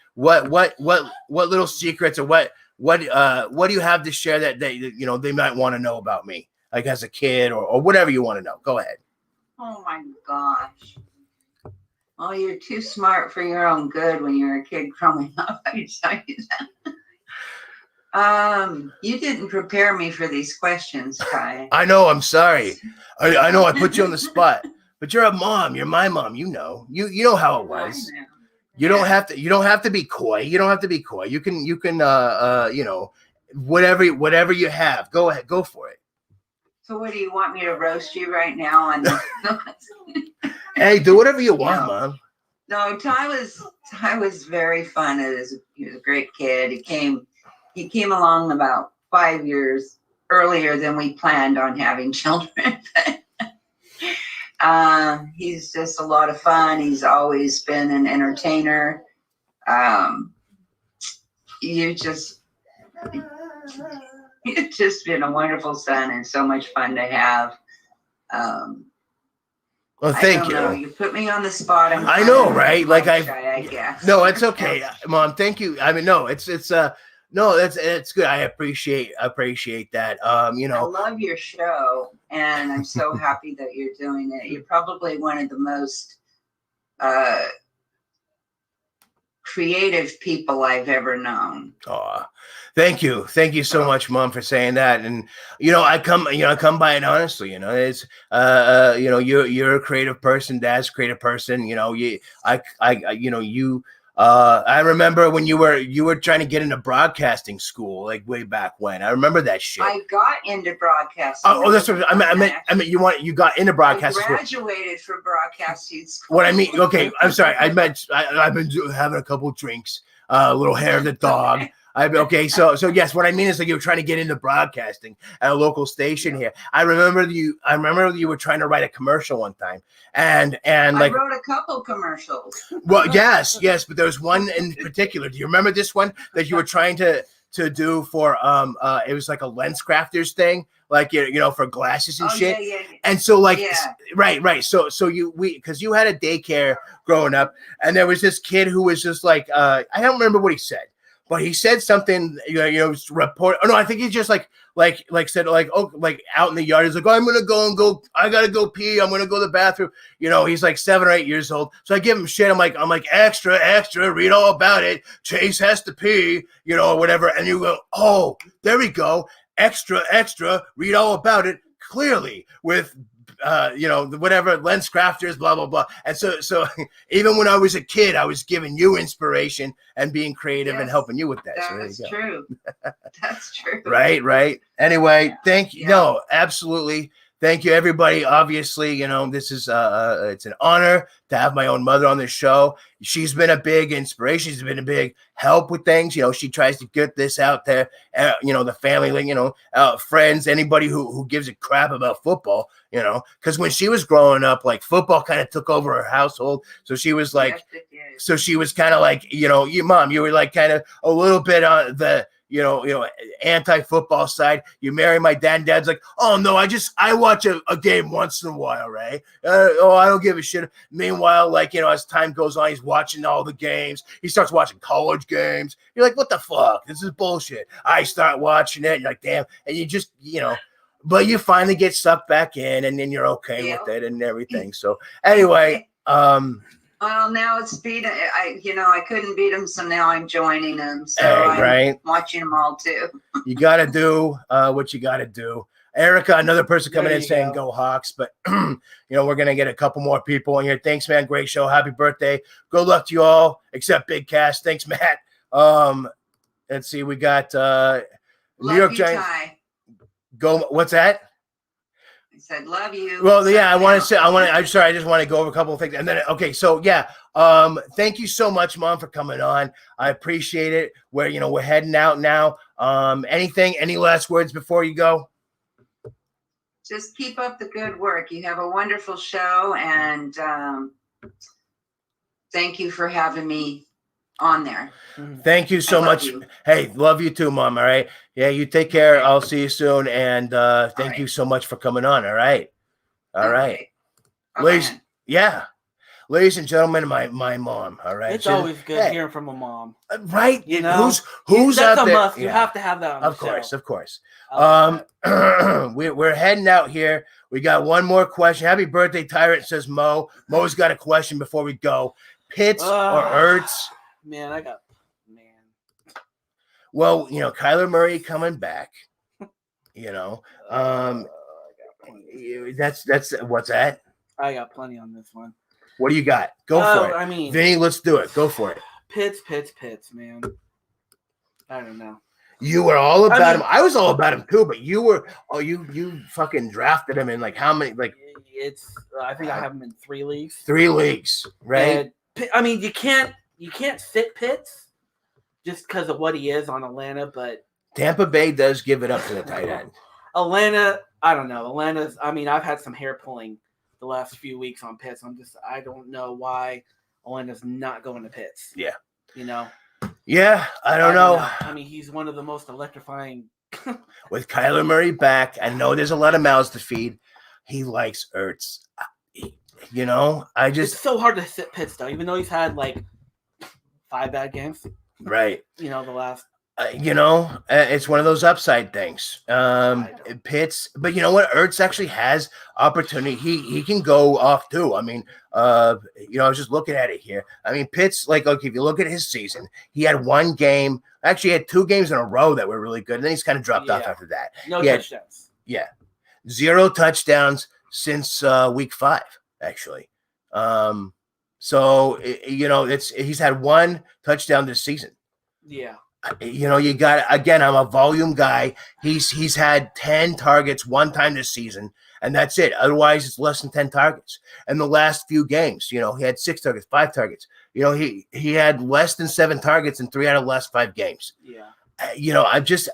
S1: little secrets or what do you have to share that they, you know, they might want to know about me, like as a kid or whatever you want to know. Go ahead.
S11: Oh my gosh. Oh, you're too smart for your own good when you were a kid growing up. I tell you that. You didn't prepare me for these questions, Ty.
S1: I know. I'm sorry. I know I put you on the spot, but you're a mom. You're my mom. You know. You know how it was. You don't have to. You don't have to be coy. You don't have to be coy. You can. You know, whatever you have. Go ahead. Go for it.
S11: So, what do you want me to roast you right now? On
S1: Hey, do whatever you want, Mom.
S11: No, Ty was very fun. He was a great kid. He came along about 5 years earlier than we planned on having children. He's just a lot of fun. He's always been an entertainer. You've just been a wonderful son and so much fun to have.
S1: Well, thank you.
S11: You put me on the spot.
S1: I know, right? Like
S11: I guess.
S1: No, it's okay, Mom. Thank you. I mean, no, it's no, it's good. I appreciate that. You know,
S11: I love your show, and I'm so happy that you're doing it. You're probably one of the most creative people I've ever known.
S1: Oh, thank you so much, Mom, for saying that. And you know, I come by it honestly. You know, it's you know, you're a creative person, Dad's a creative person. You know, I remember when you were trying to get into broadcasting school, like way back when. I remember that shit.
S11: I got into broadcasting.
S1: Oh, that's what I meant. You got into broadcasting school.
S11: I graduated from broadcasting school.
S1: What I mean, okay, I'm sorry. I've been having a couple drinks, a little hair of the dog. Okay, so yes, what I mean is like you were trying to get into broadcasting at a local station here. I remember you were trying to write a commercial one time, and like
S11: I wrote a couple commercials.
S1: Well, yes, but there was one in particular. Do you remember this one that you were trying to do for it was like a lens crafters thing, like you know, for glasses and shit.
S11: Yeah.
S1: And so like right. So because you had a daycare growing up, and there was this kid who was just like I don't remember what he said. But he said something, you know, report. Oh no, I think he just like said like, oh, like out in the yard. He's like, oh, I'm gonna go. I gotta go pee. I'm gonna go to the bathroom. You know, he's like 7 or 8 years old. So I give him shit. I'm like, extra. Read all about it. Chase has to pee. You know, or whatever. And you go, oh, there we go. Extra. Read all about it clearly with. You know, whatever lens crafters, blah blah blah. And so even when I was a kid, I was giving you inspiration and being creative and helping you with that.
S11: That's true. That's true.
S1: Right. Anyway, thank you. No, absolutely. Thank you, everybody. Obviously, you know, this is it's an honor to have my own mother on this show. She's been a big inspiration. She's been a big help with things. You know, she tries to get this out there. You know, the family, like, you know, friends, anybody who gives a crap about football, you know, because when she was growing up, like football kind of took over her household. So she was like, so she was kind of like, you know, you were like kind of a little bit on the, anti-football side. You marry my dad, and dad's like, oh no, I watch a game once in a while, right? I don't give a shit. Meanwhile, like, as time goes on, he's watching all the games. He starts watching college games. You're like, what the fuck? This is bullshit. I start watching it, and you're like, damn. And you just, but you finally get sucked back in, and then you're okay with it and everything. So anyway,
S11: well, now it's beat. I couldn't beat them, so now I'm joining them. So I'm watching them all too.
S1: You got to do what you got to do. Erica, another person coming in saying go Hawks, but we're gonna get a couple more people in here. Thanks, man. Great show. Happy birthday. Good luck to you all, except Big Cass. Thanks, Matt. Let's see. We got New York Giants.
S11: Ty.
S1: Go. What's that?
S11: I said, love you.
S1: Well, yeah, I'm sorry. I just want to go over a couple of things. And then, okay. So yeah. Thank you so much, Mom, for coming on. I appreciate it. We're heading out now. Any last words before you go?
S11: Just keep up the good work. You have a wonderful show, and thank you for having me on there.
S1: Thank you so much. Hey, love you too, Mom. All right. Yeah, you take care. I'll see you soon. And thank you so much for coming on. All right. All right. Ladies, ladies and gentlemen, my mom. All right.
S2: It's always good hearing from a mom.
S1: Right.
S2: Who's
S1: that's
S2: out
S1: there?
S2: Must. You have to have that on
S1: Of
S2: the
S1: course,
S2: show.
S1: of course. We're heading out here. We got one more question. Happy birthday, Tyrant, says Mo. Mo's got a question before we go. Pitts or Ertz?
S2: Man,
S1: Well, Kyler Murray coming back. That's what's that?
S2: I got plenty on this one.
S1: What do you got? Go for it.
S2: I mean,
S1: Vinny, let's do it. Go for it.
S2: Pitts, man. I don't know.
S1: You were all about him. I was all about him too, but you were. Oh, you fucking drafted him in like how many? Like
S2: I think I have him in 3 leagues.
S1: 3 leagues, right?
S2: And, you can't sit Pitts just because of what he is on Atlanta, but
S1: Tampa Bay does give it up to the tight end.
S2: Atlanta, I don't know. Atlanta's. I've had some hair pulling the last few weeks on Pitts. I don't know why Atlanta's not going to Pitts.
S1: Yeah.
S2: Yeah,
S1: I don't know.
S2: He's one of the most electrifying.
S1: With Kyler Murray back, I know there's a lot of mouths to feed. He likes Ertz. It's
S2: so hard to sit Pitts though, even though he's had like 5 bad games.
S1: Right.
S2: The last.
S1: It's one of those upside things. Pitts, but you know what? Ertz actually has opportunity. He can go off too. I was just looking at it here. Pitts, if you look at his season, he had 1 game. Actually, he had 2 games in a row that were really good, and then he's kind of dropped off after that.
S2: No touchdowns.
S1: 0 touchdowns since week 5, actually. He's had 1 touchdown this season.
S2: Yeah.
S1: You got, again, I'm a volume guy. He's had 10 targets 1 time this season, and that's it. Otherwise, it's less than 10 targets. And the last few games, he had 6 targets, 5 targets. He had less than 7 targets in 3 out of the last 5 games.
S2: Yeah.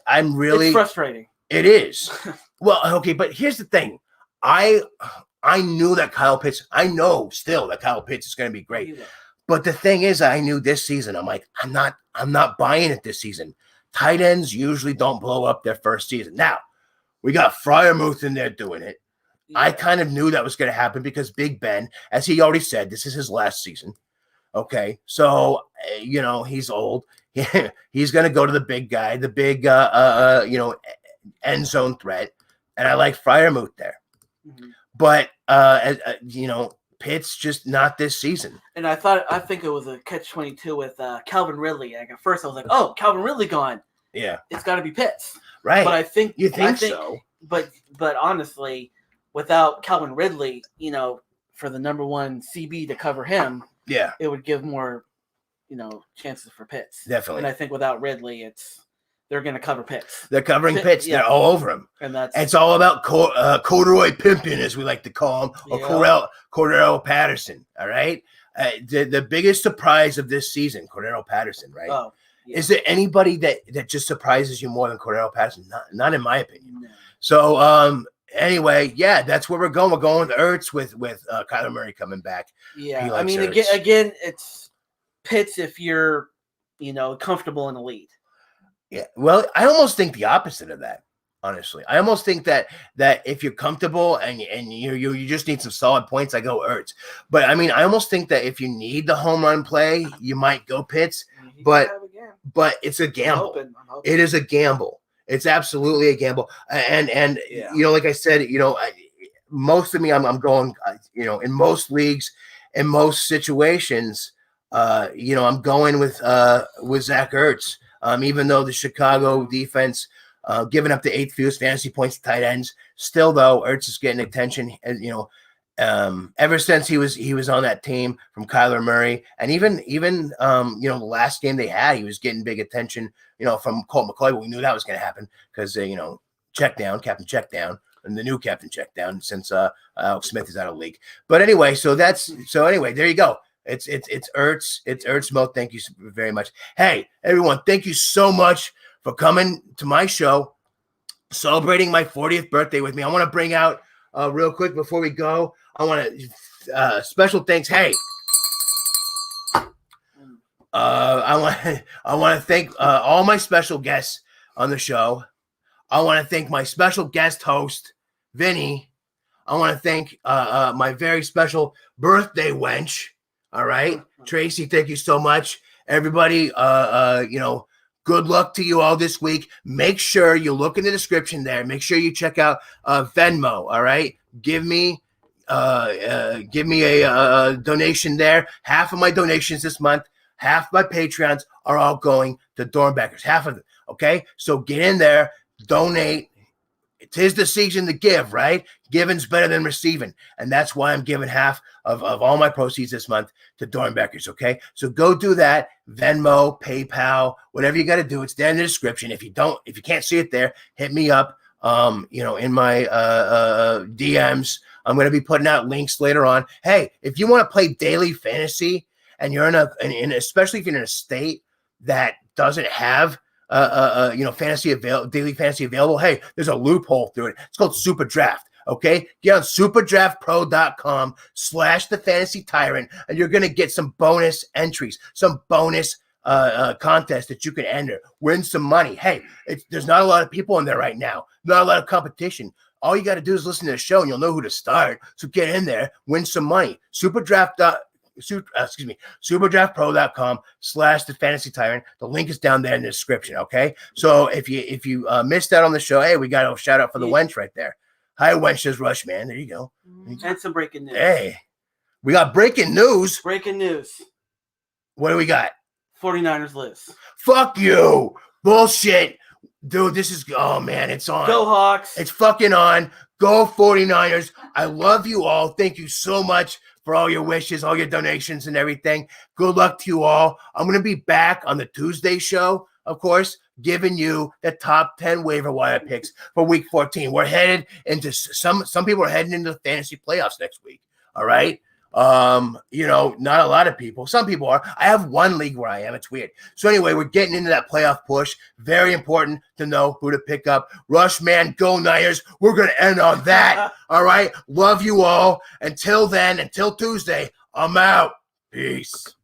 S1: I'm really.
S2: It's frustrating.
S1: It is. Well, okay, but here's the thing. I knew that I know still that Kyle Pitts is going to be great. But the thing is, I knew this season, I'm like, I'm not buying it this season. Tight ends usually don't blow up their first season. Now, we got Freiermuth in there doing it. Yeah. I kind of knew that was going to happen because Big Ben, as he already said, this is his last season. Okay, so, he's old. He's going to go to the big guy, the big, end zone threat. And I like Freiermuth there. Mm-hmm. But, Pitts just not this season.
S2: And I think it was a catch-22 with Calvin Ridley. Like at first I was like, oh, Calvin Ridley gone.
S1: Yeah.
S2: It's got to be Pitts.
S1: Right.
S2: But I think
S1: so.
S2: But honestly, without Calvin Ridley, for the number 1 CB to cover him, it would give more, chances for Pitts.
S1: Definitely.
S2: And I think without Ridley, they're going to cover Pitts.
S1: They're covering Pitts. Yeah. They're all over him.
S2: And
S1: it's all about corduroy pimping, as we like to call him, or Cordero Patterson. All right. The biggest surprise of this season, Cordero Patterson, right?
S2: Oh, yeah.
S1: Is there anybody that just surprises you more than Cordero Patterson? Not in my opinion. No. So, anyway, that's where we're going. We're going with Ertz with Kyler Murray coming back.
S2: Yeah. Again, it's Pitts if you're, comfortable in the lead.
S1: Yeah. Well, I almost think the opposite of that. Honestly, I almost think that if you're comfortable and you just need some solid points, I go Ertz. But I mean, I almost think that if you need the home run play, you might go Pitts. But it's a gamble.
S2: I'm hoping.
S1: It is a gamble. It's absolutely a gamble. And you know, like I said, you know, most of me, I'm going, you know, in most leagues, in most situations, you know, I'm going with Zach Ertz. Even though the Chicago defense giving up the 8th fewest fantasy points to tight ends, still though Ertz is getting attention. And you know, ever since he was on that team from Kyler Murray, and even you know, the last game they had, he was getting big attention. You know, from Colt McCoy, but we knew that was going to happen because you know, Captain Check Down, and the new Captain Check Down since Alex Smith is out of the league. But anyway, so anyway, there you go. It's Ertz. It's Ertz Mo. Thank you very much. Hey, everyone, thank you so much for coming to my show, celebrating my 40th birthday with me. I want to bring out real quick before we go. I want to special thanks. Hey, I want to thank all my special guests on the show. I want to thank my special guest host, Vinny. I want to thank my very special birthday wench. All right, Tracy, thank you so much. Everybody, you know, good luck to you all this week. Make sure you look in the description there. Make sure you check out Venmo. All right, give me a donation there. Half of my donations this month, half my Patreons are all going to Dornbeckers. Half of them. Okay, so get in there, donate. Tis the season to give, right? Giving's better than receiving. And that's why I'm giving half of all my proceeds this month to Dornbeckers, okay? So go do that. Venmo, PayPal, whatever you got to do. It's there in the description. If you can't see it there, hit me up, you know, in my DMs. I'm going to be putting out links later on. Hey, if you want to play daily fantasy and you're especially if you're in a state that doesn't have you know, daily fantasy available. Hey, there's a loophole through it. It's called Super Draft. Okay, get on superdraftpro.com/the fantasy tyrant, and you're going to get some bonus entries, some bonus contests that you can enter, win some money. Hey, there's not a lot of people in there right now, not a lot of competition. All you got to do is listen to the show, and you'll know who to start. So get in there, win some money. Superdraftpro.com/the fantasy tyrant. The link is down there in the description. Okay. So if you missed out on the show, hey, we got a shout out for the wench right there. Hi, wench, says Rush, man. There you go.
S2: And some breaking news.
S1: Hey, we got breaking news.
S2: Breaking news.
S1: What do we got?
S2: 49ers list.
S1: Fuck you. Bullshit. Dude, this is, oh man, it's on.
S2: Go Hawks.
S1: It's fucking on. Go 49ers. I love you all. Thank you so much for all your wishes, all your donations and everything. Good luck to you all. I'm going to be back on the Tuesday show, of course, giving you the top 10 waiver wire picks for week 14. We're headed into some people are heading into the fantasy playoffs next week. All right. You know, not a lot of people. Some people are. I have one league where I am. It's weird. So anyway, we're getting into that playoff push. Very important to know who to pick up. Rush, man, go Niners. We're going to end on that. All right. Love you all. Until then, until Tuesday, I'm out. Peace.